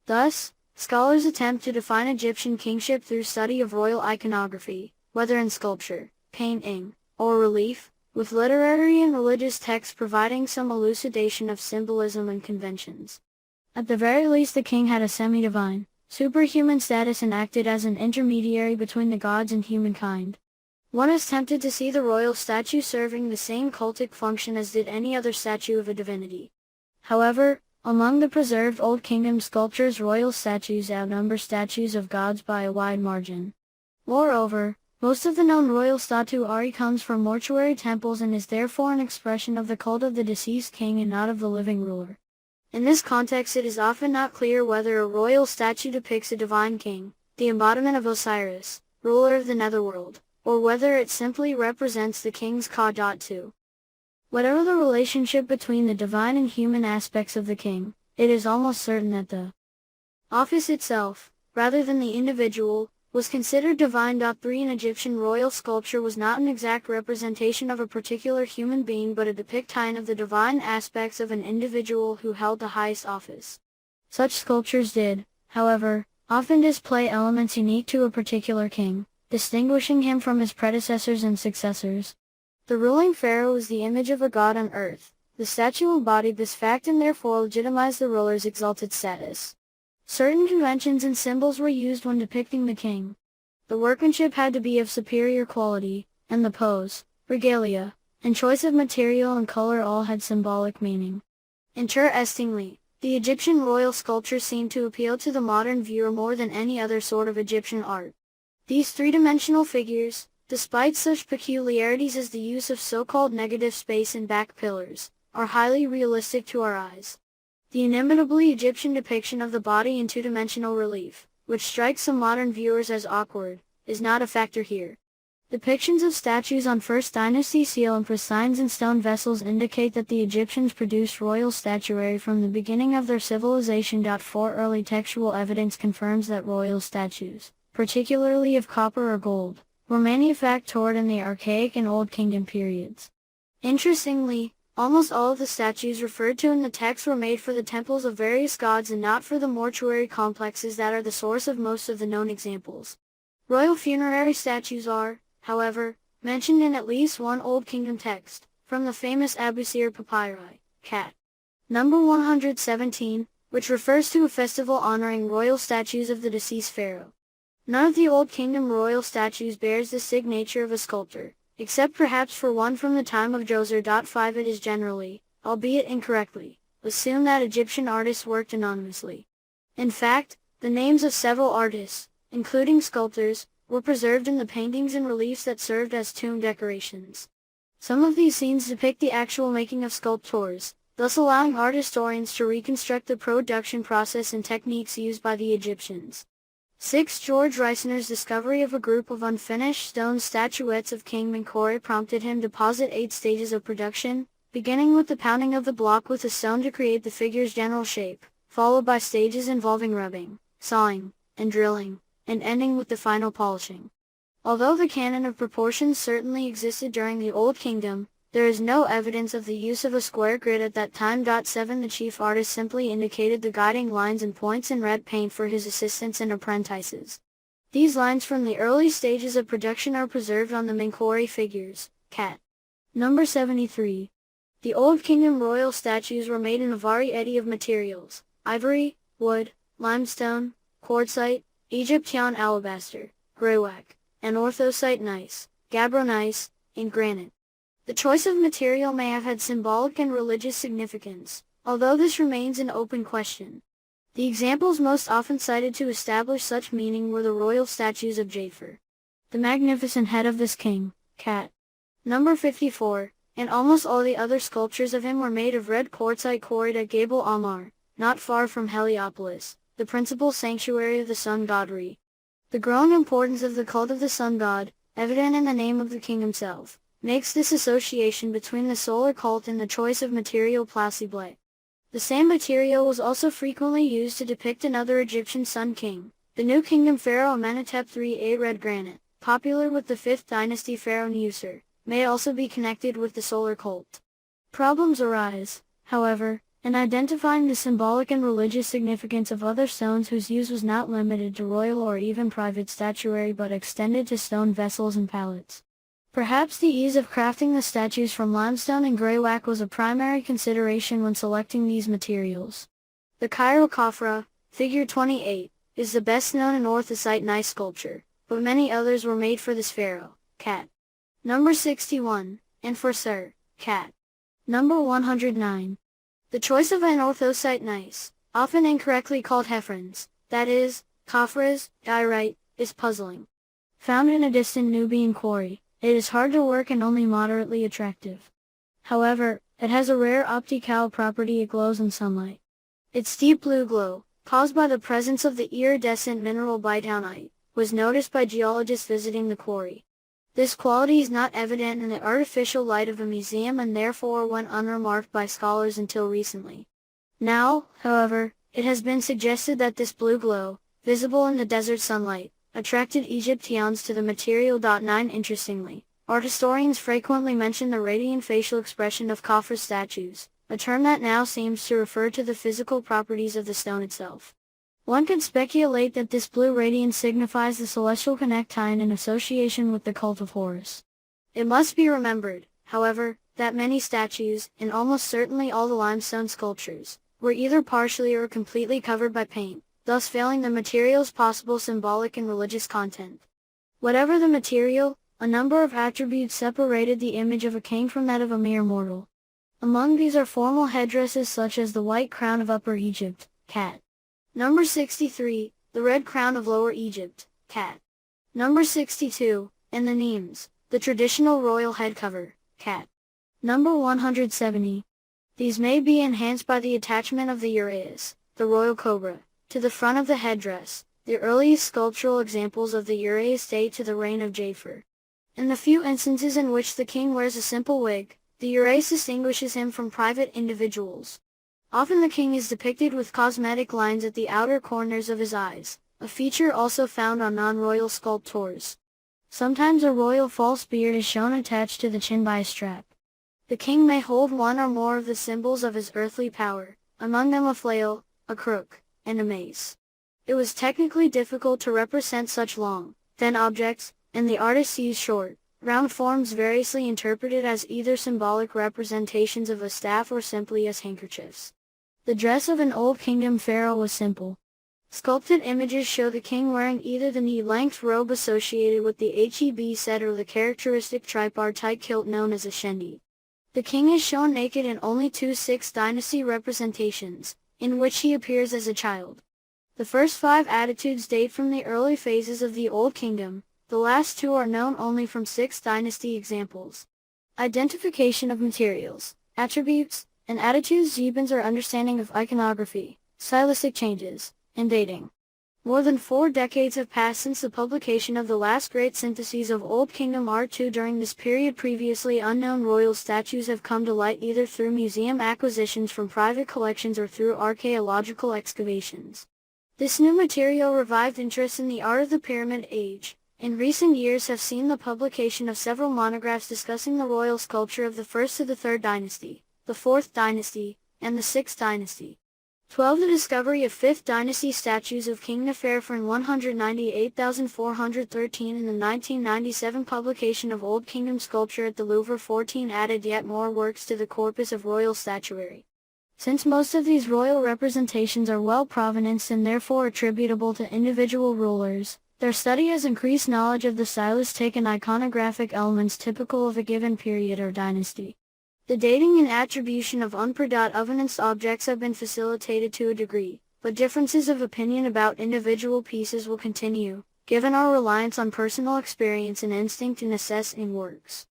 Thus, scholars attempt to define Egyptian kingship through study of royal iconography, whether in sculpture, painting, or relief, with literary and religious texts providing some elucidation of symbolism and conventions. At the very least the king had a semi-divine, superhuman status and acted as an intermediary between the gods and humankind. One is tempted to see the royal statue serving the same cultic function as did any other statue of a divinity. However, among the preserved Old Kingdom sculptures royal statues outnumber statues of gods by a wide margin. Moreover, most of the known royal statuary comes from mortuary temples and is therefore an expression of the cult of the deceased king and not of the living ruler. In this context it is often not clear whether a royal statue depicts a divine king, the embodiment of Osiris, ruler of the netherworld, or whether it simply represents the king's ka. 2. Whatever the relationship between the divine and human aspects of the king, it is almost certain that the office itself, rather than the individual, was considered divine. 3 An Egyptian royal sculpture was not an exact representation of a particular human being but a depiction of the divine aspects of an individual who held the highest office. Such sculptures did, however, often display elements unique to a particular king, distinguishing him from his predecessors and successors. The ruling pharaoh was the image of a god on earth. The statue embodied this fact and therefore legitimized the ruler's exalted status. Certain conventions and symbols were used when depicting the king. The workmanship had to be of superior quality, and the pose, regalia, and choice of material and color all had symbolic meaning. Interestingly, the Egyptian royal sculpture seemed to appeal to the modern viewer more than any other sort of Egyptian art. These three-dimensional figures, despite such peculiarities as the use of so-called negative space and back pillars, are highly realistic to our eyes. The inimitably Egyptian depiction of the body in two-dimensional relief, which strikes some modern viewers as awkward, is not a factor here. Depictions of statues on First Dynasty seal and signs and stone vessels indicate that the Egyptians produced royal statuary from the beginning of their civilization. 4 Early textual evidence confirms that royal statues, particularly of copper or gold, were manufactured in the Archaic and Old Kingdom periods. Interestingly, almost all of the statues referred to in the text were made for the temples of various gods and not for the mortuary complexes that are the source of most of the known examples. Royal funerary statues are, however, mentioned in at least one Old Kingdom text, from the famous Abusir papyri, Cat. Number 117, which refers to a festival honoring royal statues of the deceased pharaoh. None of the Old Kingdom royal statues bears the signature of a sculptor, except perhaps for one from the time of Djoser. 5 It is generally, albeit incorrectly, assumed that Egyptian artists worked anonymously. In fact, the names of several artists, including sculptors, were preserved in the paintings and reliefs that served as tomb decorations. Some of these scenes depict the actual making of sculptures, thus allowing art historians to reconstruct the production process and techniques used by the Egyptians. 6 George Reisener's discovery of a group of unfinished stone statuettes of King Menkaure prompted him to posit 8 stages of production, beginning with the pounding of the block with a stone to create the figure's general shape, followed by stages involving rubbing, sawing, and drilling, and ending with the final polishing. Although the canon of proportions certainly existed during the Old Kingdom, there is no evidence of the use of a square grid at that time. 7 The chief artist simply indicated the guiding lines and points in red paint for his assistants and apprentices. These lines from the early stages of production are preserved on the Menkaure figures, Cat. Number 73. The Old Kingdom royal statues were made in a variety of materials: ivory, wood, limestone, quartzite, Egyptian alabaster, greywack, and orthosite gneiss, gabbro gneiss, and granite. The choice of material may have had symbolic and religious significance, although this remains an open question. The examples most often cited to establish such meaning were the royal statues of Jafer, the magnificent head of this king, Cat. Number 54, and almost all the other sculptures of him were made of red quartzite quarried at Gabel Amar, not far from Heliopolis, the principal sanctuary of the sun god Re. The growing importance of the cult of the sun god, evident in the name of the king himself, makes this association between the solar cult and the choice of material plausible. The same material was also frequently used to depict another Egyptian sun king, the New Kingdom pharaoh Amenhotep III. Red granite, popular with the 5th dynasty pharaoh Nusir, may also be connected with the solar cult. Problems arise, however, in identifying the symbolic and religious significance of other stones whose use was not limited to royal or even private statuary but extended to stone vessels and palettes. Perhaps the ease of crafting the statues from limestone and greywack was a primary consideration when selecting these materials. The Cairo Khafra, figure 28, is the best known in orthosite gneiss sculpture, but many others were made for this pharaoh, Cat. Number 61, and for Sir, Cat. Number 109. The choice of an orthosite gneiss, often incorrectly called Hephrans, that is, Khafras, diorite, is puzzling. Found in a distant Nubian quarry, it is hard to work and only moderately attractive. However, it has a rare optical property: it glows in sunlight. Its deep blue glow, caused by the presence of the iridescent mineral bitownite, was noticed by geologists visiting the quarry. This quality is not evident in the artificial light of a museum and therefore went unremarked by scholars until recently. Now, however, it has been suggested that this blue glow, visible in the desert sunlight, attracted Egyptians to the material. 9 Interestingly, art historians frequently mention the radiant facial expression of Khufu statues, a term that now seems to refer to the physical properties of the stone itself. One could speculate that this blue radiance signifies the celestial connectine in association with the cult of Horus. It must be remembered, however, that many statues, and almost certainly all the limestone sculptures, were either partially or completely covered by paint, thus failing the material's possible symbolic and religious content. Whatever the material, a number of attributes separated the image of a king from that of a mere mortal. Among these are formal headdresses such as the white crown of Upper Egypt, cat. Number 63, the red crown of Lower Egypt, cat. Number 62, and the Nemes, the traditional royal head cover, cat. Number 170. These may be enhanced by the attachment of the uraeus, the royal cobra, to the front of the headdress. The earliest sculptural examples of the uraeus date to the reign of Jafer. In the few instances in which the king wears a simple wig, the uraeus distinguishes him from private individuals. Often the king is depicted with cosmetic lines at the outer corners of his eyes, a feature also found on non-royal sculptures. Sometimes a royal false beard is shown attached to the chin by a strap. The king may hold one or more of the symbols of his earthly power, among them a flail, a crook, and a mace. It was technically difficult to represent such long, thin objects, and the artists used short, round forms variously interpreted as either symbolic representations of a staff or simply as handkerchiefs. The dress of an Old Kingdom pharaoh was simple. Sculpted images show the king wearing either the knee-length robe associated with the Heb set or the characteristic tripartite kilt known as a shendi. The king is shown naked in only 2 6th dynasty representations, in which he appears as a child. The first 5 attitudes date from the early phases of the Old Kingdom, the last 2 are known only from 6th dynasty examples. Identification of materials, attributes, and attitudes deepens our understanding of iconography, stylistic changes, and dating. More than 4 decades have passed since the publication of the last great syntheses of Old Kingdom art. During this period, previously unknown royal statues have come to light either through museum acquisitions from private collections or through archaeological excavations. This new material revived interest in the art of the Pyramid Age. In recent years have seen the publication of several monographs discussing the royal sculpture of the 1st to the 3rd dynasty, the 4th dynasty, and the 6th dynasty. 12. The discovery of 5th dynasty statues of King Nefertari 198,413 in the 1997 publication of Old Kingdom sculpture at the Louvre. 14. Added yet more works to the corpus of royal statuary. Since most of these royal representations are well provenanced and therefore attributable to individual rulers, their study has increased knowledge of the stylistic and iconographic elements typical of a given period or dynasty. The dating and attribution of unprovenance objects have been facilitated to a degree, but differences of opinion about individual pieces will continue, given our reliance on personal experience and instinct in assessing works.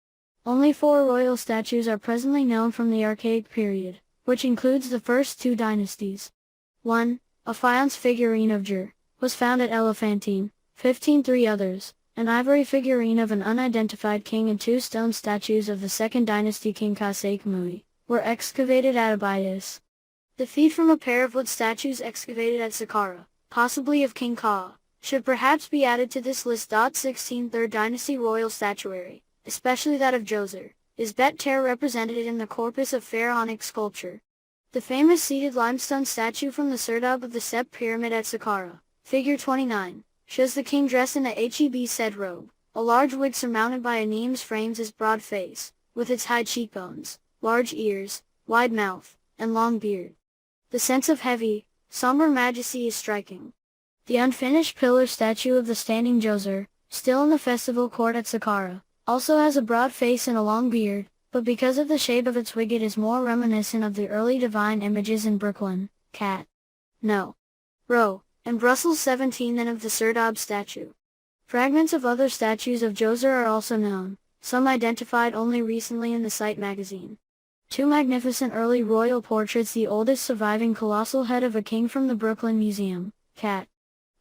Only 4 royal statues are presently known from the Archaic period, which includes the first 2 dynasties. 1. A faience figurine of Ger was found at Elephantine. 15. 3 others, an ivory figurine of an unidentified king and 2 stone statues of the 2nd dynasty King Khafre Khafre, were excavated at Abydos. The feet from a pair of wood statues excavated at Saqqara, possibly of King Ka, should perhaps be added to this list. 16. 3rd dynasty royal statuary, especially that of Djoser, is better represented in the corpus of pharaonic sculpture. The famous seated limestone statue from the Serdab of the Sep Pyramid at Saqqara, figure 29, shows the king dressed in a Heb set robe. A large wig surmounted by a Nemes frames his broad face, with its high cheekbones, large ears, wide mouth, and long beard. The sense of heavy, somber majesty is striking. The unfinished pillar statue of the standing Djoser, still in the festival court at Saqqara, also has a broad face and a long beard, but because of the shape of its wig it is more reminiscent of the early divine images in Brooklyn, Cat. No. Row, and Brussels 17 than of the Serdab statue. Fragments of other statues of Djoser are also known, some identified only recently in the Site magazine. 2 magnificent early royal portraits, the oldest surviving colossal head of a king from the Brooklyn Museum, Cat.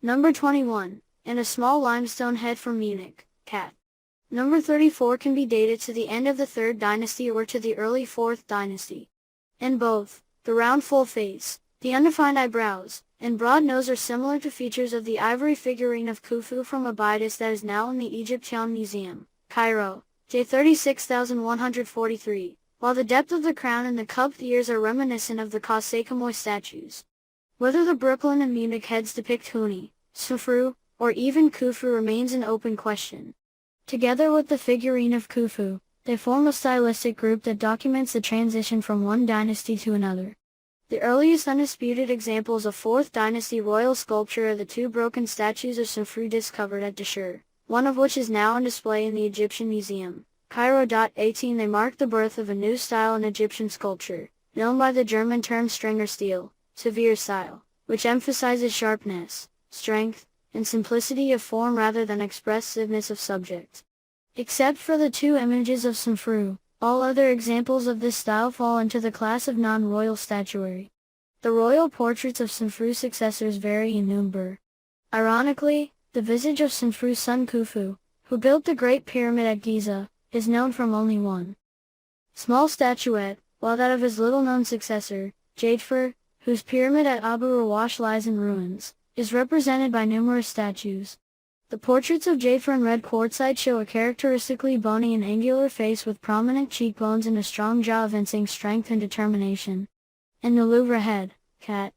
Number 21, and a small limestone head from Munich, Cat. Number 34 can be dated to the end of the 3rd dynasty or to the early 4th dynasty. In both, the round full face, the undefined eyebrows, and broad nose are similar to features of the ivory figurine of Khufu from Abydos that is now in the Egyptian Museum, Cairo, J36143, while the depth of the crown and the cupped ears are reminiscent of the Kosakamoy statues. Whether the Brooklyn and Munich heads depict Huni, Sufru, or even Khufu remains an open question. Together with the figurine of Khufu, they form a stylistic group that documents the transition from one dynasty to another. The earliest undisputed examples of 4th dynasty royal sculpture are the 2 broken statues of Sufru discovered at Dashur, one of which is now on display in the Egyptian Museum, Cairo. 18 They mark the birth of a new style in Egyptian sculpture, known by the German term Stringer style, severe style, which emphasizes sharpness, strength, and simplicity of form rather than expressiveness of subject. Except for the 2 images of Sufru, all other examples of this style fall into the class of non-royal statuary. The royal portraits of Sufru's successors vary in number. Ironically, the visage of Sufru's son Khufu, who built the Great Pyramid at Giza, is known from only one small statuette, while that of his little-known successor, Youthful, whose pyramid at Abu Rawash lies in ruins, is represented by numerous statues. The portraits of Youthful in red quartzite show a characteristically bony and angular face with prominent cheekbones and a strong jaw evincing strength and determination. In the Louvre head, cat.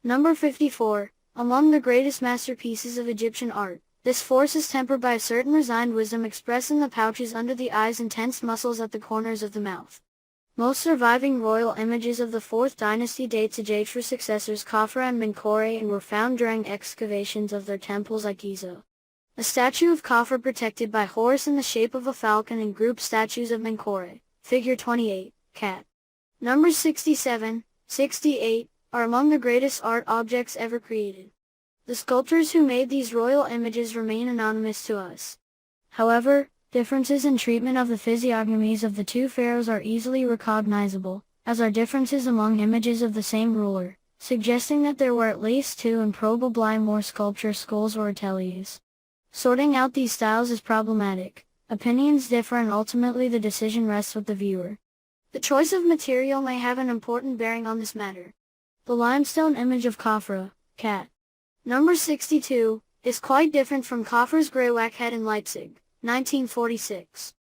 Number 54, among the greatest masterpieces of Egyptian art, this force is tempered by a certain resigned wisdom expressed in the pouches under the eyes and tense muscles at the corners of the mouth. Most surviving royal images of the 4th dynasty date to Youthful's successors Khafra and Menkaure and were found during excavations of their temples at Giza. A statue of Khafra protected by Horus in the shape of a falcon and group statues of Menkaure, figure 28, cat. Numbers 67, 68, are among the greatest art objects ever created. The sculptors who made these royal images remain anonymous to us. However, differences in treatment of the physiognomies of the 2 pharaohs are easily recognizable, as are differences among images of the same ruler, suggesting that there were at least 2 and probably more sculpture schools or ateliers. Sorting out these styles is problematic. Opinions differ and ultimately the decision rests with the viewer. The choice of material may have an important bearing on this matter. The limestone image of Khafra, cat. Number 62, is quite different from Khafra's Greywack head in Leipzig, 1946.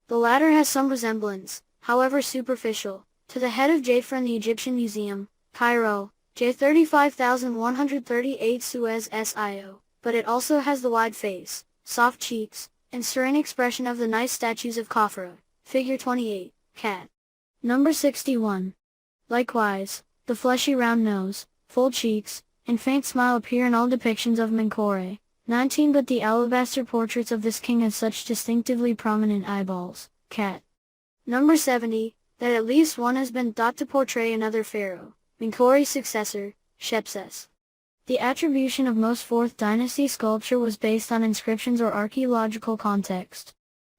The latter has some resemblance, however superficial, to the head of Youthful in the Egyptian Museum, Cairo, J35138 Suez SIO, but it also has the wide face, soft cheeks, and serene expression of the nice statues of Khafra, figure 28, cat. Number 61. Likewise, the fleshy round nose, full cheeks, and faint smile appear in all depictions of Menkaure, 19 but the alabaster portraits of this king have such distinctively prominent eyeballs, cat. Number 70, that at least one has been thought to portray another pharaoh, Menkaure's successor, Shepses. The attribution of most 4th dynasty sculpture was based on inscriptions or archaeological context.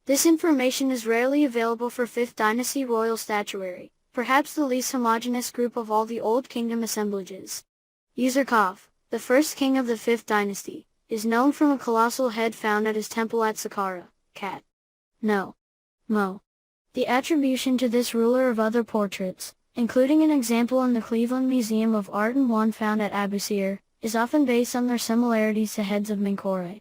This information is rarely available for 5th dynasty royal statuary, perhaps the least homogeneous group of all the Old Kingdom assemblages. Userkaf, the first king of the 5th dynasty, is known from a colossal head found at his temple at Saqqara, cat. No. Mo. The attribution to this ruler of other portraits, including an example in the Cleveland Museum of Art and one found at Abusir, is often based on their similarities to heads of Menkaure.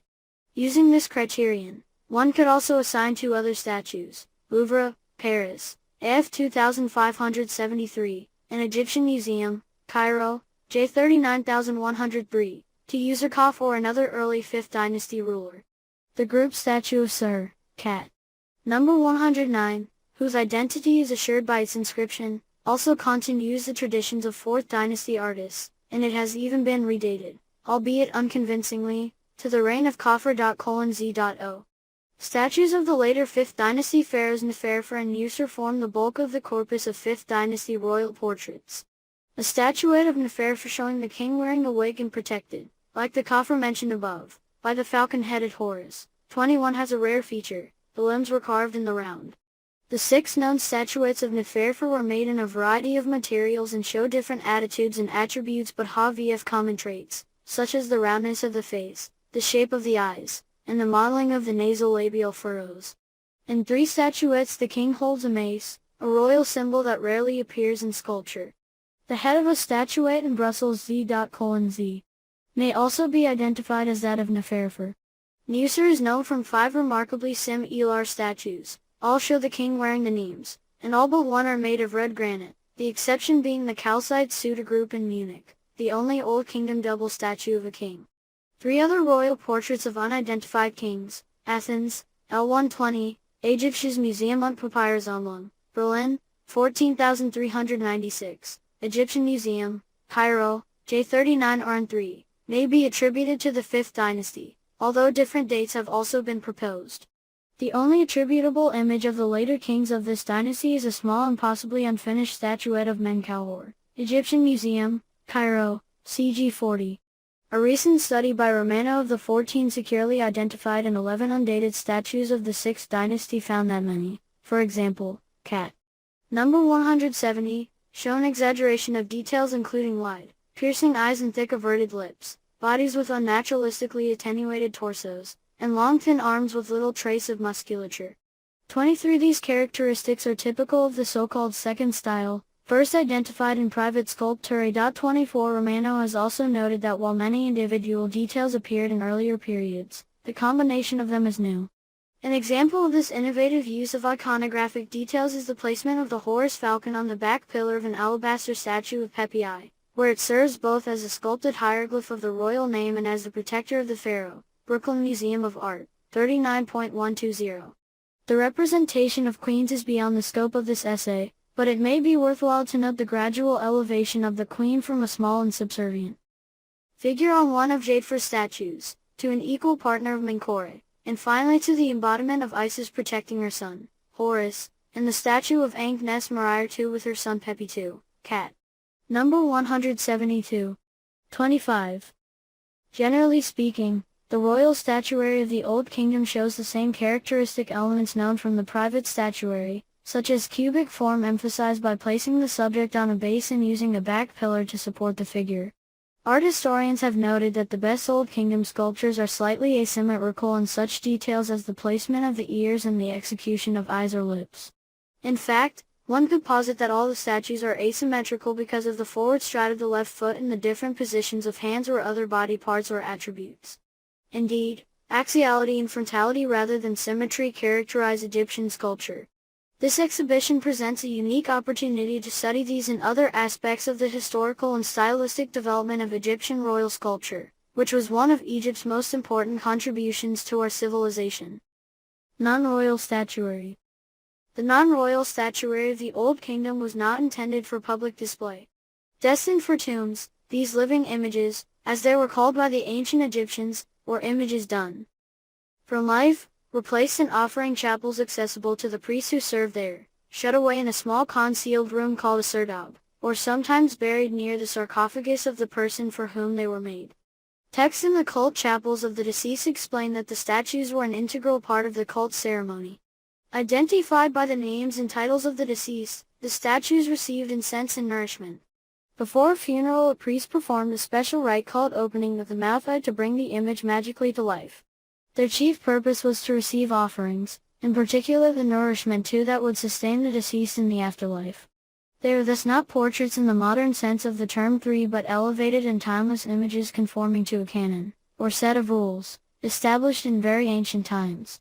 Using this criterion, one could also assign 2 other statues, Louvre, Paris, AF 2573, and Egyptian Museum, Cairo, J39103, to Userkaf or another early 5th dynasty ruler. The group statue of Sir, cat. Number 109, whose identity is assured by its inscription, also continues the traditions of 4th dynasty artists, and it has even been redated, albeit unconvincingly, to the reign of Khafra:/Z.O. Statues of the later 5th dynasty pharaohs Neferfer and User form the bulk of the corpus of 5th dynasty royal portraits. A statuette of Neferfer showing the king wearing a wig and protected, like the Khafra mentioned above, by the falcon-headed Horus, 21 has a rare feature: the limbs were carved in the round. The 6 known statuettes of Neferfer were made in a variety of materials and show different attitudes and attributes but have common traits, such as the roundness of the face, the shape of the eyes, and the modeling of the nasolabial furrows. In 3 statuettes the king holds a mace, a royal symbol that rarely appears in sculpture. The head of a statuette in Brussels Z.Z may also be identified as that of Neferfer. Nusser is known from 5 remarkably similar statues. All show the king wearing the names, and all but one are made of red granite, the exception being the calcite Suda group in Munich, the only Old Kingdom double statue of a king. 3 other royal portraits of unidentified kings, Athens, L120, Egyptisch Museum und Papyrussammlung, Berlin, 14,396, Egyptian Museum, Cairo, J39RN3, may be attributed to the 5th dynasty, although different dates have also been proposed. The only attributable image of the later kings of this dynasty is a small and possibly unfinished statuette of Menkaure, Egyptian Museum, Cairo, CG40. A recent study by Romano of the 14 securely identified and 11 undated statues of the 6th dynasty found that many, for example, cat. Number 170, show an exaggeration of details including wide, piercing eyes and thick averted lips, bodies with unnaturalistically attenuated torsos, and long thin arms with little trace of musculature. 23 these characteristics are typical of the so-called second style, first identified in private sculpture. 24 Romano has also noted that while many individual details appeared in earlier periods, the combination of them is new. An example of this innovative use of iconographic details is the placement of the Horus falcon on the back pillar of an alabaster statue of Pepi, where it serves both as a sculpted hieroglyph of the royal name and as the protector of the pharaoh. Brooklyn Museum of Art, 39.120. The representation of queens is beyond the scope of this essay, but it may be worthwhile to note the gradual elevation of the queen from a small and subservient figure on one of Jadefer's statues, to an equal partner of Menkaure, and finally to the embodiment of Isis protecting her son, Horus, and the statue of Ankh-Nes Marir II with her son Pepi II, cat. Number 172. 25. Generally speaking, the royal statuary of the Old Kingdom shows the same characteristic elements known from the private statuary, such as cubic form emphasized by placing the subject on a base and using a back pillar to support the figure. Art historians have noted that the best Old Kingdom sculptures are slightly asymmetrical in such details as the placement of the ears and the execution of eyes or lips. In fact, one could posit that all the statues are asymmetrical because of the forward stride of the left foot and the different positions of hands or other body parts or attributes. Indeed, axiality and frontality rather than symmetry characterize Egyptian sculpture. This exhibition presents a unique opportunity to study these and other aspects of the historical and stylistic development of Egyptian royal sculpture, which was one of Egypt's most important contributions to our civilization. Non-royal statuary. The non-royal statuary of the Old Kingdom was not intended for public display. Destined for tombs, these living images, as they were called by the ancient Egyptians, were images done from life, were placed in offering chapels accessible to the priests who served there, shut away in a small concealed room called a serdab, or sometimes buried near the sarcophagus of the person for whom they were made. Texts in the cult chapels of the deceased explain that the statues were an integral part of the cult ceremony. Identified by the names and titles of the deceased, the statues received incense and nourishment. Before a funeral, a priest performed a special rite called opening of the mouth to bring the image magically to life. Their chief purpose was to receive offerings, in particular the nourishment too that would sustain the deceased in the afterlife. They are thus not portraits in the modern sense of the term but elevated and timeless images conforming to a canon, or set of rules, established in very ancient times.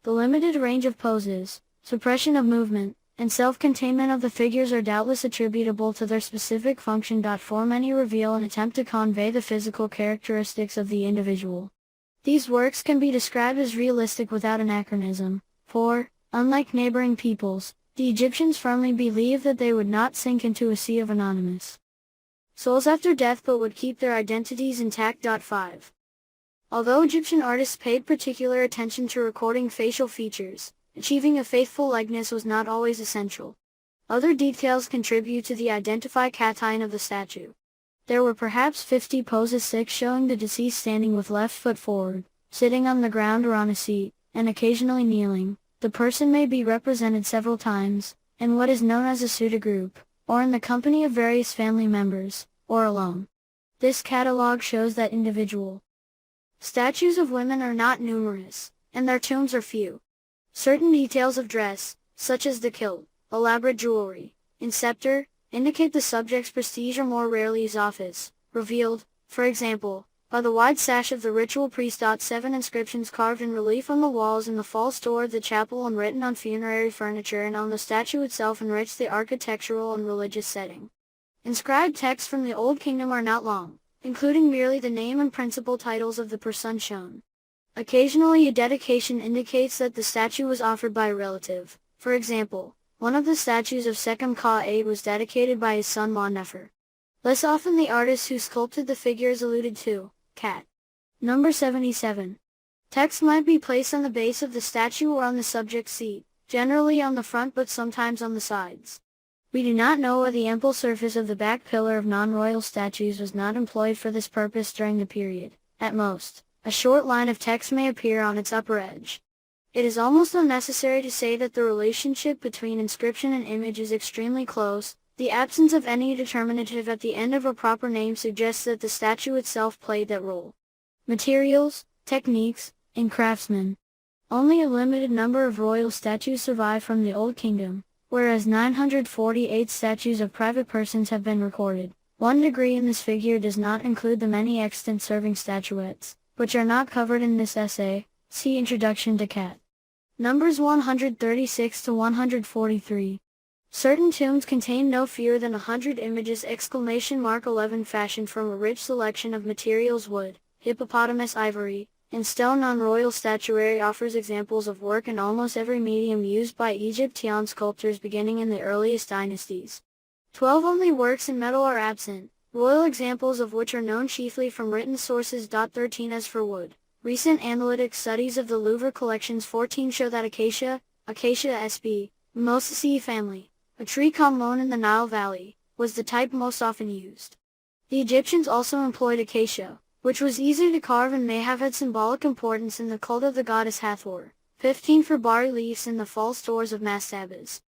The limited range of poses, suppression of movement, and self-containment of the figures are doubtless attributable to their specific function. For many reveal and attempt to convey the physical characteristics of the individual. These works can be described as realistic without anachronism, for, unlike neighboring peoples, the Egyptians firmly believed that they would not sink into a sea of anonymous souls after death but would keep their identities intact. 5. Although Egyptian artists paid particular attention to recording facial features, achieving a faithful likeness was not always essential. Other details contribute to the identification of the statue. There were perhaps 50 poses, 6 showing the deceased standing with left foot forward, sitting on the ground or on a seat, and occasionally kneeling. The person may be represented several times, in what is known as a Suda group, or in the company of various family members, or alone. This catalogue shows that individual statues of women are not numerous, and their tombs are few. Certain details of dress, such as the kilt, elaborate jewelry, and scepter, indicate the subject's prestige or more rarely his office, revealed, for example, by the wide sash of the ritual priest. 7 inscriptions carved in relief on the walls in the false door of the chapel and written on funerary furniture and on the statue itself enrich the architectural and religious setting. Inscribed texts from the Old Kingdom are not long, including merely the name and principal titles of the person shown. Occasionally a dedication indicates that the statue was offered by a relative. For example, one of the statues of Sekhem Ka-8 was dedicated by his son Mon-Nefer. Less often the artist who sculpted the figure is alluded to. Cat. Number 77. Text might be placed on the base of the statue or on the subject's seat, generally on the front but sometimes on the sides. We do not know why the ample surface of the back pillar of non-royal statues was not employed for this purpose during the period. At most, a short line of text may appear on its upper edge. It is almost unnecessary to say that the relationship between inscription and image is extremely close. The absence of any determinative at the end of a proper name suggests that the statue itself played that role. Materials, techniques, and craftsmen. Only a limited number of royal statues survive from the Old Kingdom, whereas 948 statues of private persons have been recorded. 1 degree in this figure does not include the many extant serving statuettes, which are not covered in this essay. See Introduction to Cat. Numbers 136 to 143. Certain tombs contain no fewer than 100 images! 11 fashioned from a rich selection of materials: wood, hippopotamus ivory, and stone. Non-royal statuary offers examples of work in almost every medium used by Egyptian sculptors beginning in the earliest dynasties. 12 only works in metal are absent, royal examples of which are known chiefly from written sources. 13 As for wood, recent analytic studies of the Louvre collections 14 show that Acacia sp. Mimosaceae family, a tree common in the Nile Valley, was the type most often used. The Egyptians also employed acacia, which was easy to carve and may have had symbolic importance in the cult of the goddess Hathor. 15 For bas-reliefs in the false doors of mastabas.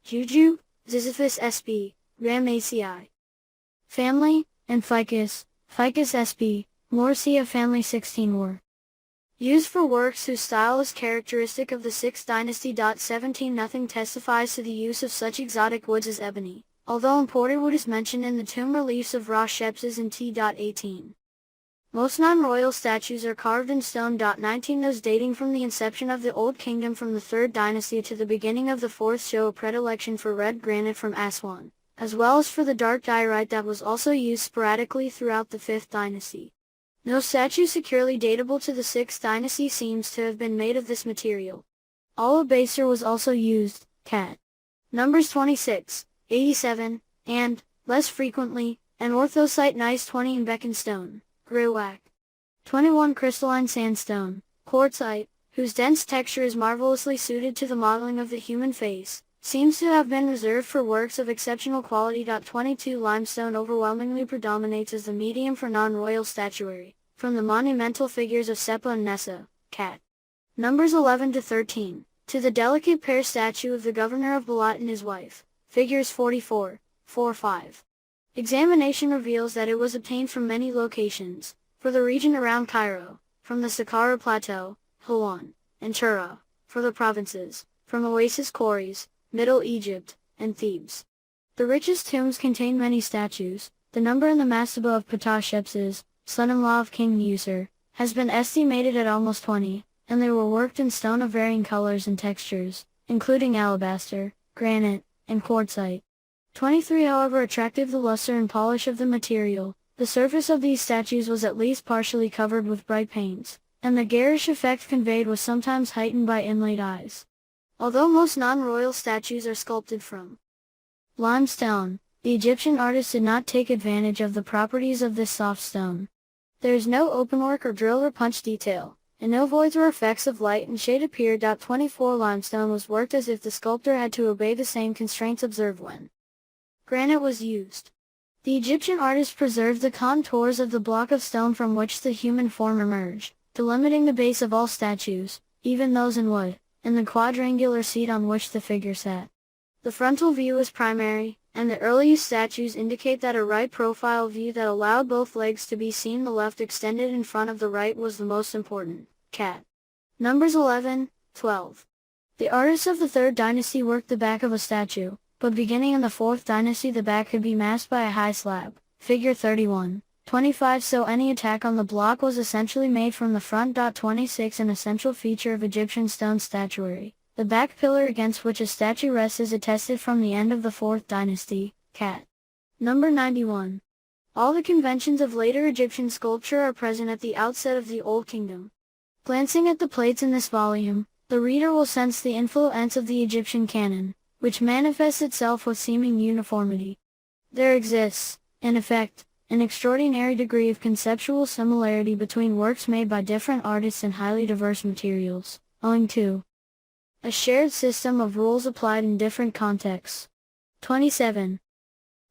Juju, Sisyphus sp. Ramesii family, and Ficus sp. Morcia family. 16 Were used for works whose style is characteristic of the 6th dynasty. 17 Nothing testifies to the use of such exotic woods as ebony, although imported wood is mentioned in the tomb reliefs of Ra-Shepses in T. 18. Most non-royal statues are carved in stone. 19 Those dating from the inception of the Old Kingdom from the 3rd dynasty to the beginning of the 4th show a predilection for red granite from Aswan, as well as for the dark diorite that was also used sporadically throughout the 5th dynasty. No statue securely datable to the 6th dynasty seems to have been made of this material. Alabaster was also used. Cat. Numbers 26, 87, and, less frequently, an orthosite gneiss 20 in Beacon stone, Gruac. 21 Crystalline sandstone, quartzite, whose dense texture is marvelously suited to the modeling of the human face, seems to have been reserved for works of exceptional quality. 22 Limestone overwhelmingly predominates as the medium for non-royal statuary, from the monumental figures of Sepa and Nessa. Cat. Numbers 11 to 13, to the delicate pear statue of the governor of Balat and his wife, figures 44, 4-5. Examination reveals that it was obtained from many locations, for the region around Cairo, from the Saqqara Plateau, Hawan, and Tura, for the provinces, from oasis quarries, Middle Egypt, and Thebes. The richest tombs contain many statues. The number in the mastaba of Ptah-Shepses, son-in-law of King User, has been estimated at almost 20, and they were worked in stone of varying colors and textures, including alabaster, granite, and quartzite. 23 However attractive the luster and polish of the material, the surface of these statues was at least partially covered with bright paints, and the garish effect conveyed was sometimes heightened by inlaid eyes. Although most non-royal statues are sculpted from limestone, the Egyptian artists did not take advantage of the properties of this soft stone. There is no openwork or drill or punch detail, and no voids or effects of light and shade appear. 24 Limestone was worked as if the sculptor had to obey the same constraints observed when granite was used. The Egyptian artists preserved the contours of the block of stone from which the human form emerged, delimiting the base of all statues, even those in wood, and the quadrangular seat on which the figure sat. The frontal view is primary, and the earliest statues indicate that a right profile view that allowed both legs to be seen, the left extended in front of the right, was the most important. Cat. Numbers 11, 12. The artists of the 3rd dynasty worked the back of a statue, but beginning in the 4th dynasty the back could be masked by a high slab, figure 31. 25 So any attack on the block was essentially made from the front. 26 An essential feature of Egyptian stone statuary. The back pillar against which a statue rests is attested from the end of the 4th dynasty, Cat. Number 91. All the conventions of later Egyptian sculpture are present at the outset of the Old Kingdom. Glancing at the plates in this volume, the reader will sense the influence of the Egyptian canon, which manifests itself with seeming uniformity. There exists, in effect, an extraordinary degree of conceptual similarity between works made by different artists in highly diverse materials, owing to a shared system of rules applied in different contexts. 27.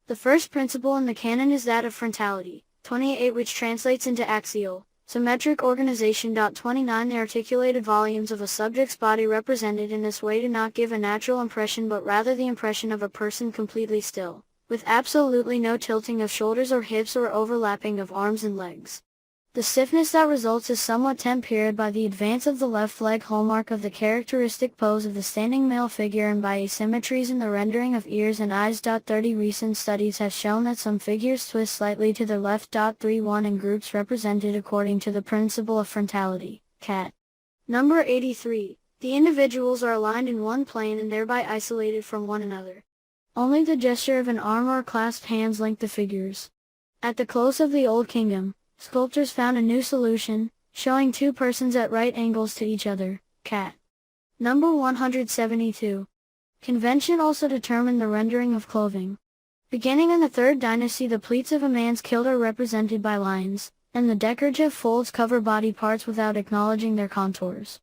The first principle in the canon is that of frontality, 28 which translates into axial, symmetric organization. 29 The articulated volumes of a subject's body represented in this way do not give a natural impression but rather the impression of a person completely still, with absolutely no tilting of shoulders or hips or overlapping of arms and legs. The stiffness that results is somewhat tempered by the advance of the left leg, hallmark of the characteristic pose of the standing male figure, and by asymmetries in the rendering of ears and eyes. 30 Recent studies have shown that some figures twist slightly to their left. 31 In groups represented according to the principle of frontality, Cat. Number 83. The individuals are aligned in one plane and thereby isolated from one another. Only the gesture of an arm or clasped hands link the figures. At the close of the Old Kingdom, sculptors found a new solution, showing two persons at right angles to each other, Cat. Number 172. Convention also determined the rendering of clothing. Beginning in the 3rd dynasty, the pleats of a man's kilt are represented by lines, and the decorative folds cover body parts without acknowledging their contours.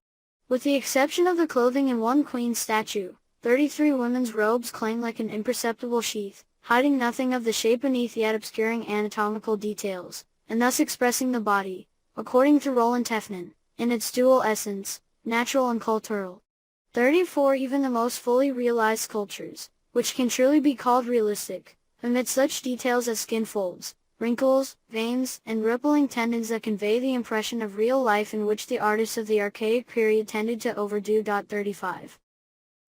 With the exception of the clothing in one queen's statue, 33 women's robes cling like an imperceptible sheath, hiding nothing of the shape beneath yet obscuring anatomical details, and thus expressing the body, according to Roland Tefnin, in its dual essence, natural and cultural. 34 Even the most fully realized sculptures, which can truly be called realistic, omit such details as skin folds, wrinkles, veins, and rippling tendons that convey the impression of real life and which the artists of the archaic period tended to overdo. 35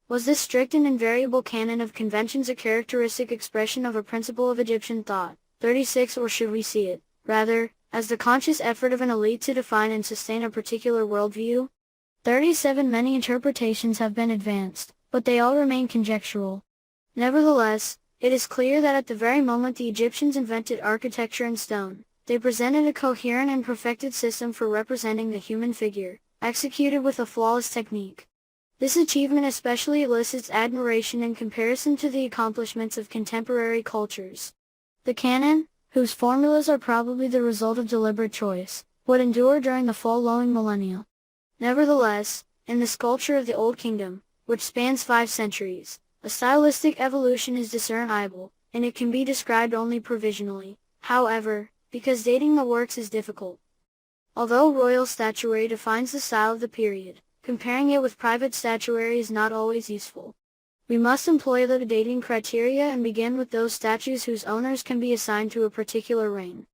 Was this strict and invariable canon of conventions a characteristic expression of a principle of Egyptian thought? 36 Or should we see it, rather, as the conscious effort of an elite to define and sustain a particular worldview? 37 Many interpretations have been advanced, but they all remain conjectural. Nevertheless, it is clear that at the very moment the Egyptians invented architecture in stone, they presented a coherent and perfected system for representing the human figure, executed with a flawless technique. This achievement especially elicits admiration in comparison to the accomplishments of contemporary cultures. The canon, whose formulas are probably the result of deliberate choice, would endure during the following millennia. Nevertheless, in the sculpture of the Old Kingdom, which spans 5 centuries, a stylistic evolution is discernible, and it can be described only provisionally, however, because dating the works is difficult. Although royal statuary defines the style of the period, comparing it with private statuary is not always useful. We must employ the dating criteria and begin with those statues whose owners can be assigned to a particular reign.